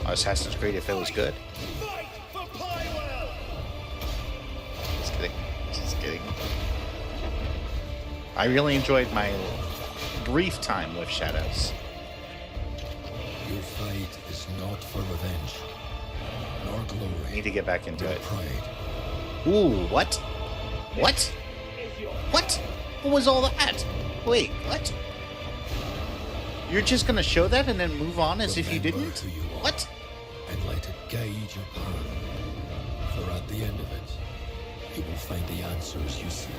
Assassin's Creed if it was good. Fight for Pywell. Just kidding. Just kidding. I really enjoyed my brief time with Shadows. Your fight is not for revenge, nor glory. I need to get back into it. Pride. Ooh, what? What? What? What was all that? Wait, what? You're just gonna show that and then move on as if you didn't? What? And let it guide your path. For at the end of it, you will find the answers you seek.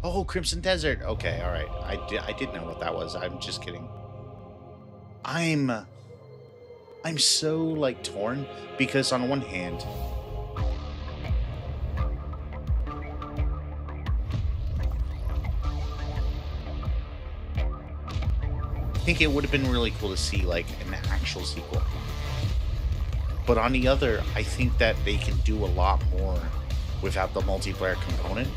Oh, Crimson Desert. Okay, all right. I did know what that was. I'm just kidding. I'm so, like, torn because on one hand, I think it would have been really cool to see, like, an actual sequel. But on the other, I think that they can do a lot more without the multiplayer component.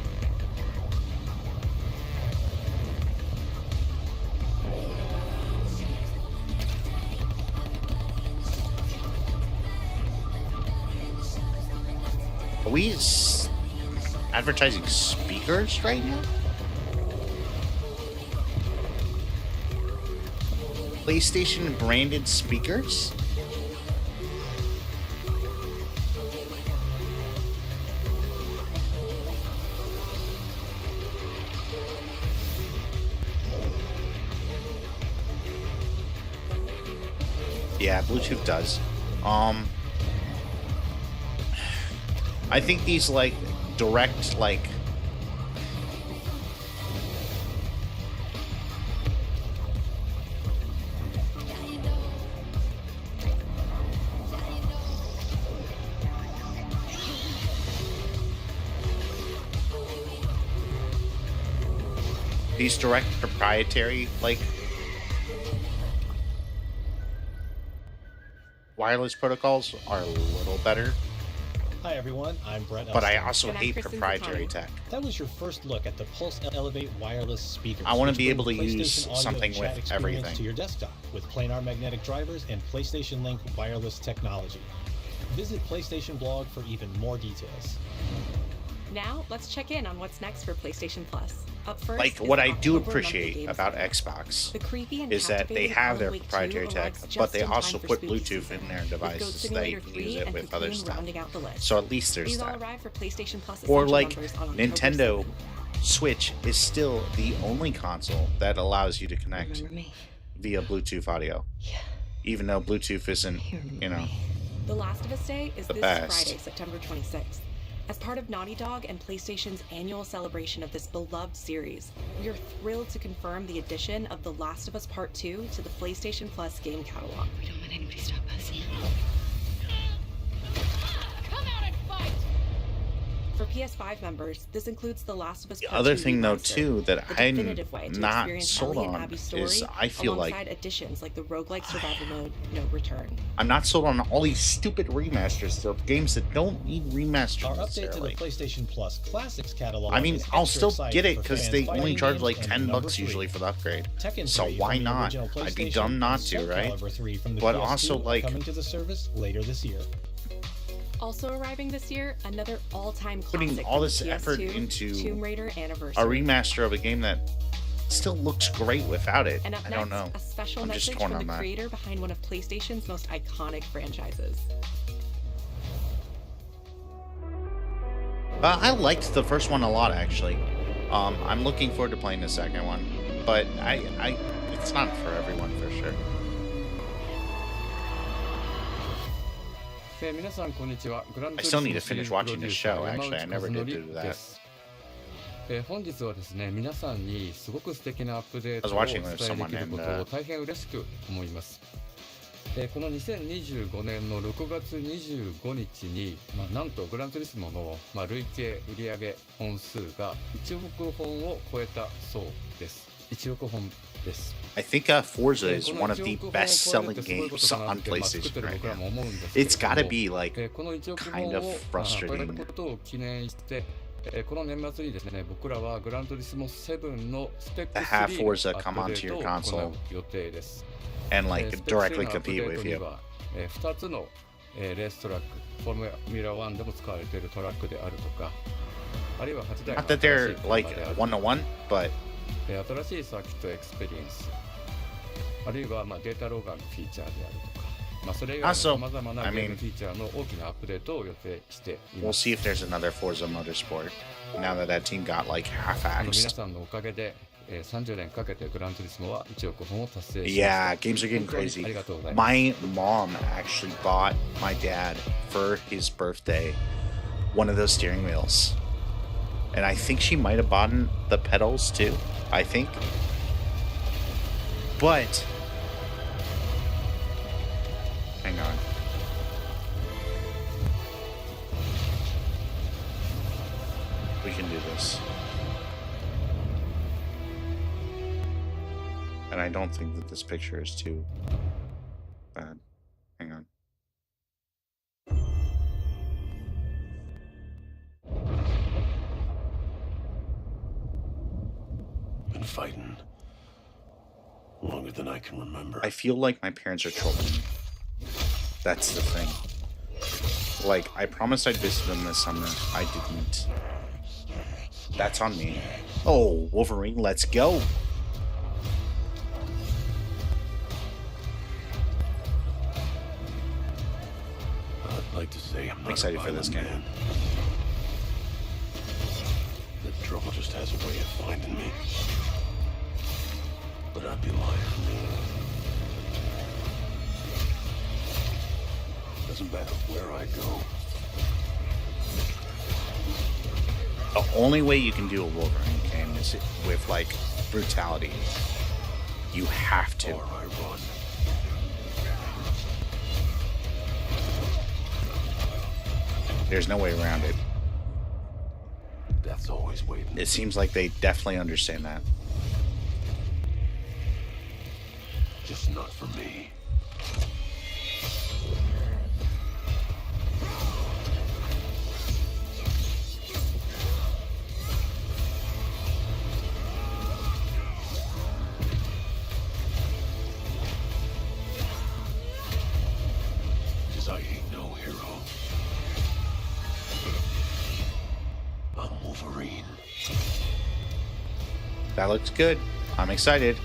Are we advertising speakers right now? PlayStation branded speakers? Yeah, Bluetooth does. I think these, like, direct, like, these direct proprietary, like, wireless protocols are a little better. Hi everyone, I'm Brett. But I Elston. also hate proprietary tech. That was your first look at the Pulse Elevate wireless speakers. I want to which be able to bring use PlayStation audio something and chat with experience everything. to your desktop with planar magnetic drivers and PlayStation Link wireless technology. Visit PlayStation blog for even more details. Now, let's check in on what's next for PlayStation Plus. Up first, Like, what I do appreciate about Xbox is that they have their proprietary tech, but they also put Bluetooth in their devices that you can use it with other stuff. So at least there's These all that. arrive for PlayStation Plus Or Essential like members on October Nintendo 7th. Switch is still the only console that allows you to connect Remember me? via Bluetooth audio. Even though Bluetooth isn't, you know, The Last of Us Day is the this best. Friday, September 26th. As part of Naughty Dog and PlayStation's annual celebration of this beloved series, we are thrilled to confirm the addition of The Last of Us Part 2 to the PlayStation Plus game catalog. We don't let anybody stop us. For PS5 members, this includes The Last of Us The Part other 2 thing, though, remastered, too, that the I'm definitive way to not experience sold Ellie and on Abby's story, is I feel like alongside additions like the roguelike survival mode No Return. I'm not sold on all these stupid remasters of games that don't need remasters Our update to the necessarily. PlayStation Plus Classics catalog. I mean, is I'll extra still exciting get it for because fans they fighting only charge games, like and $10 number 3, usually for the upgrade. Tekken So 3 why from the not? original I'd be PlayStation dumb not and to, Soul right? Calibur 3 from the But PS2 also, are like, coming to the service later this year. Also arriving this year, another all-time putting classic all from this the effort PS2, into Tomb Raider a Anniversary. remaster of a game that still looks great without it. And up I next, don't know. a special I'm just message torn from on the that. creator behind one of PlayStation's most iconic franchises. I liked the first one a lot, actually. I'm looking forward to playing the second one, but it's not for everyone for sure. 皆さんこんにちは。グラン I ド still リ need to スモ finish シリーズプロ watching デュ the ーサ show. ー山 Actually, I 内 never 和 did 則 do で that. す。本日はですね、皆さんにすごく素敵なアップデー I ト was をお watching 伝え with で someone きること and を大変嬉しく思います。この2025年の6月25日に、なんとグランツリスモの、累計売上本数が1億本を超えたそうです。1億本です。 I think Forza is one of the best-selling games on PlayStation right now. It's gotta be like kind of 超え frustrating. たことを記念して、この年末にですね、僕らはグラントリスモ7のスペック To have 3 Forza のア come ップデ onto ー your トを console 行う予定です。 and like スペック directly 3のアップ compete デー with トに you. は2つのレーストラック、フォーミュラ1でも使われているトラックであるとか、あるいは8台の Not that 新 they're しい車 like である one-to-one, but 新しいサーキットエクスペリエンス、あるいはデータローガーのフィーチャーであるとか、それ以外の Also, 様々な I ゲーム mean, フィーチャーの大きなアップデートを予定してい we'll ます。 see if there's another Forza Motorsport now that that team got like 皆 half-axed. さんのおかげで、30年かけてグランツリスモは1億本を達成しました。 Yeah, games are getting 本当に crazy. ありがとうございます。 My mom actually bought my dad for his birthday one of those steering wheels. And I think she might have bought the pedals too. I think. But hang on. We can do this. And I don't think that this picture is too bad. Hang on. Been fighting longer than I can remember. I feel like my parents are trolling me. That's the thing. Like, I promised I'd visit them this summer. I didn't. That's on me. Oh, Wolverine, let's go. I'd like to say I'm not excited a for this violent game. man. The trouble just has a way of finding me. But I'd be lying. Doesn't matter where I go. The only way you can do a Wolverine game is with, like, brutality. You have to. Or I run. There's no way around it. Death's always waiting. It seems like they definitely understand that. Just not for me. Cause I ain't no hero. I'm Wolverine. That looks good. I'm excited.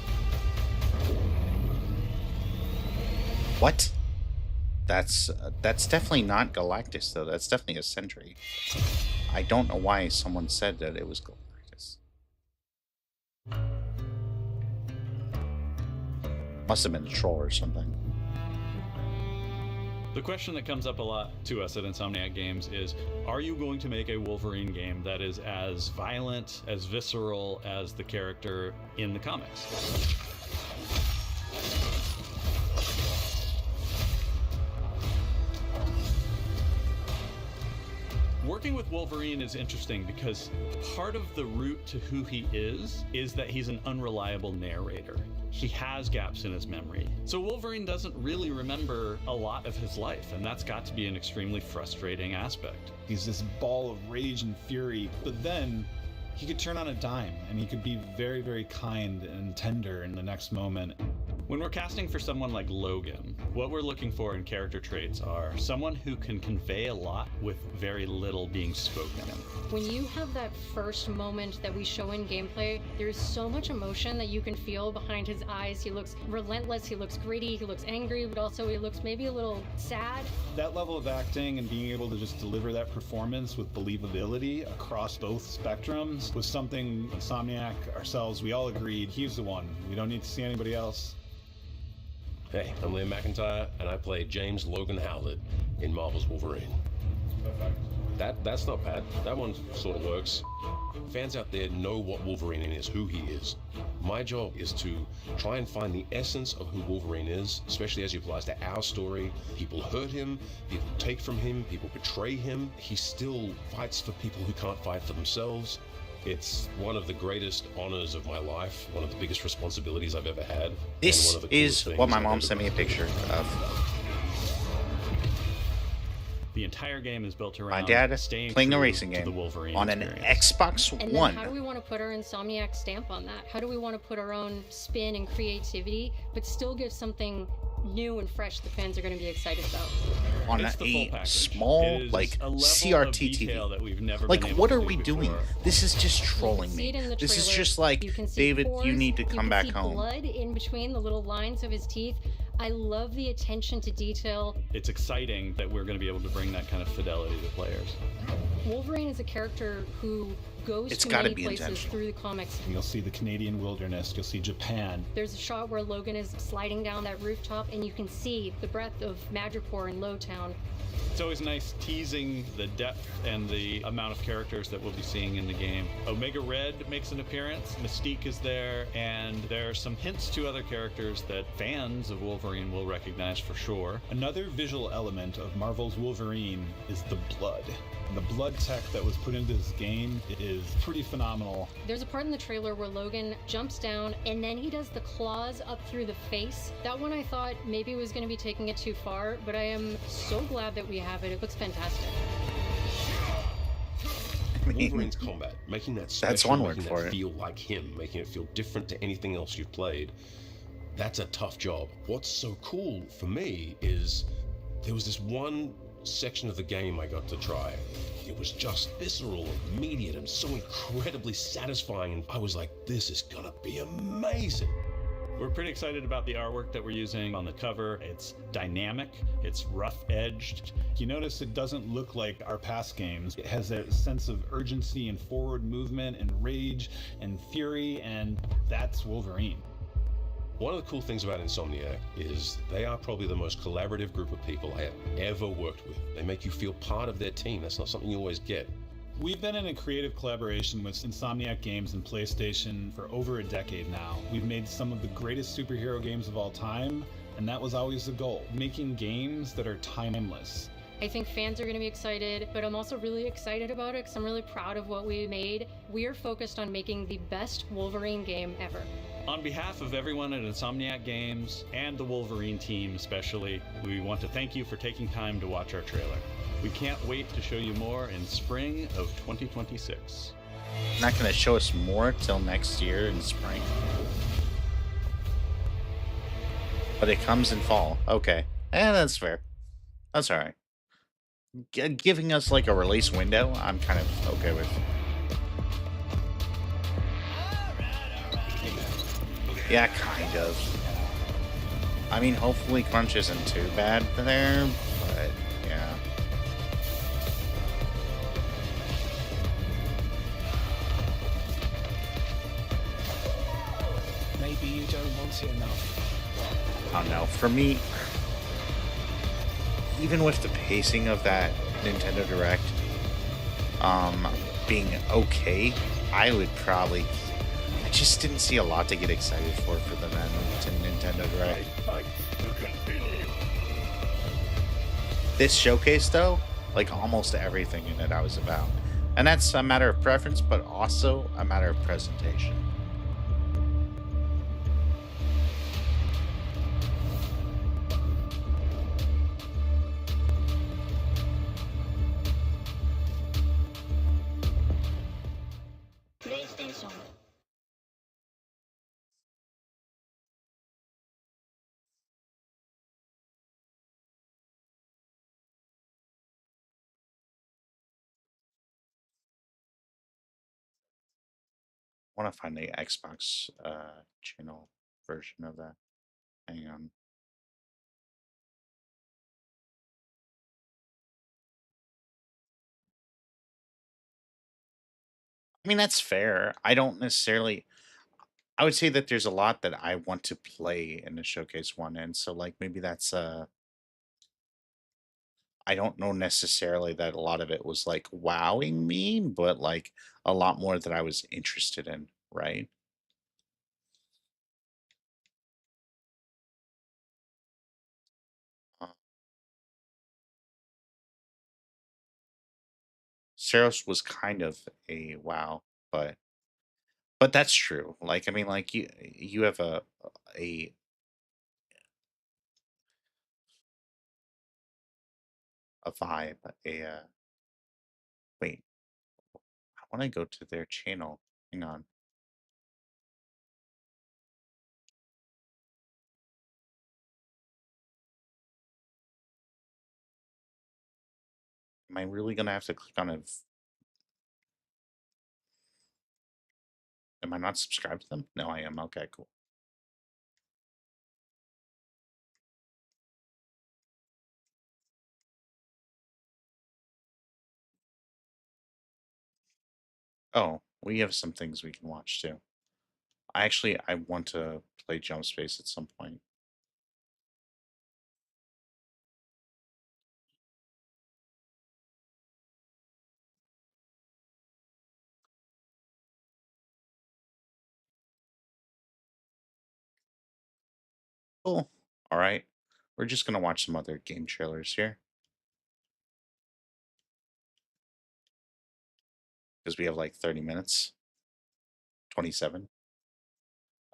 What? That's definitely not Galactus, though. That's definitely a Sentry. I don't know why someone said that it was Galactus. Must have been a troll or something. The question that comes up a lot to us at Insomniac Games is, are you going to make a Wolverine game that is as violent, as visceral as the character in the comics? Working with Wolverine is interesting because part of the route to who he is that he's an unreliable narrator. He has gaps in his memory. So Wolverine doesn't really remember a lot of his life, and that's got to be an extremely frustrating aspect. He's this ball of rage and fury, but then he could turn on a dime, and he could be very, very kind and tender in the next moment. When we're casting for someone like Logan, what we're looking for in character traits are someone who can convey a lot with very little being spoken. When you have that first moment that we show in gameplay, there's so much emotion that you can feel behind his eyes. He looks relentless, he looks gritty, he looks angry, but also he looks maybe a little sad. That level of acting and being able to just deliver that performance with believability across both spectrums was something Insomniac, ourselves, we all agreed he's the one. We don't need to see anybody else. Hey, I'm Liam McIntyre, and I play James Logan Howlett in Marvel's Wolverine. That's not bad. That one sort of works. Fans out there know what Wolverine is, who he is. My job is to try and find the essence of who Wolverine is, especially as it applies to our story. People hurt him, people take from him, people betray him. He still fights for people who can't fight for themselves. It's one of the greatest honors of my life, one of the biggest responsibilities I've ever had. This is what my mom sent me a picture of. The entire game is built around My dad staying playing a true racing to game the Wolverine on an experience. Xbox And One. then how do we want to put our Insomniac stamp on that? How do we want to put our own spin and creativity, but still give something new and fresh the fans are going to be excited about? On It's the full a package. small, It is like, a level of CRT detail TV. that we've never Like, been able what to are do we before. doing? This is just You trolling can see it me. in the This is trailer. just like, You can see David, you pores, need to come back you can home. see blood in between the little lines of his teeth. I love the attention to detail. It's exciting that we're going to be able to bring that kind of fidelity to players. Wolverine is a character who goes It's to gotta many be places intentional. through the comics. You'll see the Canadian wilderness, you'll see Japan. There's a shot where Logan is sliding down that rooftop and you can see the breadth of Madripoor in Lowtown. It's always nice teasing the depth and the amount of characters that we'll be seeing in the game. Omega Red makes an appearance, Mystique is there, and there are some hints to other characters that fans of Wolverine will recognize for sure. Another visual element of Marvel's Wolverine is the blood. The blood tech that was put into this game is pretty phenomenal. There's a part in the trailer where Logan jumps down and then he does the claws up through the face. That one I thought maybe was going to be taking it too far, but I am so glad that we have it. It looks fantastic. Wolverine's combat, making that special, That's one word making for that it. feel like him, making it feel different to anything else you've played. That's a tough job. What's so cool for me is there was this one section of the game I got to try. It was just visceral, immediate, and so incredibly satisfying. And I was like, this is gonna be amazing. We're pretty excited about the artwork that we're using on the cover. It's dynamic, it's rough-edged. You notice it doesn't look like our past games. It has that sense of urgency and forward movement and rage and fury, and that's Wolverine. One of the cool things about Insomniac is they are probably the most collaborative group of people I have ever worked with. They make you feel part of their team. That's not something you always get. We've been in a creative collaboration with Insomniac Games and PlayStation for over a decade now. We've made some of the greatest superhero games of all time, and that was always the goal, making games that are timeless. I think fans are going to be excited, but I'm also really excited about it because I'm really proud of what we made. We are focused on making the best Wolverine game ever. On behalf of everyone at Insomniac Games and the Wolverine team especially, we want to thank you for taking time to watch our trailer. We can't wait to show you more in spring of 2026. Not going to show us more till next year in spring. But it comes in fall. Okay. That's fair. That's alright. Giving us like a release window, I'm kind of okay with. Yeah, kind of. I mean, hopefully crunch isn't too bad there, but yeah. Maybe you don't want it enough. I don't know. For me, even with the pacing of that Nintendo Direct being okay, I would probably... I just didn't see a lot to get excited for the Nintendo Direct. This showcase, though, like almost everything in it I was about. And that's a matter of preference, but also a matter of presentation. PlayStation. I want to find the Xbox channel version of that. Hang on. I mean, that's fair. I don't necessarily... I would say that there's a lot that I want to play in the showcase one, and so like maybe that's I don't know necessarily that a lot of it was like wowing me, but like a lot more that I was interested in, right? Saros was kind of a wow, but that's true. Like I mean, like you have a vibe, wait, I want to go to their channel. Hang on. Am I really gonna have to click on it? Am I not subscribed to them? No, I am. Okay, cool. Oh, we have some things we can watch too. I want to play Jump Space at some point. Cool. All right. We're just going to watch some other game trailers here. Because we have like 30 minutes. 27.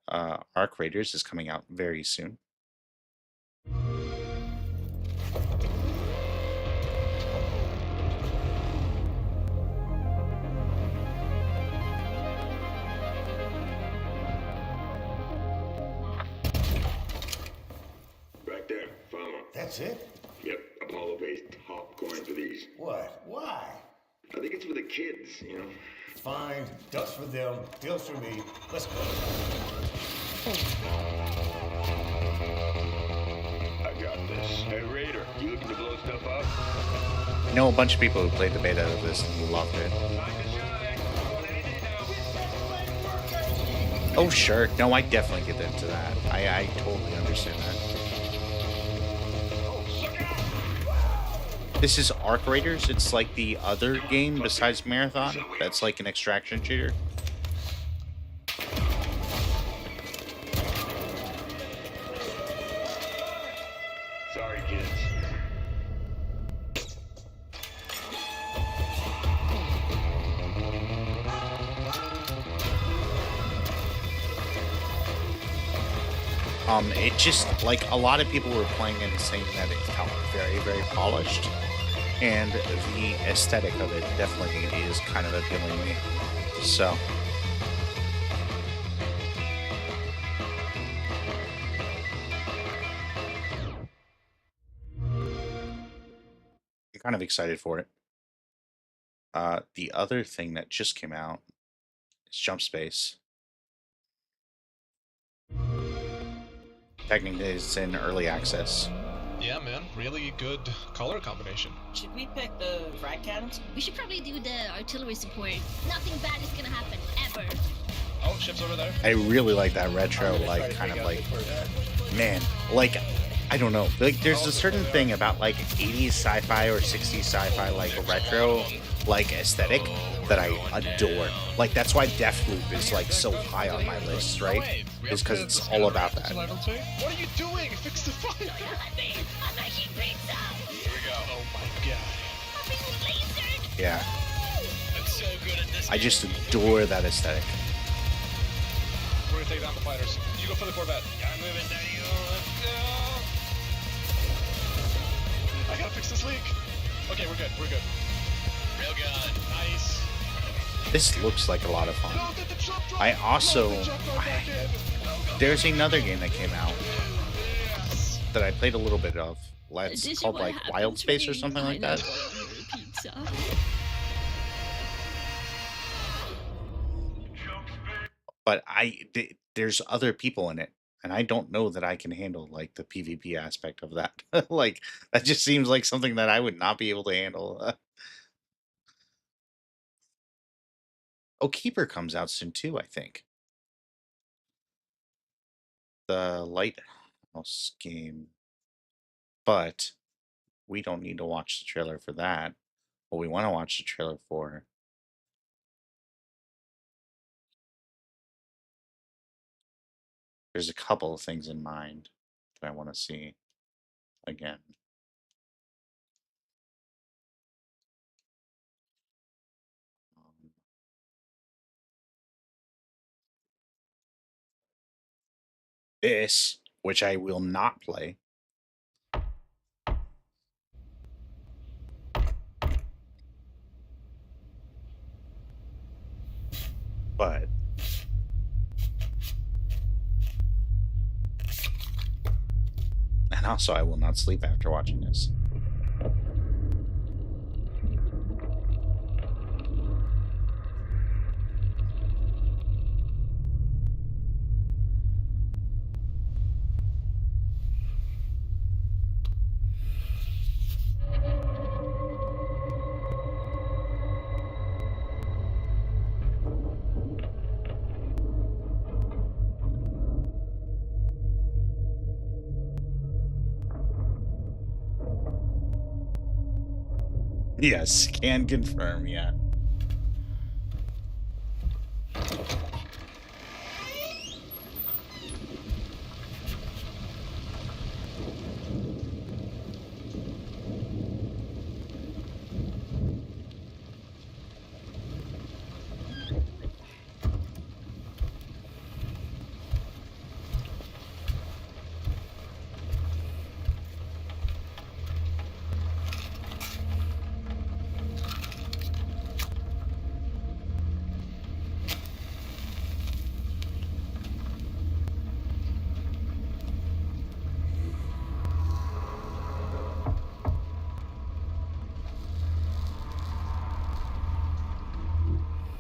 Arc Raiders is coming out very soon. Right there, follow. That's it? Yep, Apollo pays top coin for these. What? Why? I think it's for the kids, you know? Fine. Dust for them, deals for me. Let's go. I got this. Hey, Raider, you looking to blow stuff up? I know a bunch of people who played the beta of this and loved it. Oh, sure. No, I definitely get into that. I totally understand that. This is Arc Raiders. It's like the other game besides Marathon. That's like an extraction shooter. Sorry, kids. It just, like, a lot of people were playing and saying that it felt very, very polished, and the aesthetic of it definitely is kind of appealing to me. So, I'm kind of excited for it. The other thing that just came out is Jump Space. Technically, it's in early access. Yeah, man, really good color combination. Should we pick the frag cannons? We should probably do the artillery support. Nothing bad is gonna happen, ever. Oh, ship's over there. I really like that retro, like, kind of like, man, like, I don't know. Like, there's a certain thing about, like, 80s sci-fi or 60s sci-fi, like, retro, like, aesthetic that I adore. Like, that's why Deathloop is, like, so high on my list, right? Is because it's all about that. What are you doing? Fix the fire! I'm making pizza! Here we go. Oh my god. I'm being lasered! Yeah. I'm so good at this. I just adore that aesthetic. We're gonna take down the fighters. You go for the Corvette. Yeah, I'm moving down you. Let's go. I gotta fix this leak. Okay, we're good. We're good. Real good. Nice. This looks like a lot of fun. I also... there's another game that came out that I played a little bit of. It's called, like, Wild Space or something like that. But there's other people in it, and I don't know that I can handle, like, the PvP aspect of that. Like, that just seems like something that I would not be able to handle. Oh, Keeper comes out soon too, I think. The Lighthouse game. But we don't need to watch the trailer for that. What we want to watch the trailer for there's a couple of things in mind that I want to see again. This, which I will not play. But and also I will not sleep after watching this. Yes, can confirm, yeah.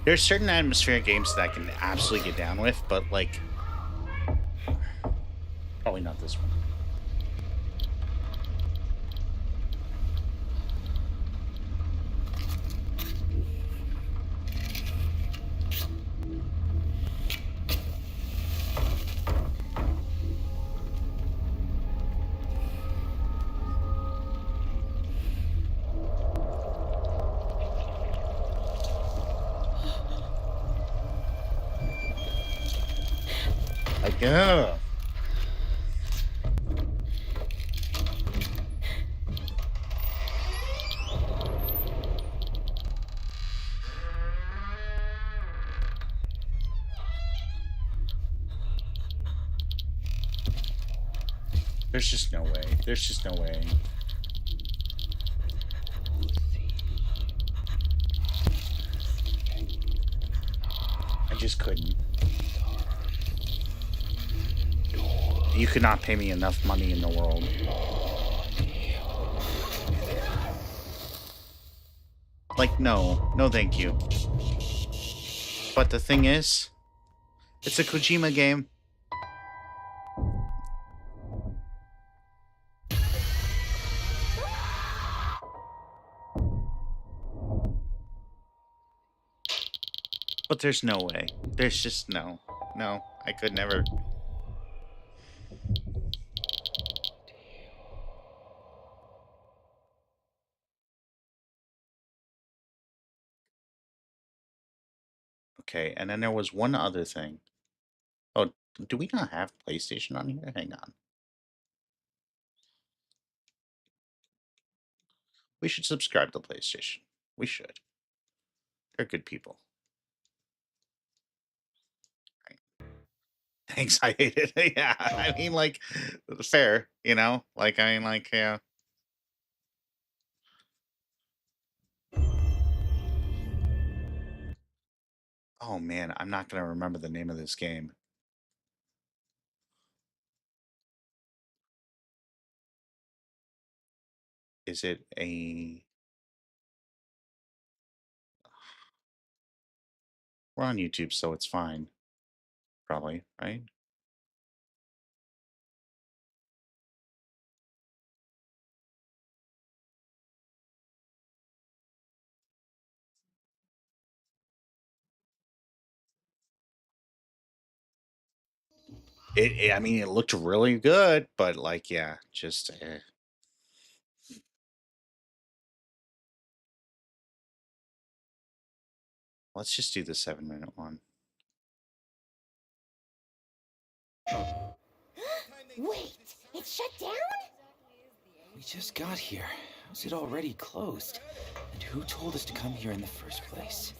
There's certain atmospheric games that I can absolutely get down with, but, like, probably not this one. Yeah. There's just no way. There's just no way. I just couldn't. You could not pay me enough money in the world. Like, no. No, thank you. But the thing is, it's a Kojima game. But there's no way. There's just no. No, I could never. Okay, and then there was one other thing. Oh, do we not have PlayStation on here? Hang on. We should subscribe to PlayStation. We should. They're good people. Right. Thanks, I hate it. Yeah, I mean, like, fair, you know? Like, I mean, like, yeah. Oh, man, I'm not going to remember the name of this game. Is it a... We're on YouTube, so it's fine. Probably, right? I mean, it looked really good, but, like, yeah, just... Let's just do the 7-minute one. Wait, it's shut down? We just got here. How's it already closed? And who told us to come here in the first place?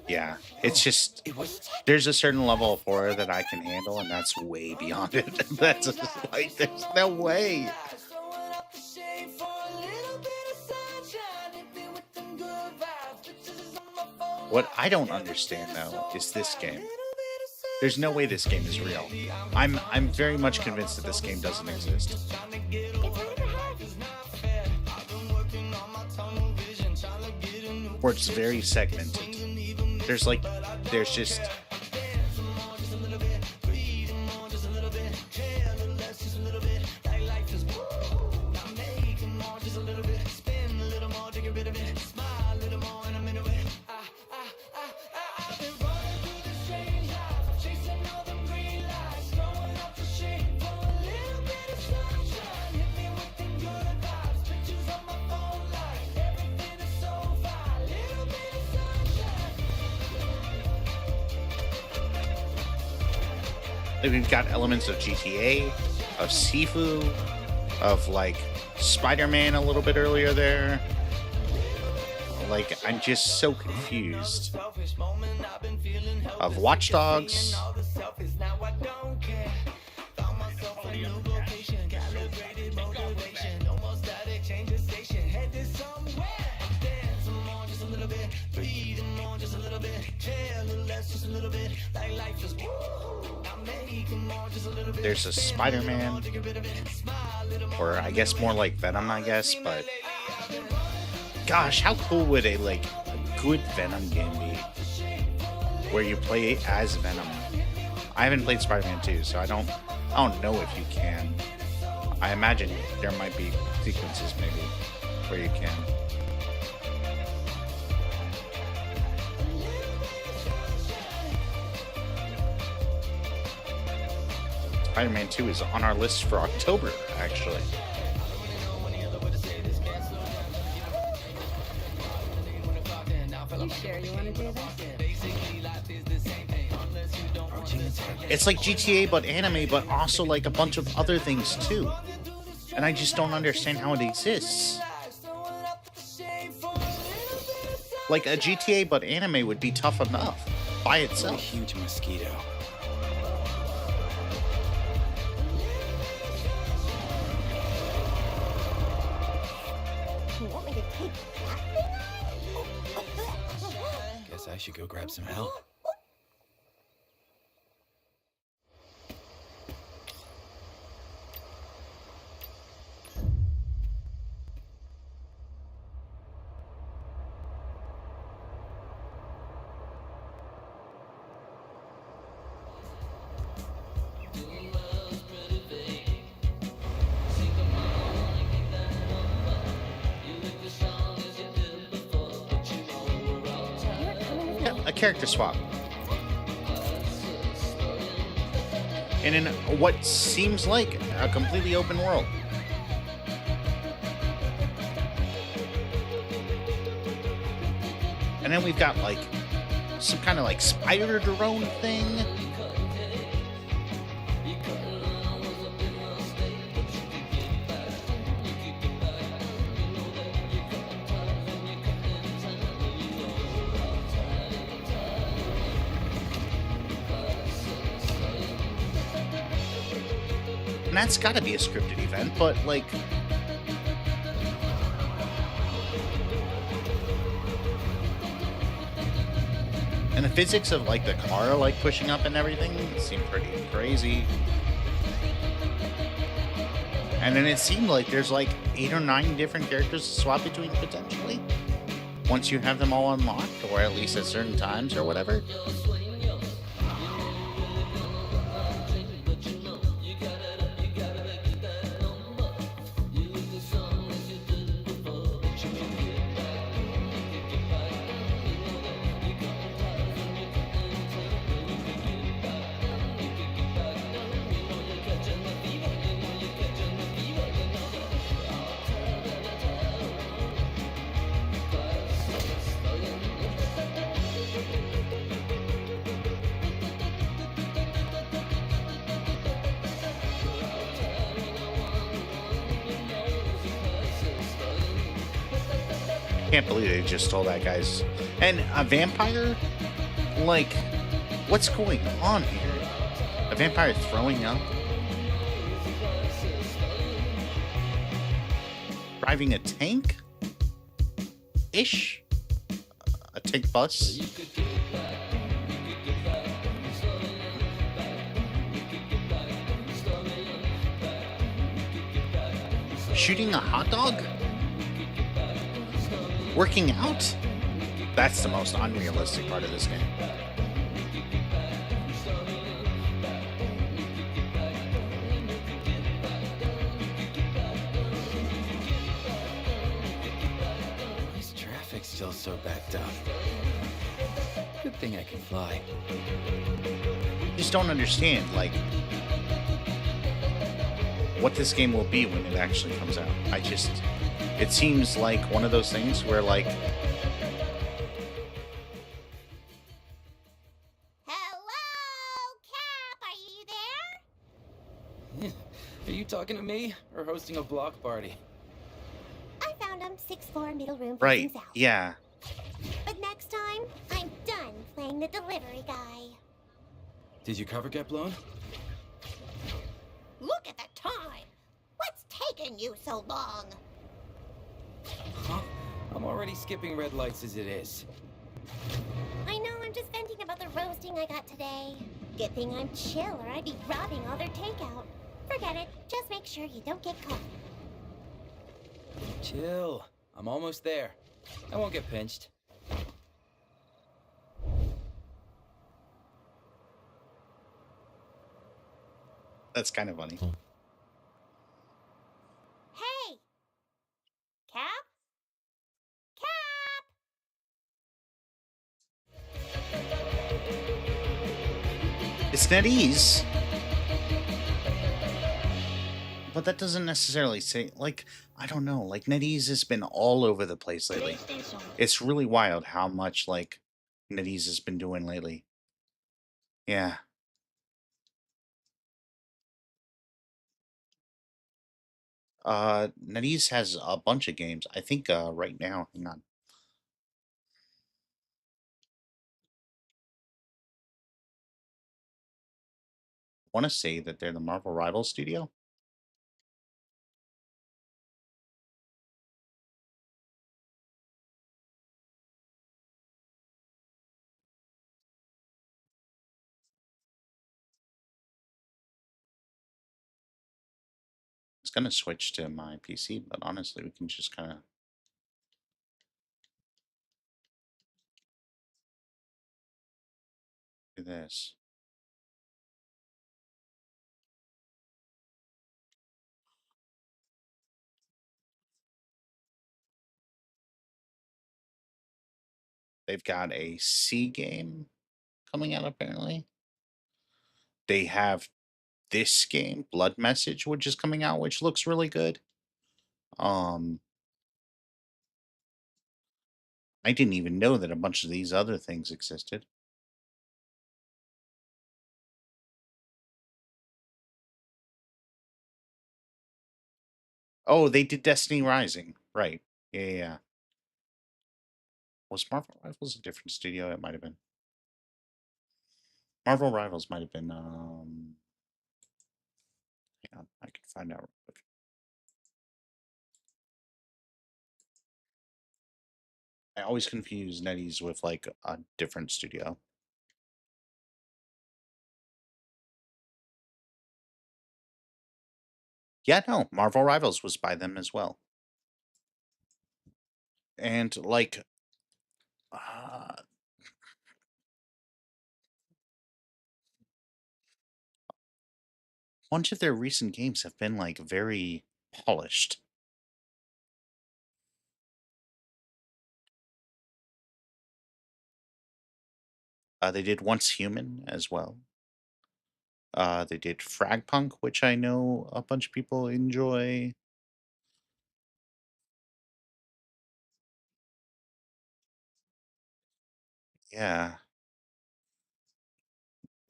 Yeah, it's just... There's a certain level of horror that I can handle, and that's way beyond it. That's just like, there's no way. What I don't understand, though, is this game. There's no way this game is real. I'm very much convinced that this game doesn't exist. Or it's very segmented. There's just... We've got elements of GTA, of Sifu, of like Spider-Man a little bit earlier there. Like, I'm just so confused. Of Watch Dogs. There's a Spider-Man, or I guess more like Venom, I guess, but gosh, how cool would a good Venom game be where you play as Venom? I haven't played Spider-Man 2, so I don't know if you can. I imagine there might be sequences maybe where you can. Spider-Man 2 is on our list for October, actually. You sure you want to do this? It's like GTA but anime, but also like a bunch of other things too. And I just don't understand how it exists. Like a GTA but anime would be tough enough by itself. A huge mosquito. want me to take that thing on? Guess I should go grab some help. Yeah, a character swap. And in what seems like a completely open world. And then we've got like some kind of like spider drone thing. And that's got to be a scripted event, but like, and the physics of like the car like pushing up and everything seem pretty crazy. And then it seemed like there's like 8 or 9 different characters to swap between potentially, once you have them all unlocked, or at least at certain times or whatever. Can't believe they just stole that guy's. And a vampire? Like, what's going on here? A vampire throwing up? Driving a tank? Ish? A tank bus? Shooting a hot dog? Working out? That's the most unrealistic part of this game. This traffic's still so backed up. Good thing I can fly. Just don't understand, like, what this game will be when it actually comes out. It seems like one of those things where, like... Hello, Cap, are you there? Are you talking to me or hosting a block party? I found him 6th floor middle room Right, facing south. yeah. But next time, I'm done playing the delivery guy. Did your cover get blown? Look at the time! What's taking you so long? Huh? I'm already skipping red lights as it is. I know, I'm just venting about the roasting I got today. Good thing I'm chill or I'd be robbing all their takeout. Forget it, just make sure you don't get caught. Chill. I'm almost there. I won't get pinched. That's kind of funny. Hey! Cap? It's NetEase. But that doesn't necessarily say, like, I don't know, like, NetEase has been all over the place lately. It's really wild how much, like, NetEase has been doing lately. Yeah. NetEase has a bunch of games. I think, right now, hang on. I want to say that they're the Marvel Rivals studio. gonna switch to my PC, but honestly, we can just kind of do this. They've got a C game coming out, apparently. They have this game, Blood Message, which is coming out, which looks really good. I didn't even know that a bunch of these other things existed. Oh, they did Destiny Rising. Right. Yeah. Was Marvel Rivals a different studio? It might have been. Marvel Rivals might have been, hang on, I can find out real quick. I always confuse NetEase with, like, a different studio. Yeah, no, Marvel Rivals was by them as well. And, like, a bunch of their recent games have been, like, very polished. They did Once Human as well. They did Fragpunk, which I know a bunch of people enjoy. Yeah.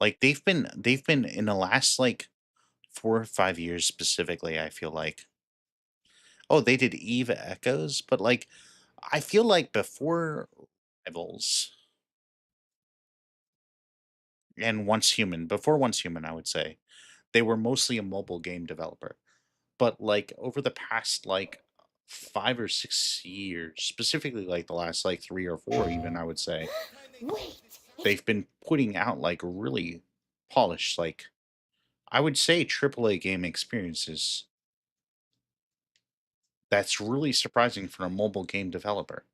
Like they've been in the last like 4 or 5 years specifically, I feel like. Oh, they did Eve Echoes, but like I feel like before Rivals and Once Human, before Once Human, I would say, they were mostly a mobile game developer. But like over the past like 5 or 6 years, specifically like the last like 3 or 4 even, I would say, Wait. they've been putting out like really polished, like I would say AAA game experiences. That's really surprising for a mobile game developer.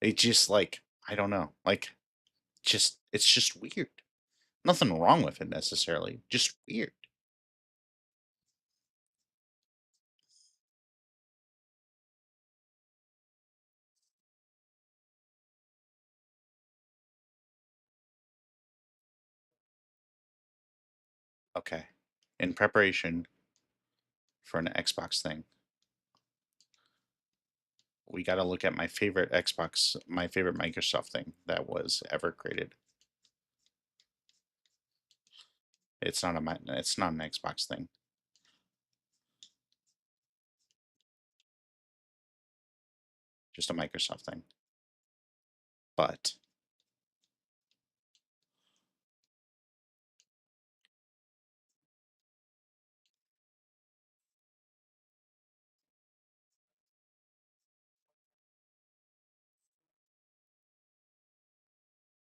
It just like I don't know, like just it's just weird. Nothing wrong with it necessarily, just weird. Okay. In preparation for an Xbox thing, we got to look at my favorite Xbox, my favorite Microsoft thing that was ever created. It's not an Xbox thing. Just a Microsoft thing. But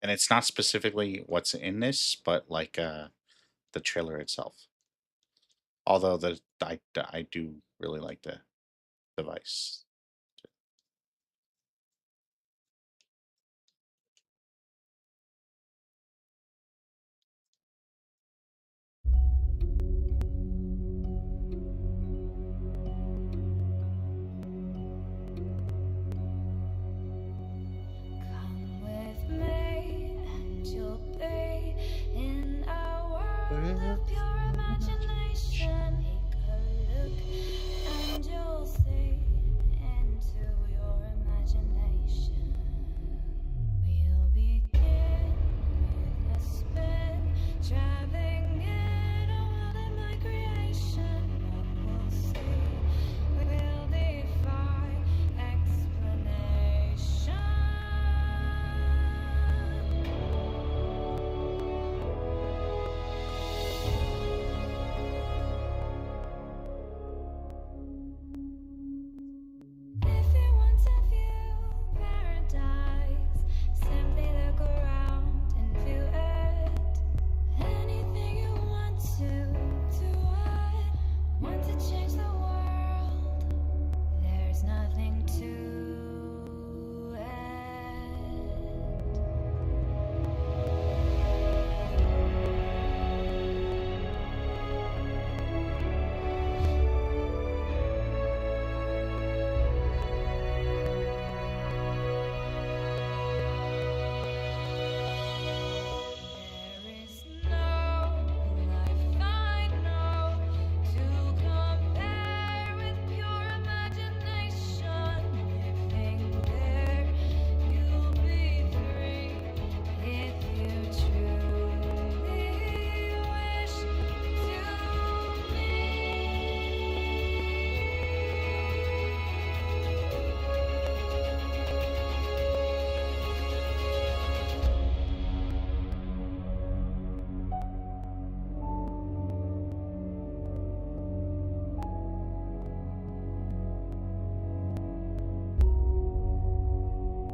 and it's not specifically what's in this, but like the trailer itself. Although I do really like the device.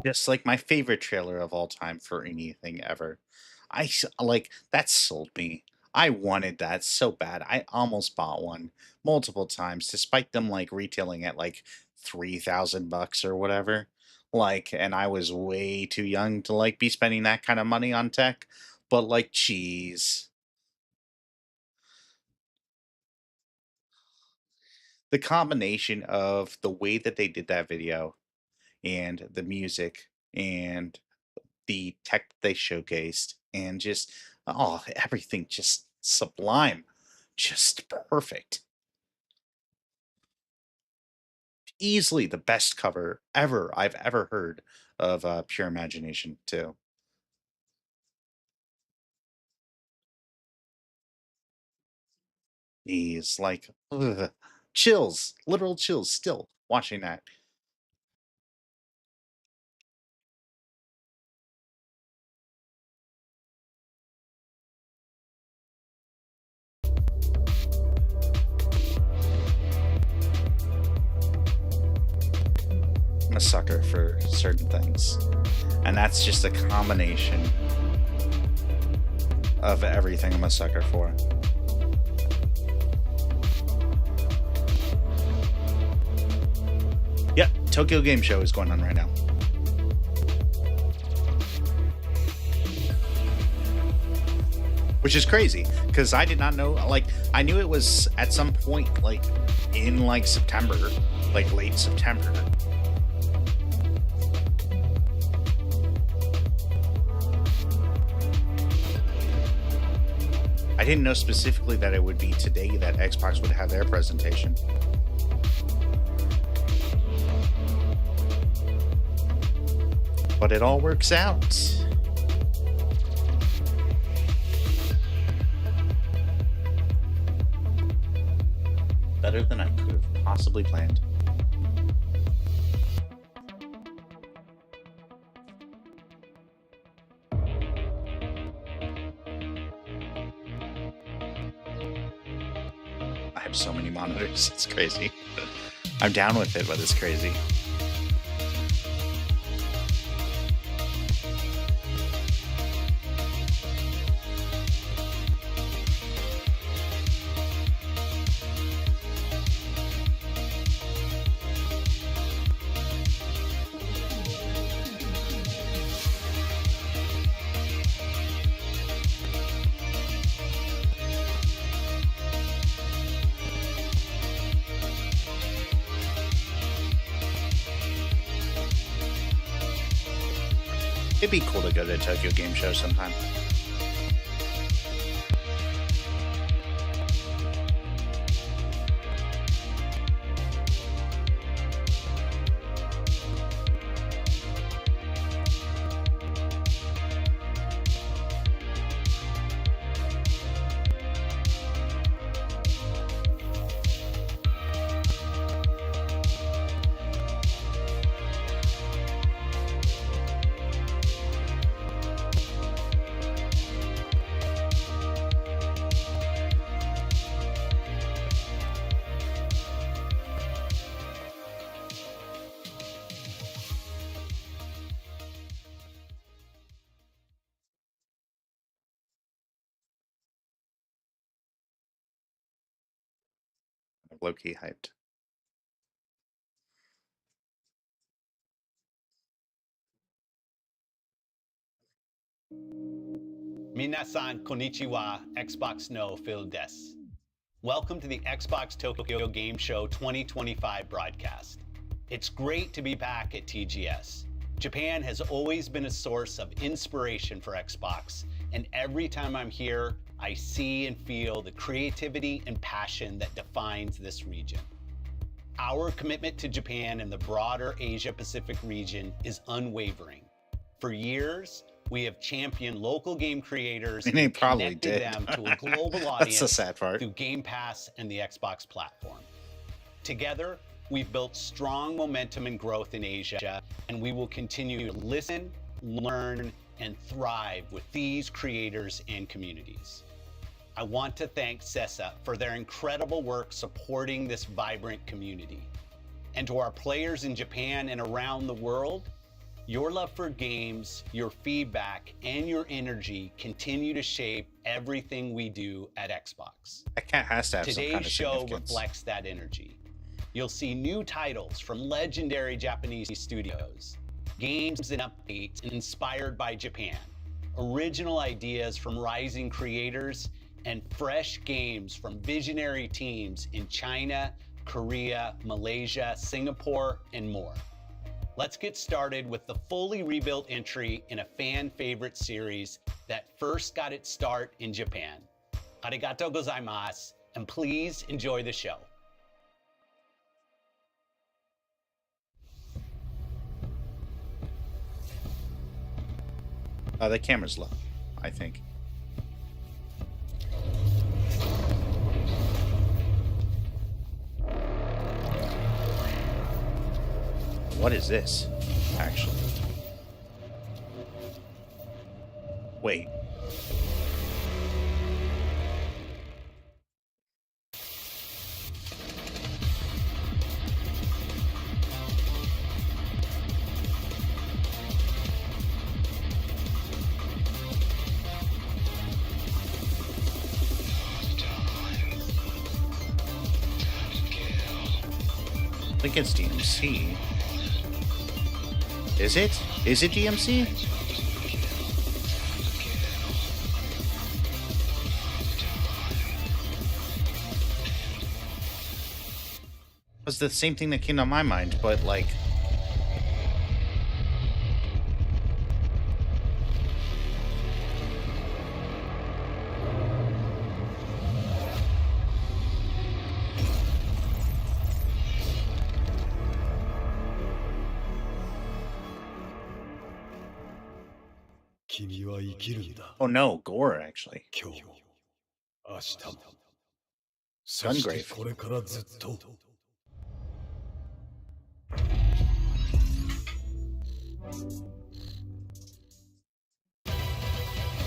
Just like my favorite trailer of all time for anything ever. Like that sold me. I wanted that so bad. I almost bought one multiple times, despite them like retailing at like $3,000 or whatever. Like, and I was way too young to like be spending that kind of money on tech. But like, geez, the combination of the way that they did that video and the music and the tech they showcased and just everything just sublime, just perfect. Easily the best cover ever I've ever heard of Pure Imagination too. He's like ugh, chills, literal chills still watching that. I'm a sucker for certain things. And that's just a combination of everything I'm a sucker for. Yep, Tokyo Game Show is going on right now. Which is crazy, because I did not know, like, I knew it was at some point, like, in, like, September, like, late September. I didn't know specifically that it would be today that Xbox would have their presentation. But it all works out. Better than I could have possibly planned. I have so many monitors, it's crazy. I'm down with it, but it's crazy. It'd be cool to go to Tokyo Game Show sometime. Low-key hyped. 皆さん、こんにちは。Xbox no Phil des. Welcome to the Xbox Tokyo Game Show 2025 broadcast. It's great to be back at TGS. Japan has always been a source of inspiration for Xbox, and every time I'm here, I see and feel the creativity and passion that defines this region. Our commitment to Japan and the broader Asia-Pacific region is unwavering. For years, we have championed local game creators and connected them to a global audience That's the sad part. through Game Pass and the Xbox platform. Together, we've built strong momentum and growth in Asia, and we will continue to listen, learn, and thrive with these creators and communities. I want to thank CESA for their incredible work supporting this vibrant community. And to our players in Japan and around the world, Your love for games, your feedback, and your energy continue to shape everything we do at Xbox. That cat has to have some Today's kind of show significance. reflects that energy. You'll see new titles from legendary Japanese studios, games and updates inspired by Japan, original ideas from rising creators, and fresh games from visionary teams in China, Korea, Malaysia, Singapore, and more. Let's get started with the fully rebuilt entry in a fan favorite series that first got its start in Japan. Arigatou gozaimasu, and please enjoy the show. The camera's low, I think. What is this, actually? Wait. I think it's DMC. Is it? Is it DMC? It was the same thing that came to my mind, but like... Oh no, Gore, actually. Gungrave.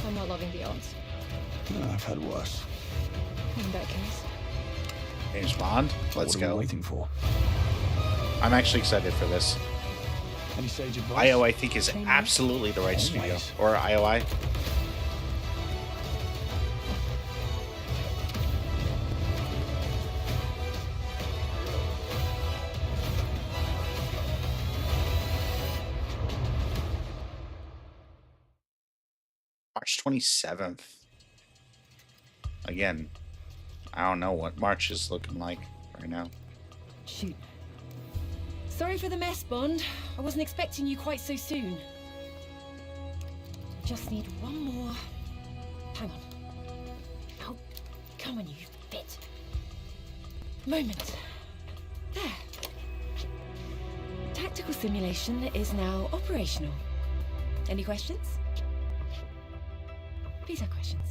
I'm not loving the odds. No, I've had worse. In that case. James Bond, let's What are go. we waiting for? I'm actually excited for this. Any sage advice? IO, I think, is absolutely the right studio. Or IOI. March 27th. Again, I don't know what March is looking like right now. Shoot. Sorry for the mess, Bond. I wasn't expecting you quite so soon. Just need one more... Hang on. Oh, come on, you bit. Moment. There. Tactical simulation is now operational. Any questions? Please have questions.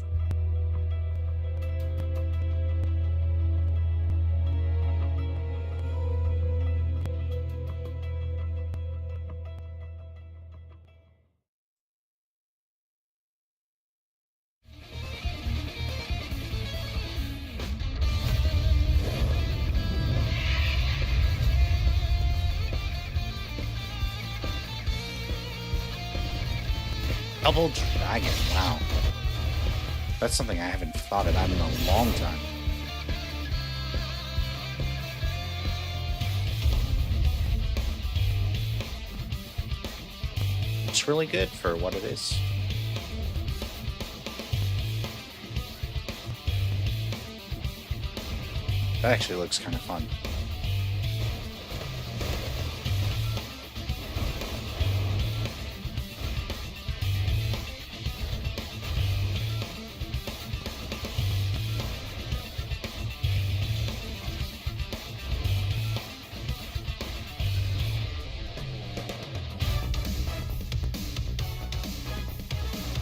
Double Dragon, wow. That's something I haven't thought about in a long time. It's really good for what it is. That actually looks kind of fun.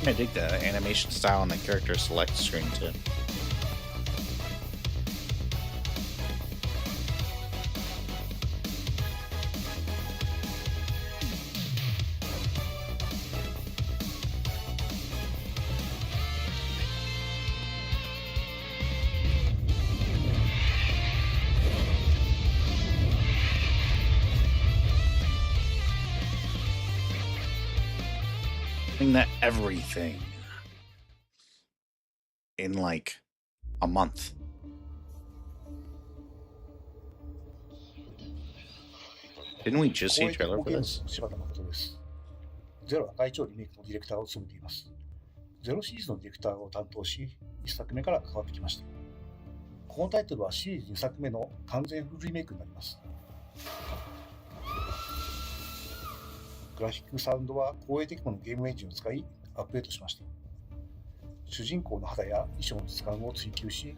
I dig the animation style on the character select screen too. mean that everything in like a month. Didn't we just see a trailer for this? 柴田誠です。ゼロ赤い超リメイクのディレクターを務めています。ゼロシリーズのディレクターを担当し、1作目から関わってきました。このタイトルはシリーズ2作目の完全フルリメイクになります。グラフィックサウンドは光栄テクモのゲームエンジンを使いアップデートしました。主人公の肌や衣装の質感を追求し、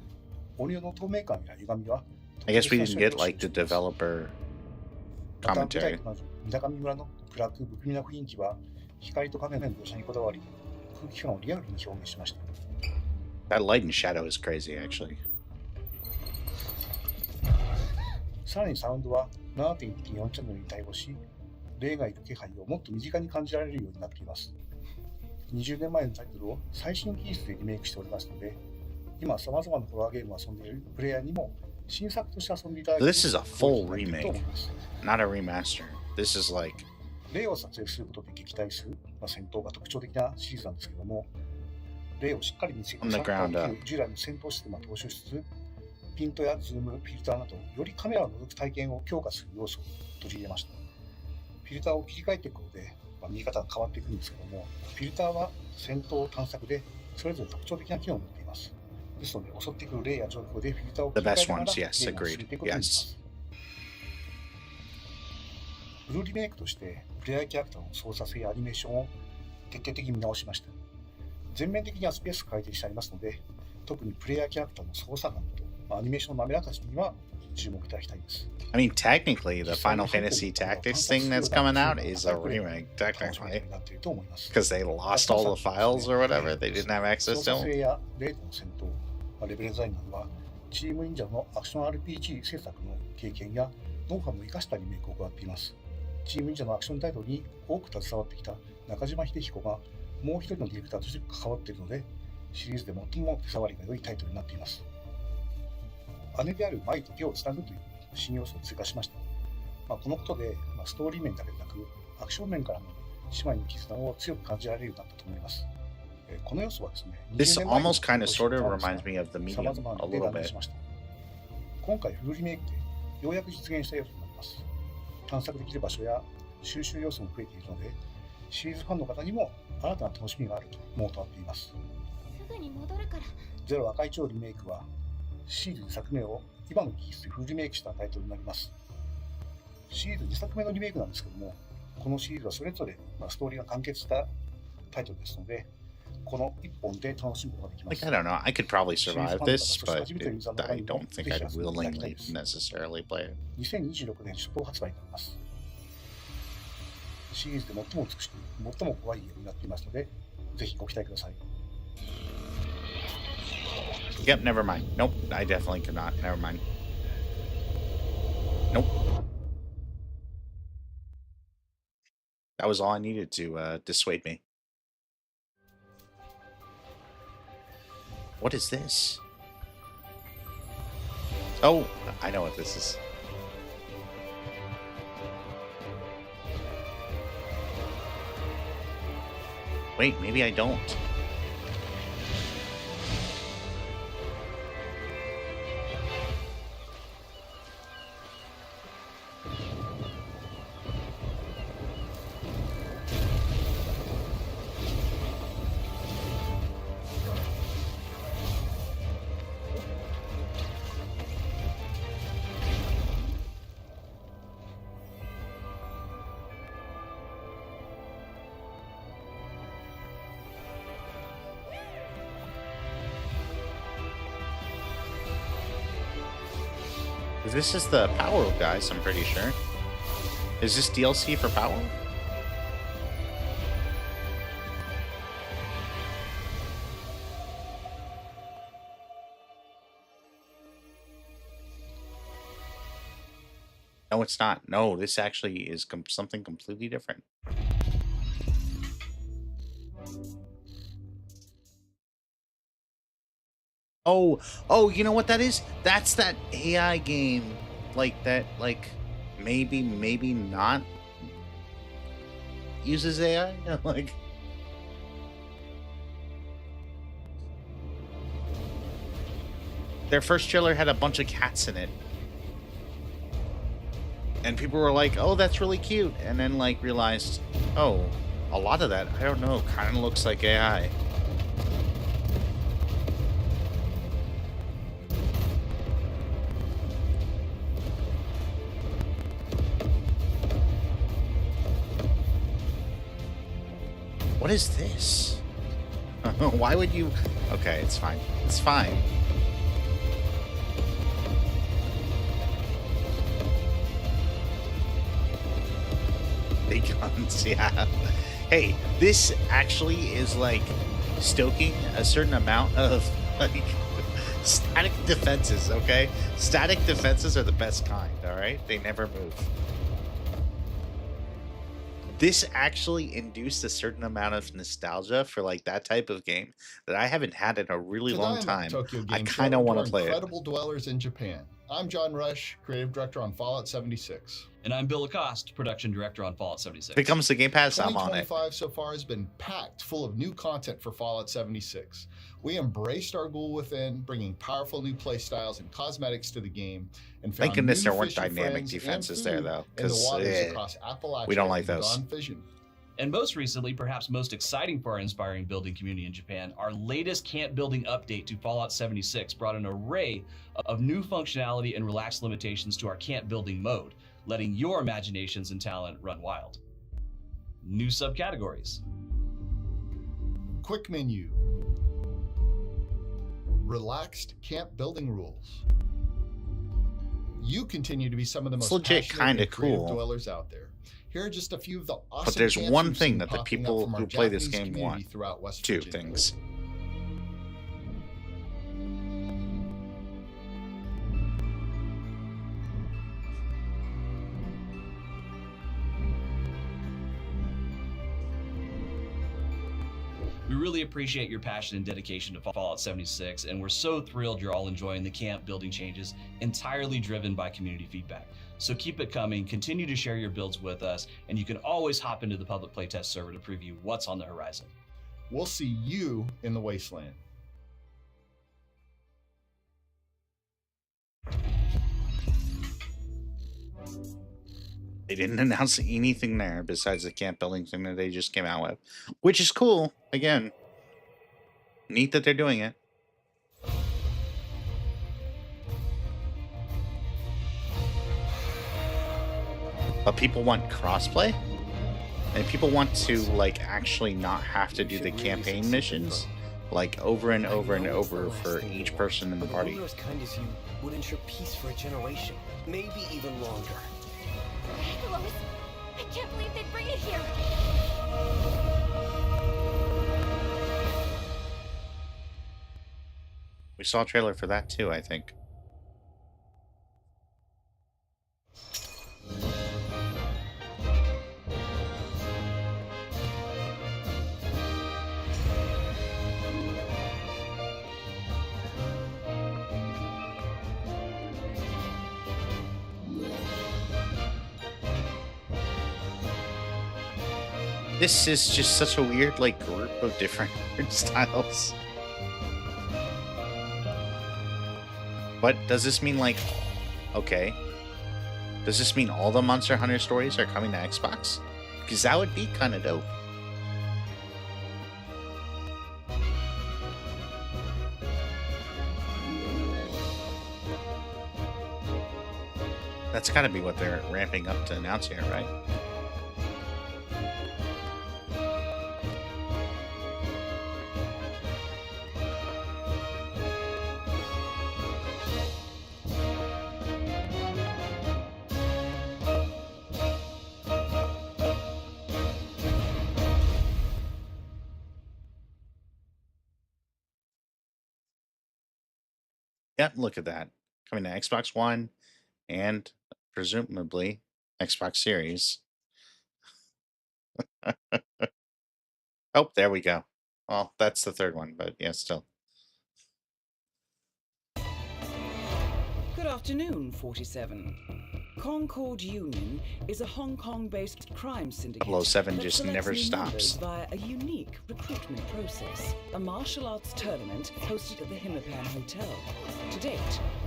音量の透明感や歪みは I guess we didn't get like the developer また舞台 commentary. と同じ水上村の暗く不気味な雰囲気は光と影の描写にこだわり、空気感をリアルに表現しました。That light and shadow is crazy, actually. さらにサウンドは 7.1.4 チャンネルに対応し、霊がいる気配をもっと身近に感じられるようになっています。20年前のタイトルを最新技術でリメイクしておりますので、今様々なホラーゲームを遊んでいるプレイヤーにも新作として遊んでいただける This is a full と remake, 思います。 not a remaster. This is like 霊を撮影することで撃退する、戦闘が特徴的なシリーズなんですけども、霊をしっかり見つけて On the サッカー ground を従来の戦闘システムを踏襲しつつ、ピントやズーム、フィルターなど、よりカメラを覗く体験を強化する要素を取り入れました。フィルターを切り替えていくことで、見え方が変わっていくんですけども、フィルターは戦闘探索でそれぞれ特徴的な機能を持っています。ですので、襲ってくる霊や状況でフィルターを切 the り替え best ながら ones, ゲ yes, ームを進め agreed. ていくことができま Yes. す。フルリメイクとしてプレイヤーキャラクターの操作性やアニメーションを徹底的に見直しました。全面的にはスペース改定してありますので、特にプレイヤーキャラクターの操作感とアニメーションの滑らかさには注目いただきたいです。I mean, technically, the Final Fantasy Tactics thing that's coming out is a remake, technically. Because they lost all the files or whatever. They didn't have access 操 to 作 them. 性やレートの戦闘、レベルデザインなどはチーム忍者のアクション RPG 制作の経験やノウハウも生かしたリメイクを行っています。チーム忍者のアクションタイトルに多く携わってきた中島秀彦がもう一人のディレクターとして関わっているので、シリーズで最も手触りが良いタイトルになっています。姉である舞と手をつなぐという新要素を追加しました。このことで、ストーリー面だけでなくアクション面からも姉妹の絆を強く感じられるようになったと思います。この要素はですね、 This 20年前に almost kind of sort of 公開 reminds me of the さま medium ざま a なデー little タに bit. しました。今回フルリメイクでようやく実現した要素になります。探索できる場所や収集要素も増えているので、シリーズファンの方にも新たな楽しみがあると思うとなっています。すぐに戻るから。ゼロ赤い超リメイクはシリーズ2作目を今の技術でフルリメイクしたタイトルになります。シリーズ2作目のリメイクなんですけども、このシリーズはそれぞれストーリーが完結したタイトルですので、この1本で楽しむことができま Like, す。 I don't know. I could probably シリーズ survive ファンの方、 this, そして but 初めてのユーザーの方 I にも don't think ぜひ I'd 遊んでいただきたい willingly です。 necessarily play it. 2026年初頭発売になります。シリーズで最も美しく、最も怖いゲームになっていますので、ぜひご期待ください。Yep, never mind. Nope, I definitely could not. Never mind. Nope. That was all I needed to dissuade me. What is this? Oh, I know what this is. Wait, maybe I don't. This is the Power guys, I'm pretty sure. Is this DLC for Power? No, it's not. No, this actually is something completely different. Oh, you know what that is? That's that AI game. Like that, like, maybe not uses AI? Like, Their first trailer had a bunch of cats in it. And people were like, oh, that's really cute. And then, like, realized, oh, a lot of that, I don't know, kind of looks like AI. What is this? Why would you... Okay, it's fine. It's fine. Big guns, yeah. Hey, this actually is like stoking a certain amount of like static defenses, okay? Static defenses are the best kind, alright? They never move. This actually induced a certain amount of nostalgia for like that type of game that I haven't had in a really long time. I kind of want to play it. Incredible dwellers in Japan. I'm John Rush, creative director on Fallout 76. And I'm Bill Lacoste, production director on Fallout 76. If it comes to Game Pass, I'm on it. 2025 so far has been packed full of new content for Fallout 76. We embraced our ghoul within, bringing powerful new playstyles and cosmetics to the game, and found thank goodness new there weren't fishing dynamic friends defenses and there, food though, in the because waters across Appalachia we don't like and those. gone fishing. And most recently, perhaps most exciting for our inspiring building community in Japan, our latest camp building update to Fallout 76 brought an array of new functionality and relaxed limitations to our camp building mode, letting your imaginations and talent run wild. New subcategories. Quick menu. Relaxed camp building rules. You continue to be some of the most legit passionate and kinda creative cool. dwellers out there. Here are just a few of the awesome But there's camps one we've thing seen that the popping up people from our who play this Japanese game community want. throughout West Two Virginia. things. We really appreciate your passion and dedication to Fallout 76, and we're so thrilled you're all enjoying the camp building changes entirely driven by community feedback. So keep it coming, continue to share your builds with us, and you can always hop into the public playtest server to preview what's on the horizon. We'll see you in the wasteland. They didn't announce anything there besides the camp building thing that they just came out with, which is cool. Again, neat that they're doing it. But people want crossplay, and people want to like actually not have to do the campaign missions like over and over and over for each person in the party. But as kind as you would ensure peace for a generation, maybe even longer. Lois, I can't believe they'd bring it here. We saw a trailer for that too, I think. This is just such a weird, like, group of different art styles. But does this mean, like, okay, does this mean all the Monster Hunter stories are coming to Xbox? Because that would be kind of dope. That's got to be what they're ramping up to announce here, right? Yep, look at that. Coming to Xbox One and presumably Xbox Series. Oh, there we go. Well, that's the third one, but yeah, still. Good afternoon, 47. Concord Union is a Hong Kong-based crime syndicate 007 that just selects never new members stops. via a unique recruitment process. A martial arts tournament hosted at the Himmapan Hotel. To date,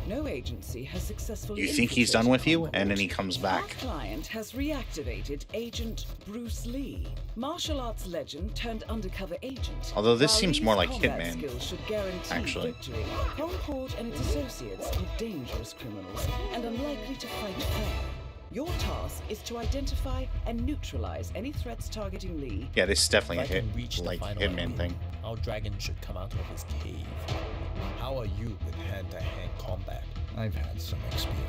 no agency has successfully You think he's done with you, infiltrated and then he Concord. comes back. Our client has reactivated Agent Bruce Lee, martial arts legend turned undercover agent. Although this While seems Lee's more like combat Hitman, skills should guarantee actually. victory, Concord and its associates are dangerous criminals and unlikely to fight fair. Your task is to identify and neutralize any threats targeting Lee. Yeah, this is definitely a If I hit, can reach the like final Hitman enemy, thing. our dragon should come out of his cave. How are you with hand-to-hand combat? I've had some experience.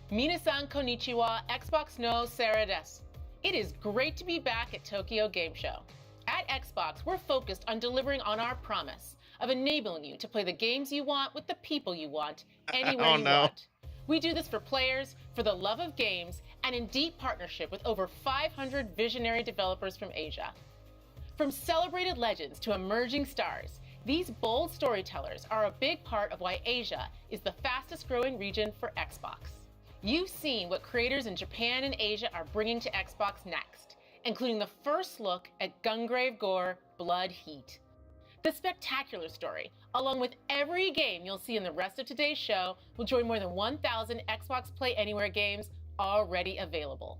皆さんこんにちは Xbox no Sarah des. It is great to be back at Tokyo Game Show. At Xbox, we're focused on delivering on our promise of enabling you to play the games you want with the people you want, anywhere you want. We do this for players, for the love of games, and in deep partnership with over 500 visionary developers from Asia. From celebrated legends to emerging stars, these bold storytellers are a big part of why Asia is the fastest growing region for Xbox. You've seen what creators in Japan and Asia are bringing to Xbox next, including the first look at Gungrave Gore Blood Heat. The spectacular story, along with every game you'll see in the rest of today's show, will join more than 1,000 Xbox Play Anywhere games already available.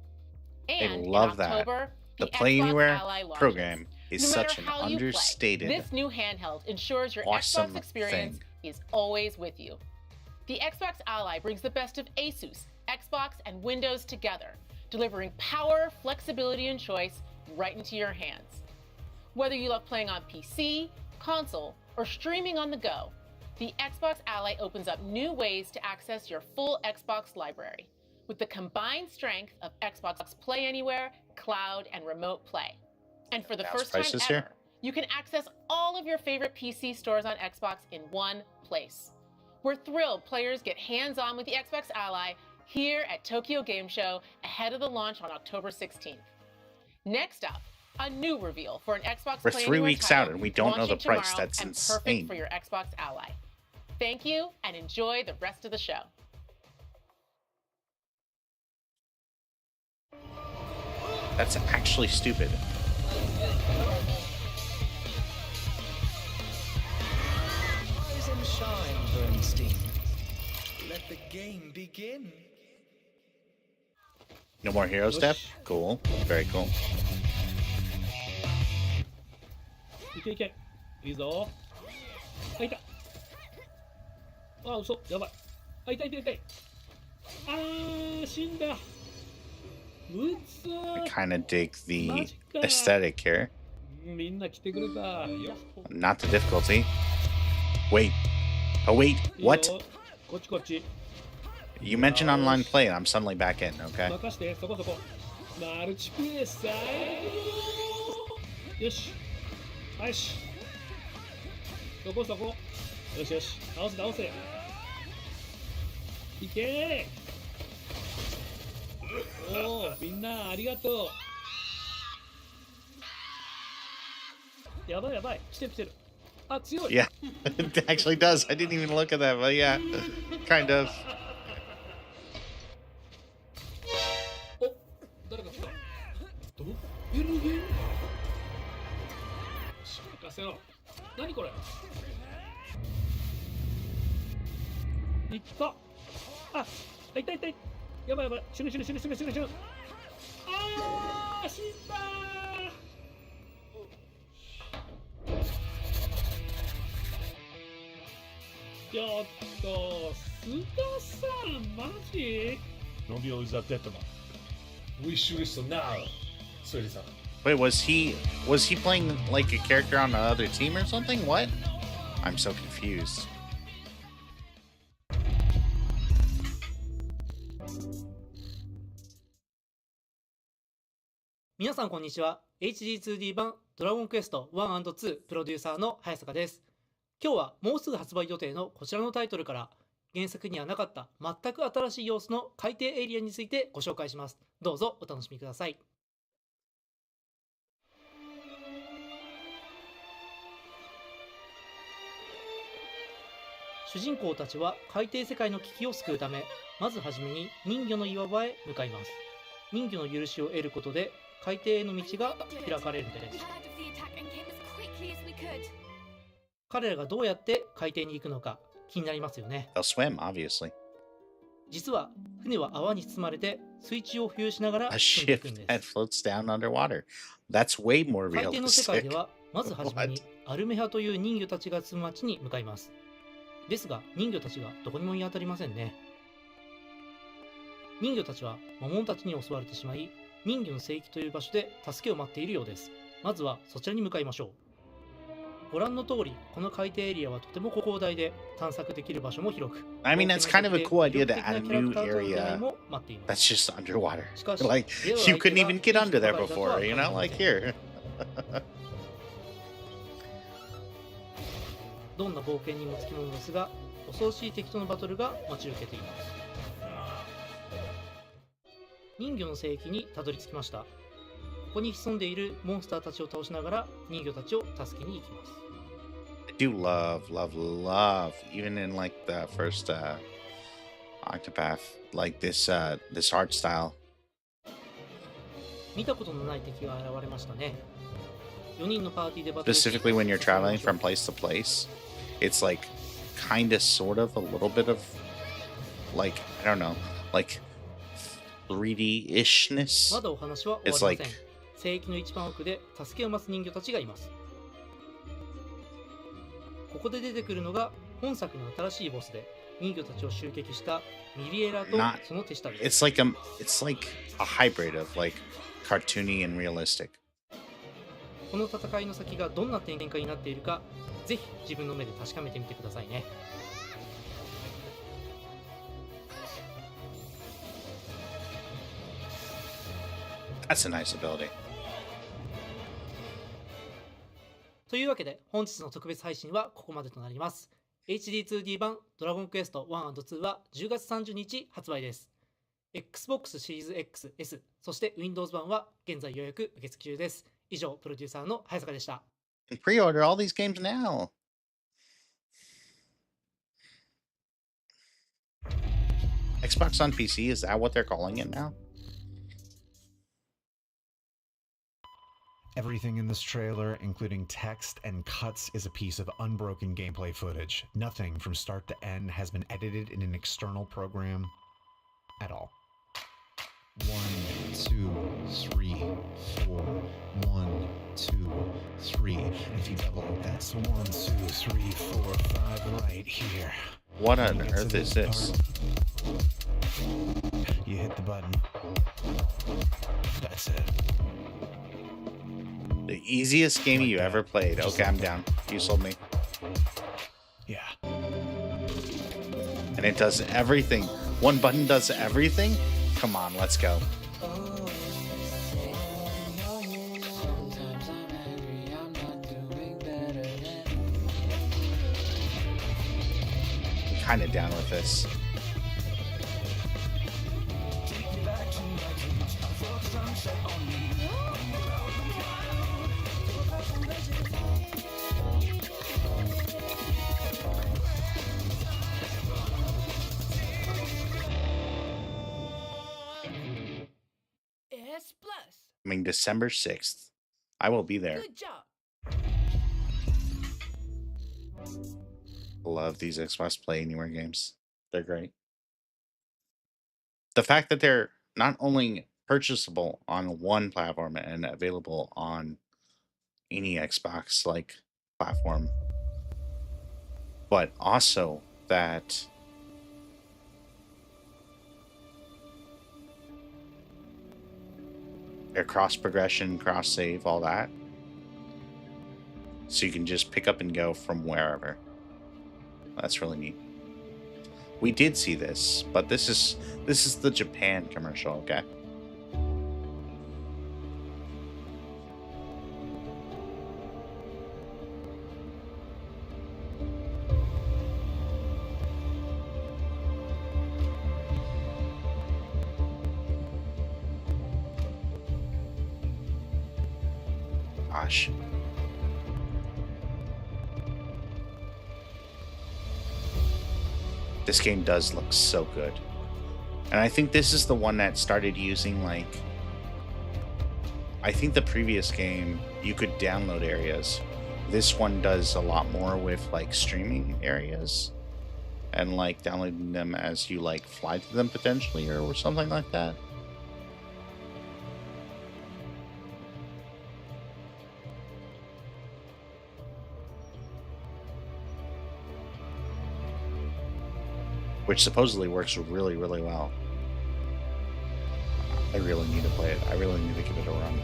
And They love in that. October, The the Play Xbox Anywhere Ally launches. program is No such matter an how you play, understated, this new handheld ensures your awesome Xbox experience thing. is always with you. The Xbox Ally brings the best of Asus, Xbox, and Windows together, delivering power, flexibility, and choice right into your hands. Whether you love playing on PC, console, or streaming on the go, the Xbox Ally opens up new ways to access your full Xbox library with the combined strength of Xbox Play Anywhere, cloud, and remote play. And for the Mouse first time prices ever, here? you can access all of your favorite PC stores on Xbox in one place. We're thrilled players get hands-on with the Xbox Ally here at Tokyo Game Show ahead of the launch on October 16th. Next up, a new reveal for an Xbox We're Play 3 Anywhere weeks title out and we don't know the launching price. tomorrow That's and insane. perfect for your Xbox Ally. Thank you and enjoy the rest of the show. That's actually stupid. Rise and shine, Bernstein. Let the game begin. No more hero stuff? Cool. Very cool. いけいけいいぞあいたあ嘘やばいあいたいたいたいあー死んだうつ I kind of dig the aesthetic here. みんな来てくれたよ Not the difficulty. Wait. Oh, wait. いいよ What? こっちこっち You mentioned online play and I'm suddenly back in, okay? 任してそこそこマルチプレイさよしよしそこそこよしよし倒せ倒せいけーおおみんなありがとうやばいやばい来てる来てるあ強い Yeah, it actually does. I didn't even look at that, but yeah, kind of. 誰か来たどういうゲーム任せろ何これいったあいたいたいやばいやばい死ぬ死ぬ死ぬ死ぬ死ぬ死ぬあー死んだちょっと須田さんマジ Romeo is a dead man. We shoot it now. Sorry, sir. Wait, was he playing like a character on the other team or something? What? I'm so confused. 皆さんこんにちは。HD2D 版ドラゴンクエスト 1&2 プロデューサーの早坂です。今日はもうすぐ発売予定のこちらのタイトルから原作にはなかった全く新しい様子の海底エリアについてご紹介します。どうぞお楽しみください。主人公たちは海底世界の危機を救うため、まずはじめに人魚の岩場へ向かいます。人魚の許しを得ることで海底への道が開かれるんです。彼らがどうやって海底に行くのか気になりますよね。They'll swim, obviously. 実は船は泡に包まれて水中を浮遊しながら A 進んでい ship くんで that す。 floats down underwater. That's way more 海底の世界 realistic. ではまずはじめにアルメハという人魚たちが住む町に向かいます。ですが人魚たちがどこにも見当たりませんね。人魚たちは魔物たちに襲われてしまい、人魚の聖域という場所で助けを待っているようです。まずはそちらに向かいましょう。ご覧の通り、この海底エリアはとても広大で探索できる場所も広く、 I mean, that's kind of a cool idea to 魅 add a 力的なキャラ new クターとの出会い area も待っています。 that's just underwater. しかし、 Like, では you couldn't 相手 even get が under there いい人ばかりだとは before, you 限り know? ませ Like ん。 here. どんな冒険にもつきものですが、恐ろしい敵とのバトルが待ち受けています。人魚の聖域にたどり着きました。ここに潜んでいるモンスターたちを倒しながら人魚たちを助けに行きます。I do love, even in like the first Octopath, like this art style. 見たことのない敵が現れましたね。4人のパーティーでバトルし、 Specifically when you're traveling from place to place, it's like kind of, sort of, a little bit of like, I don't know, like 3D-ishness. まだお話は終わり It's ません。 like 聖域の一番奥で助けを待つ人魚たちがいます。ここで出てくるのが本作の新しいボスで、人魚たちを襲撃したミリエラと not その手下です。 it's like a hybrid of like cartoony and realistic. この戦いの先がどんな展開になっているか、ぜひ自分の目で確かめてみてくださいね。That's a nice ability. というわけで本日の特別配信はここまでとなります。 HD2D 版ドラゴンクエスト 1&2 は10月30日発売です。 Xbox シリーズ XS、 そして Windows 版は現在予約受付中です。以上、プロデューサーの早坂でした。 And pre-order all these games now. Xbox on PC, is that what they're calling it now? Everything in this trailer, including text and cuts, is a piece of unbroken gameplay footage. Nothing from start to end has been edited in an external program at all. 1, 2, 3, 4. 1, 2, 3. And if you double it, that's 1, 2, 3, 4, 5 right here. What on earth is this? You hit the button. That's it. The easiest game you ever played. Okay, I'm down. You sold me. Yeah. And it does everything. One button does everything? Come on, let's go. I'm kind of down with this. I mean, December 6th. I will be there. Good job. Love these Xbox Play Anywhere games. They're great. The fact that they're not only purchasable on one platform and available on any Xbox like platform, but also that they're cross progression, cross save, all that. So you can just pick up and go from wherever. That's really neat. We did see this, but this is the Japan commercial, okay? Gosh. This game does look so good. And I think this is the one that started using, like, I think the previous game, you could download areas. This one does a lot more with, like, streaming areas. And, like, downloading them as you, like, fly to them potentially, or something like that. Which supposedly works really, really well. I really need to play it. I really need to give it a run.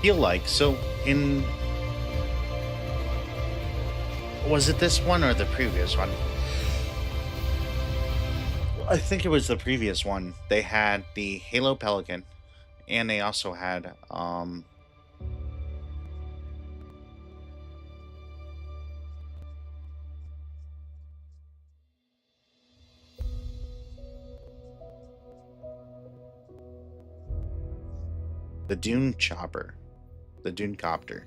Feel like, so in... Was it this one or the previous one? I think it was the previous one. They had the Halo Pelican, and they also had the Dune Chopper, the Dune Copter.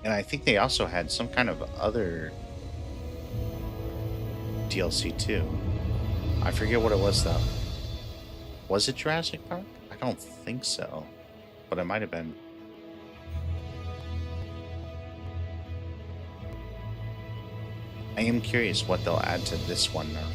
And I think they also had some kind of other DLC too. I forget what it was though. Was it Jurassic Park? I don't think so, but it might have been. I am curious what they'll add to this one now.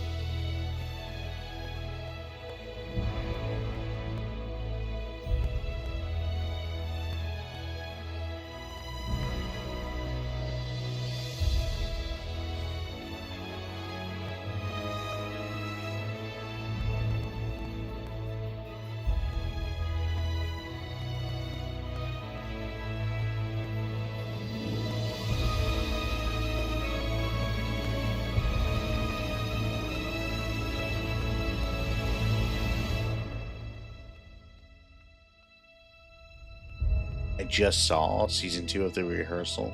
I just saw season 2 of The Rehearsal.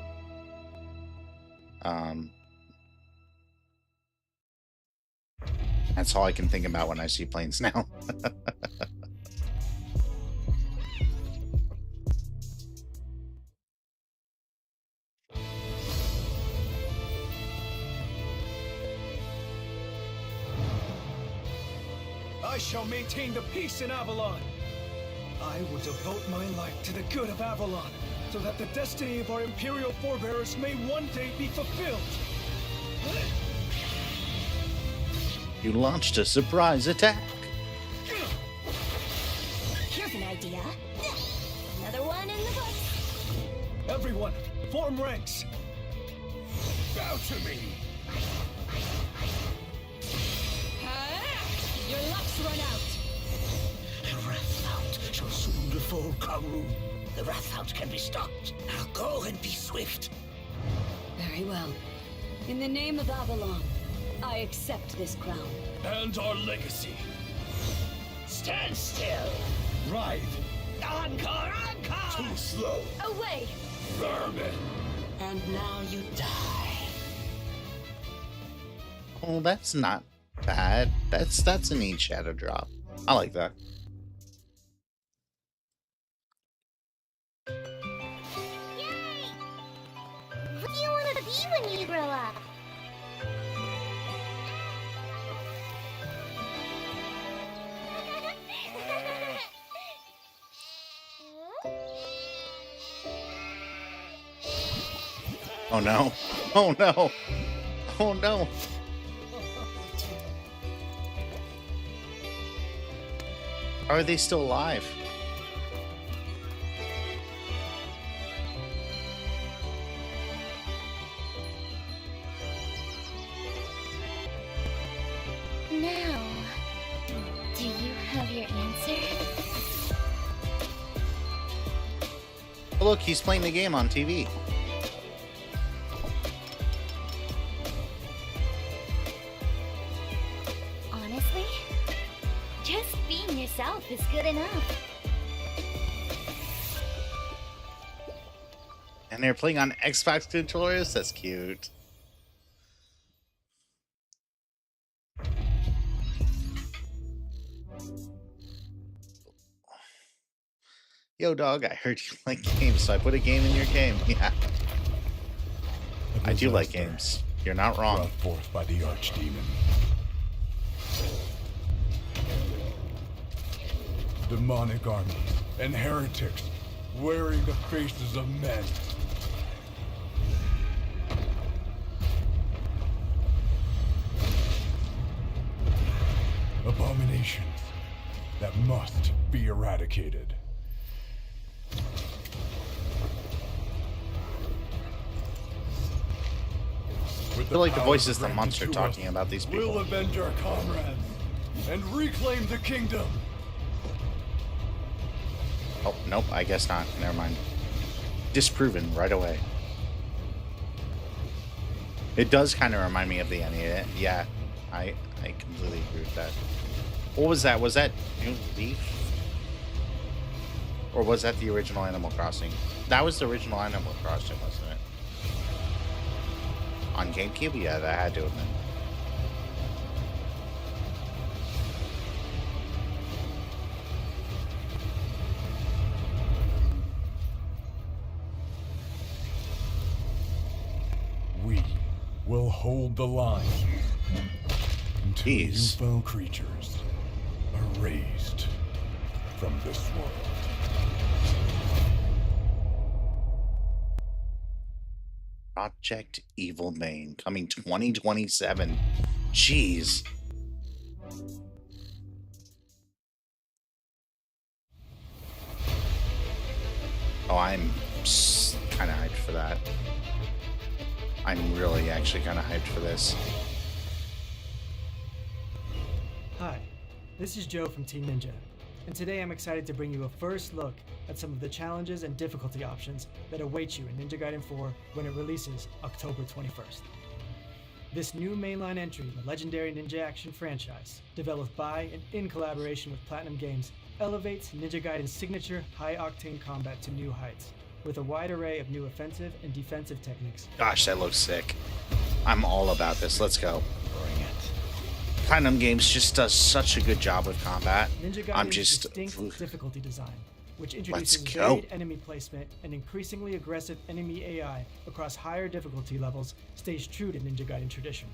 That's all I can think about when I see planes now. I shall maintain the peace in Avalon. I will devote my life to the good of Avalon, so that the destiny of our Imperial forebears may one day be fulfilled. You launched a surprise attack. Here's an idea. Another one in the books. Everyone, form ranks. Bow to me. Your luck's run out. Wrathhound shall soon befall Kowloon. The Wrathhound can be stopped. Now go and be swift. Very well. In the name of Avalon, I accept this crown. And our legacy. Stand still. Ride. Encore, encore! Too slow. Away! Vermin. And now you die. Oh, that's not bad. That's a neat shadow drop. I like that. What do you want to be when you grow up? Oh no. Oh no. Oh no. How are they still alive? Now, do you have your answer? Oh, look, he's playing the game on TV. yourself is good enough. And they're playing on Xbox controllers? That's cute. Yo, dog, I heard you like games, so I put a game in your game. Yeah. I do like games. You're not wrong. Brought forth by the Archdemon. Demonic armies and heretics wearing the faces of men. Abominations that must be eradicated. I feel like the voice is the monster talking about these people. We'll avenge our comrades and reclaim the kingdom. Oh, nope, I guess not. Never mind. Disproven right away. It does kind of remind me of the NES. Yeah, I completely agree with that. What was that? Was that New Leaf? Or was that the original Animal Crossing? That was the original Animal Crossing, wasn't it? On GameCube? Yeah, that had to have been. We will hold the line until UFO creatures are raised from this world. Project Evil Main coming 2027. Jeez. Oh, I'm kind of hyped for that. I'm really actually kind of hyped for this. Hi, this is Joe from Team Ninja, and today I'm excited to bring you a first look at some of the challenges and difficulty options that await you in Ninja Gaiden 4 when it releases October 21st. This new mainline entry in the legendary Ninja Action franchise, developed by and in collaboration with Platinum Games, elevates Ninja Gaiden's signature high-octane combat to new heights, with a wide array of new offensive and defensive techniques. Gosh, that looks sick. I'm all about this. Let's go. Bring it. Platinum Games just does such a good job with combat. Ninja I'm Gaiden's just distinct difficulty design, which introduces go. varied enemy placement and increasingly aggressive enemy AI across higher difficulty levels, stays true to Ninja Gaiden tradition.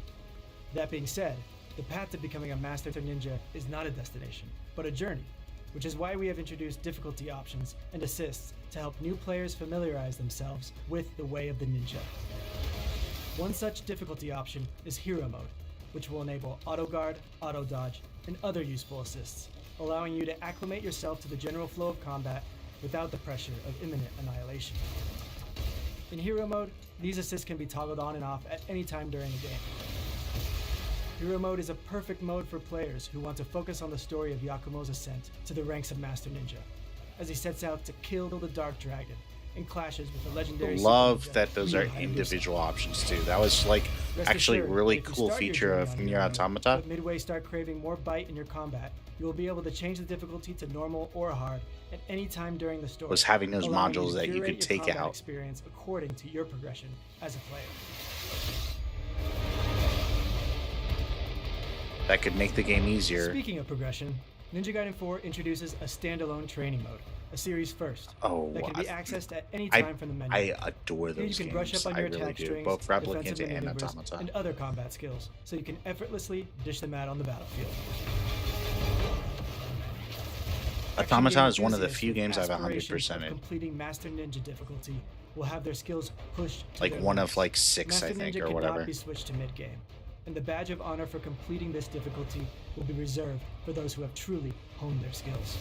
That being said, the path to becoming a master ninja is not a destination, but a journey, which is why we have introduced difficulty options and assists to help new players familiarize themselves with the way of the ninja. One such difficulty option is Hero Mode, which will enable auto guard, auto dodge, and other useful assists, allowing you to acclimate yourself to the general flow of combat without the pressure of imminent annihilation. In Hero Mode, these assists can be toggled on and off at any time during the game. Hero Mode is a perfect mode for players who want to focus on the story of Yakumo's ascent to the ranks of Master Ninja, as he sets out to kill the Dark Dragon and clashes with the legendary Love Super Ninja that those are Ryu Hayabusa. individual options too. That was like Rest actually a assured, really if you cool start your feature journey of on Nier Hero Mode, Automata. but midway start craving more bite in your combat, you will be able to change the difficulty to normal or hard at any time during the story. Was having those allowing modules to that you curate could your take combat out. experience according to your progression as a player. That could make the game easier. Speaking of progression, Ninja Gaiden 4 introduces a standalone training mode, a series first, Oh, that can be accessed at any I- time from the menu. I adore Here those you can brush games. up on I your really attack do. strings, Both Replicant defensive and maneuvers, Automata. and other combat skills, so you can effortlessly dish them out on the battlefield. Automata Action is one of the enthusiasts few with games I've aspirations of 100%ed. completing Master Ninja difficulty will have their skills pushed to Like their one limits. of like 6, I Master think, Ninja or cannot whatever. be switched to mid-game, and the badge of honor for completing this difficulty will be reserved for those who have truly honed their skills.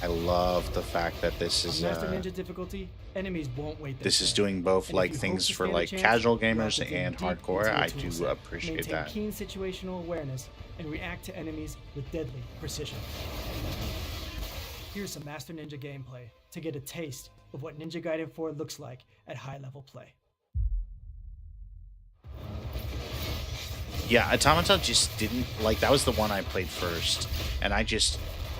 I love the fact that this is On Master Ninja difficulty, enemies won't wait their this is turn. doing both And if like you hope things to for stand a like chance, casual you'll have gamers to dig and deep hardcore. into your I toolset, do appreciate maintain that. keen situational awareness, and react to enemies with deadly precision. Here's some Master Ninja gameplay to get a taste of what Ninja Gaiden 4 looks like at high-level play. Yeah, Automata just didn't like that was the one I played first, and I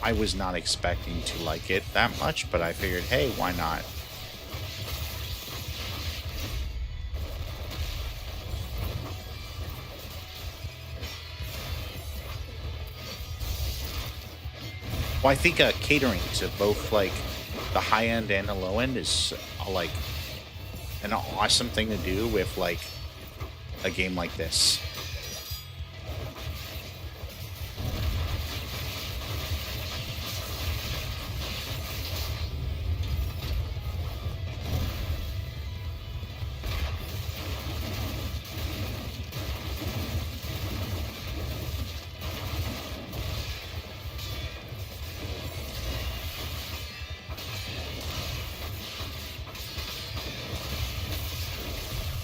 I was not expecting to like it that much, but I figured, hey, why not? Well, I think catering to both like the high end and the low end is like an awesome thing to do with like a game like this.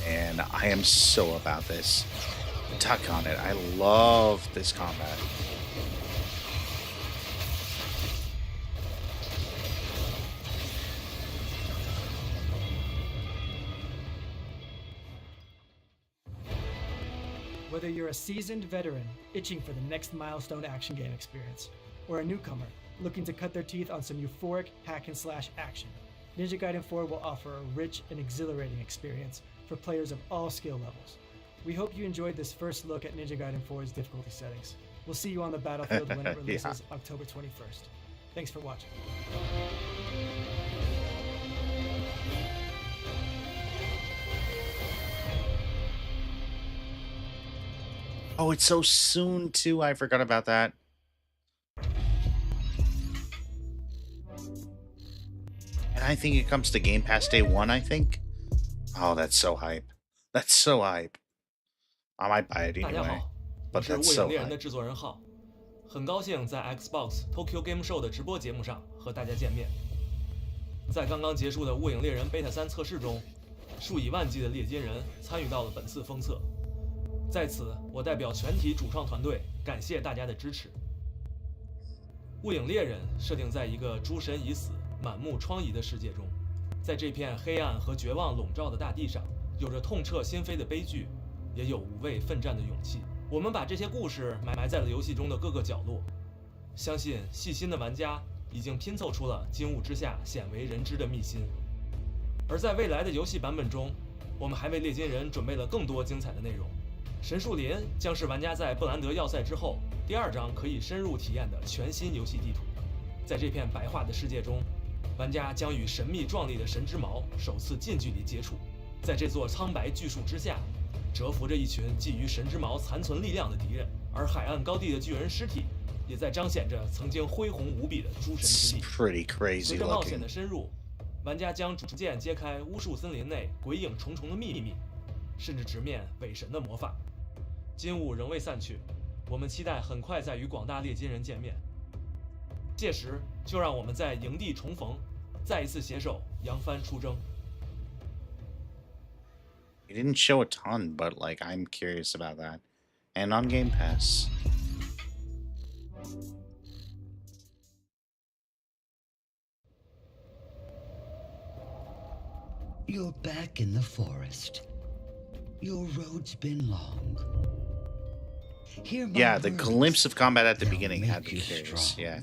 And I am so about this. Tuck on it. I love this combat. Whether you're a seasoned veteran itching for the next milestone action game experience, or a newcomer looking to cut their teeth on some euphoric hack-and-slash action, Ninja Gaiden 4 will offer a rich and exhilarating experience for players of all skill levels. We hope you enjoyed this first look at Ninja Gaiden 4's difficulty settings. We'll see you on the battlefield when it releases October 21st. Thanks for watching. Oh, it's so soon too. I forgot about that. And I think it comes to Game Pass day one, I think. Oh, that's so hype. That's so hype. I might buy it 大家 anyway. 好，我 But 是 that's 雾 so 影猎人 hype. 的制作人浩，很高兴在 Xbox Tokyo Game Show 的直播节目上和大家见面。在刚刚结束的《雾影猎人 Beta 3》测试中，数以万计的猎金人参与到了本次封测。在此，我代表全体主创团队感谢大家的支持。《雾影猎人》设定在一个诸神已死、满目疮痍的世界中，在这片黑暗和绝望笼罩的大地上，有着痛彻心扉的悲剧，也有无畏奋战的勇气。我们把这些故事埋在了游戏中的各个角落，相信细心的玩家已经拼凑出了金雾之下鲜为人知的秘辛。而在未来的游戏版本中，我们还为猎金人准备了更多精彩的内容。神树林将是玩家在布兰德要塞之后第2章可以深入体验的全新游戏地图。在这片白化的世界中，玩家将与神秘壮丽的神之矛首次近距离接触。在这座苍白巨树之下，蛰伏着一群觊觎神之矛残存力量的敌人，而海岸高地的巨人尸体也在彰显着曾经恢宏无比的诸神之力。 Pretty crazy 随着冒险 looking. 的深入，玩家将逐渐揭开巫术森林内鬼影重重的秘密，甚至直面伪神的魔法。金雾仍未散去，我们期待很快再与广大猎金人见面。届时，就让我们在营地重逢，再一次携手扬帆出征。 He didn't show a ton, but like I'm curious about that. And on Game Pass. You're back in the forest. Your road's been long. Hear my Yeah, the words. glimpse of combat at the They'll beginning had make me you curious. strong. Yeah.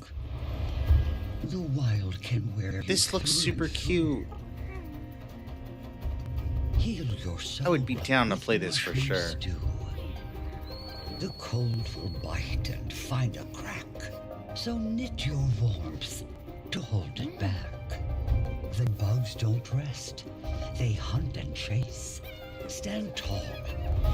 The wild can wear This you looks through super and cute. through. Heal your soul. I would be down to with play this for mushroom sure. stew. The cold will bite and find a crack, so knit your warmth to hold it back. The bugs don't rest. They hunt and chase. Stand tall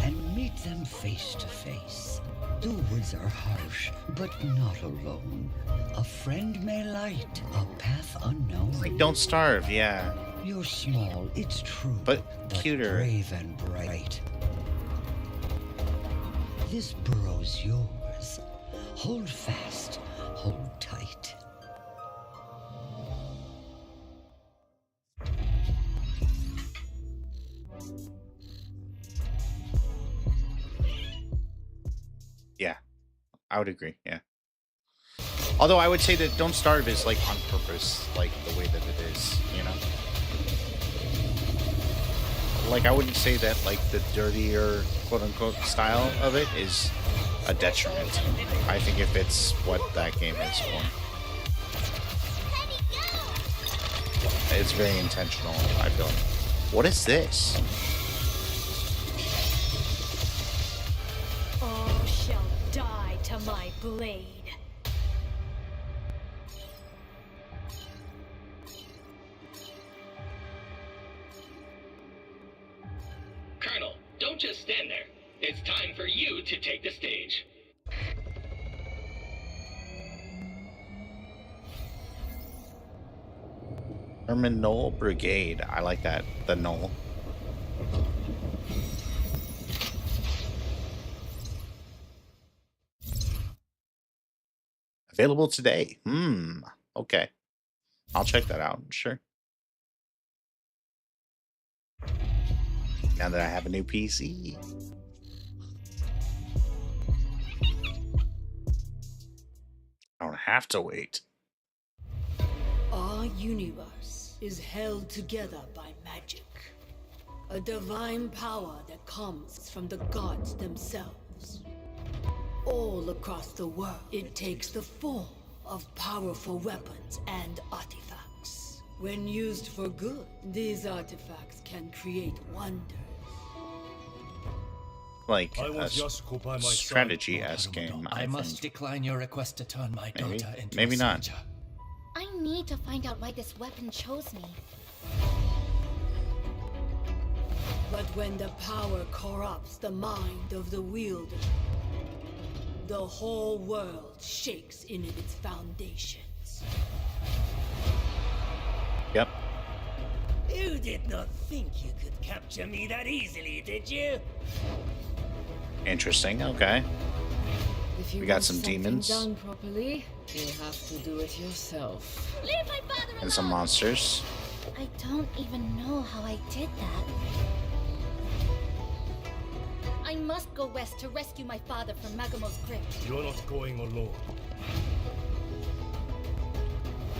and meet them face to face. The woods are harsh, but not alone. A friend may light a path unknown. Like, don't starve, yeah. You're small, it's true, but cuter. brave and bright. This burrow's yours. Hold fast, hold tight. Yeah, I would agree. Yeah. Although I would say that Don't Starve is like on purpose, like the way that it is, you know? Like I wouldn't say that like the dirtier quote unquote style of it is a detriment. I think it fits what that game is for. It's very intentional, I feel. What is this? All shall die to my blade. Colonel, don't just stand there. It's time for you to take the stage. Terminal Brigade. I like that. The Knoll. Available today. Okay. I'll check that out. Sure. Now that I have a new PC. I don't have to wait. Our universe is held together by magic. A divine power that comes from the gods themselves. All across the world, it takes the form of powerful weapons and artifacts. When used for good, these artifacts can create wonders. Like a strategy-esque game. I must decline your request to turn my daughter into maybe a not. soldier. I need to find out why this weapon chose me. But when the power corrupts the mind of the wielder, the whole world shakes in its foundations. Yep. You did not think you could capture me that easily, did you? Interesting. Okay. If you We got want some something demons. done properly, you have to do it yourself. Leave my father alone! And some monsters. I don't even know how I did that. I must go west to rescue my father from Magamo's grip. You're not going alone.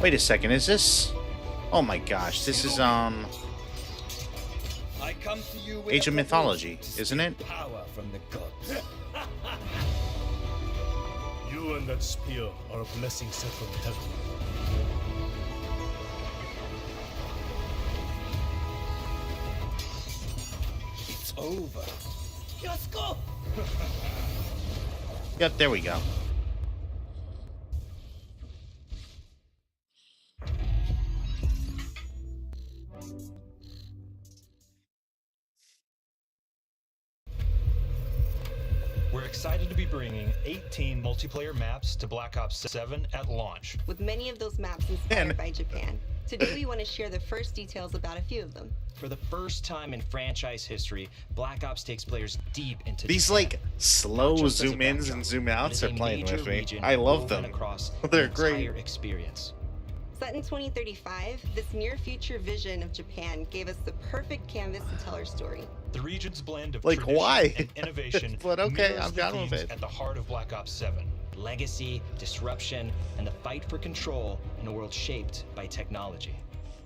Wait a second. Is this? Oh my gosh. This is I come to you with Age a of Mythology, isn't it? power from the gods. You and that spear are a blessing sent from heaven. It's over. Just go. Yep. There we go. We're excited to be bringing 18 multiplayer maps to Black Ops 7 at launch. With many of those maps inspired by Japan. Today we want to share the first details about a few of them. For the first time in franchise history, Black Ops takes players deep into These Japan. like slow zoom ins and zoom outs are playing with me. I love them. They're great. Experience. Set in 2035, this near-future vision of Japan gave us the perfect canvas to tell our story. The region's blend of Like, tradition why? and innovation But okay, mirrors I'm the down with themes it. at the heart of Black Ops 7. Legacy, disruption, and the fight for control in a world shaped by technology.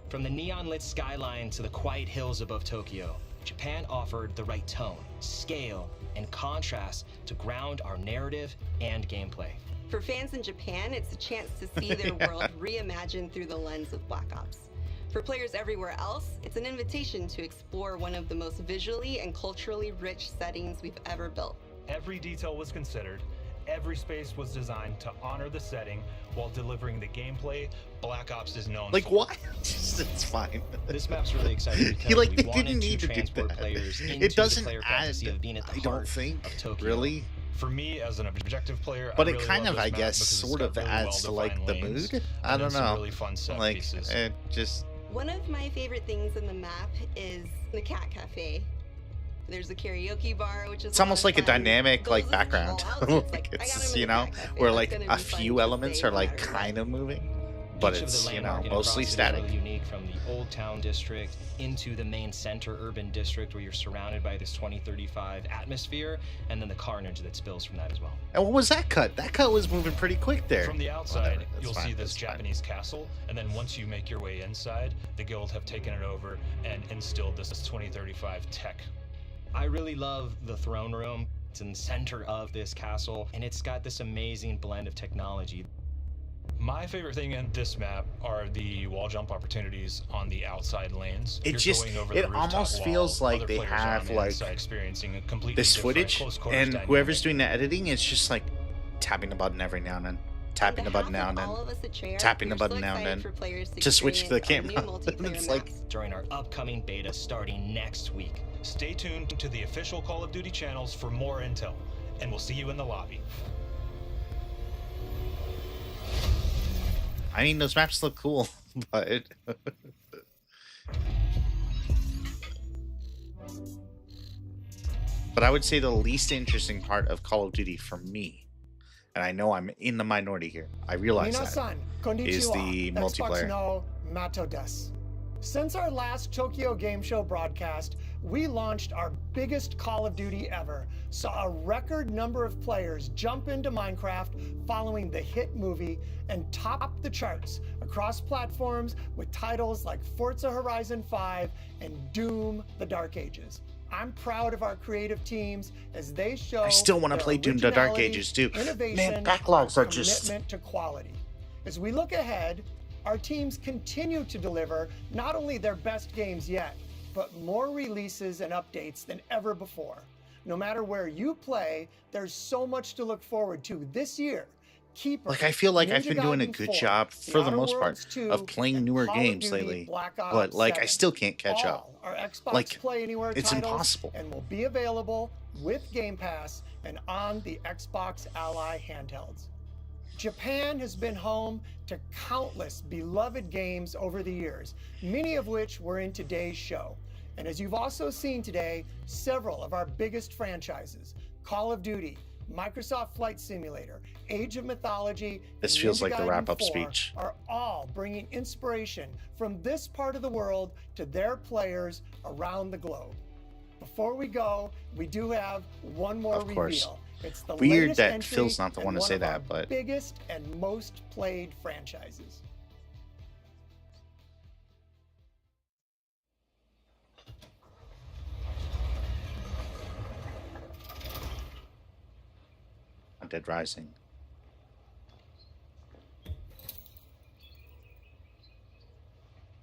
From the neon-lit skyline to the quiet hills above Tokyo, Japan offered the right tone, scale, and contrast to ground our narrative and gameplay. For fans in Japan, it's a chance to see their world reimagined through the lens of Black Ops. For players everywhere else, it's an invitation to explore one of the most visually and culturally rich settings we've ever built. Every detail was considered. Every space was designed to honor the setting while delivering the gameplay Black Ops is known Like for. why? It's fine. This map's really exciting because Like we they wanted didn't need to do transport that. players into It doesn't the player add. fantasy of being at the I heart don't think. of Tokyo. Really. For me, as an objective player, But I it really kind love of, this I map guess, because it's sort got of really adds to like the well-defined lanes mood. I and don't then some know. really fun set Like pieces. it just. One of my favorite things in the map is the cat cafe. There's a karaoke bar, which is It's almost like a dynamic like background. outfits, Like I got it's 'em in you the know cat cafe. where That's like gonna a be fun few to elements say are no like matter what. kind of moving, but Each of the it's landmark and mostly across it is static. really unique, from the Old Town District into the main center urban district where you're surrounded by this 2035 atmosphere, and then the carnage that spills from that as well. And what was that cut? That cut was moving pretty quick there. From the outside, Whatever, that's you'll fine, see this that's fine. Japanese castle, and then once you make your way inside, the guild have taken it over and instilled this 2035 tech. I really love the throne room. It's in the center of this castle, and it's got this amazing blend of technology. My favorite thing in this map are the wall jump opportunities on the outside lanes. It You're just going over it the rooftop almost wall, feels like other they players are on have the like inside experiencing a completely this different footage, close quarters and dynamic. whoever's doing the editing is just like tapping the button every now and then, tapping the button now and then, tapping the button now and then to switch to the camera. It's like during our upcoming beta starting next week. Stay tuned to the official Call of Duty channels for more intel, and we'll see you in the lobby. I mean, those maps look cool, but but I would say the least interesting part of Call of Duty for me, and I know I'm in the minority here, I realize that, is the multiplayer. No Mato des. Since our last Tokyo Game Show broadcast, we launched our biggest Call of Duty ever, saw a record number of players jump into Minecraft following the hit movie, and topped the charts across platforms with titles like Forza Horizon 5 and Doom: The Dark Ages. I'm proud of our creative teams as they show I still want to play Doom: The Dark Ages too. Man, backlogs are just commitment to quality. As we look ahead, our teams continue to deliver not only their best games yet, but more releases and updates than ever before. No matter where you play, there's so much to look forward to this year. Keeper, like I feel like I've Ninja been doing a Gaiden good 4, job The for the Outer most part Worlds 2, of playing newer Call of games Duty lately, Black Ops but like I 7. still can't catch up. All our Xbox Like, Play Anywhere it's titles impossible. and will be available with Game Pass and on the Xbox Ally handhelds. Japan has been home to countless beloved games over the years, many of which were in today's show. And as you've also seen today, several of our biggest franchises, Call of Duty, Microsoft Flight Simulator, Age of Mythology, This and feels Ninja like the Gaiden wrap-up 4 speech. are all bringing inspiration from this part of the world to their players around the globe. Before we go, we do have one more Of course. reveal. It's the Weird latest that entry Phil's not the in one to say of our that, but biggest and most played franchises. Dead Rising.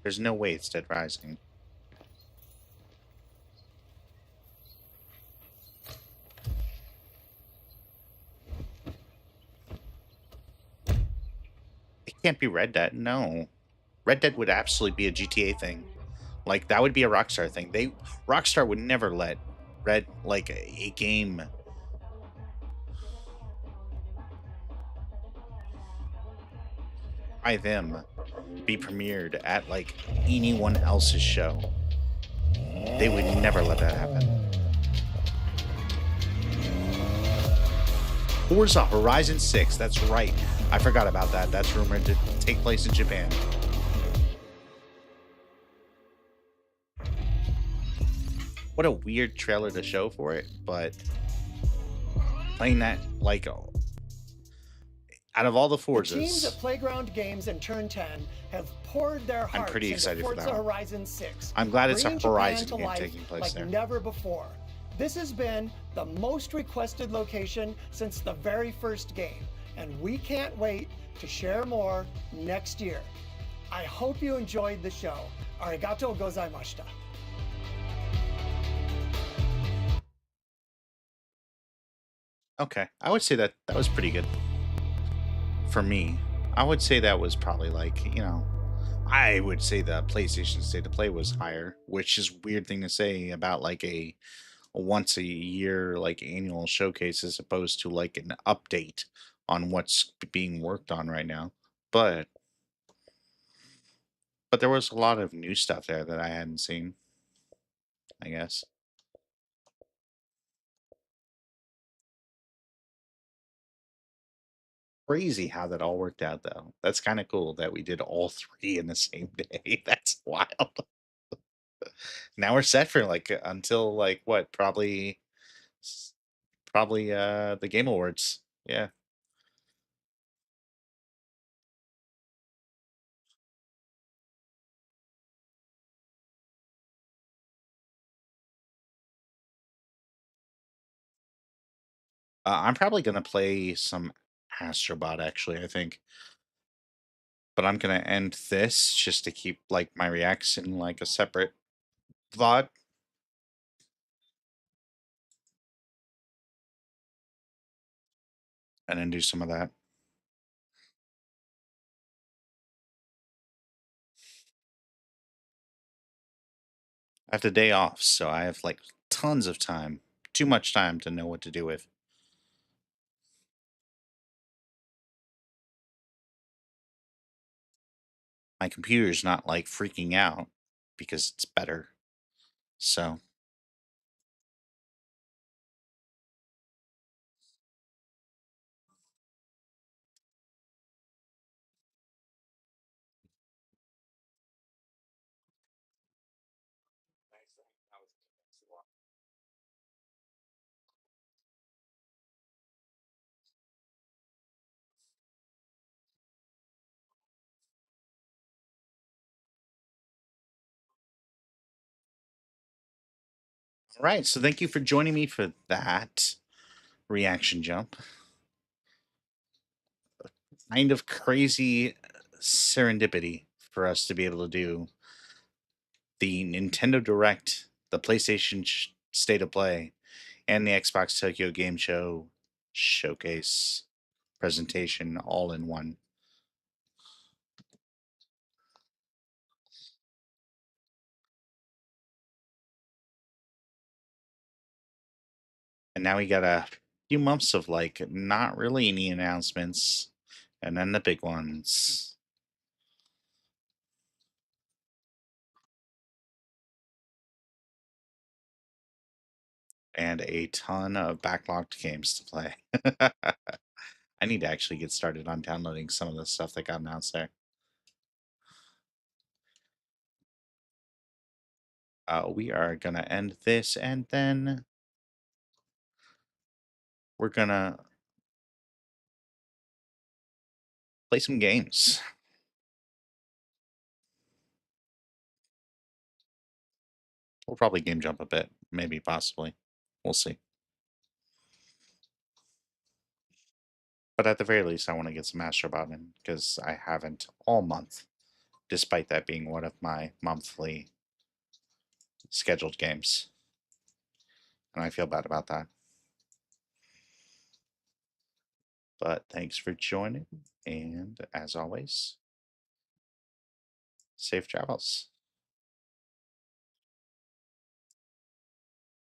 There's no way it's Dead Rising. It can't be Red Dead. No. Red Dead would absolutely be a GTA thing. Like, that would be a Rockstar thing. Rockstar would never let a game by them be premiered at like anyone else's show. They would never let that happen. Forza Horizon 6, that's right. I forgot about that. That's rumored to take place in Japan. What a weird trailer to show for it, but playing that, like, out of all the Forzas, The teams at Playground Games and Turn 10 have poured their hearts pretty excited into for Forza that one. Horizon 6. I'm glad it's a bringing Japan Horizon to game life taking place like there. never before. This has been the most requested location since the very first game, and we can't wait to share more next year. I hope you enjoyed the show. Arigatou gozaimashita. Okay, I would say that was pretty good. For me, I would say that was probably like, I would say the PlayStation State of Play was higher, which is a weird thing to say about like a once a year like annual showcase as opposed to like an update on what's being worked on right now. But there was a lot of new stuff there that I hadn't seen, I guess. Crazy how that all worked out though. That's kind of cool that we did all three in the same day. That's wild. Now we're set for like until like what? Probably the Game Awards. Yeah. I'm probably gonna play some Astrobot actually, I think. But I'm gonna end this just to keep like my reaction like a separate VOD. And then do some of that. I have the day off, so I have like tons of time. Too much time to know what to do with. My computer's not like freaking out because it's better. So all right, so thank you for joining me for that reaction jump. Kind of crazy serendipity for us to be able to do the Nintendo Direct, the PlayStation State of Play, and the Xbox Tokyo Game Show showcase presentation all in one. And now we got a few months of like not really any announcements, and then the big ones. And a ton of backlogged games to play. I need to actually get started on downloading some of the stuff that got announced there. We are going to end this, and then we're going to play some games. We'll probably game jump a bit, maybe, possibly. We'll see. But at the very least, I want to get some Astro Bot in, because I haven't all month, despite that being one of my monthly scheduled games. And I feel bad about that. But thanks for joining, and as always, safe travels.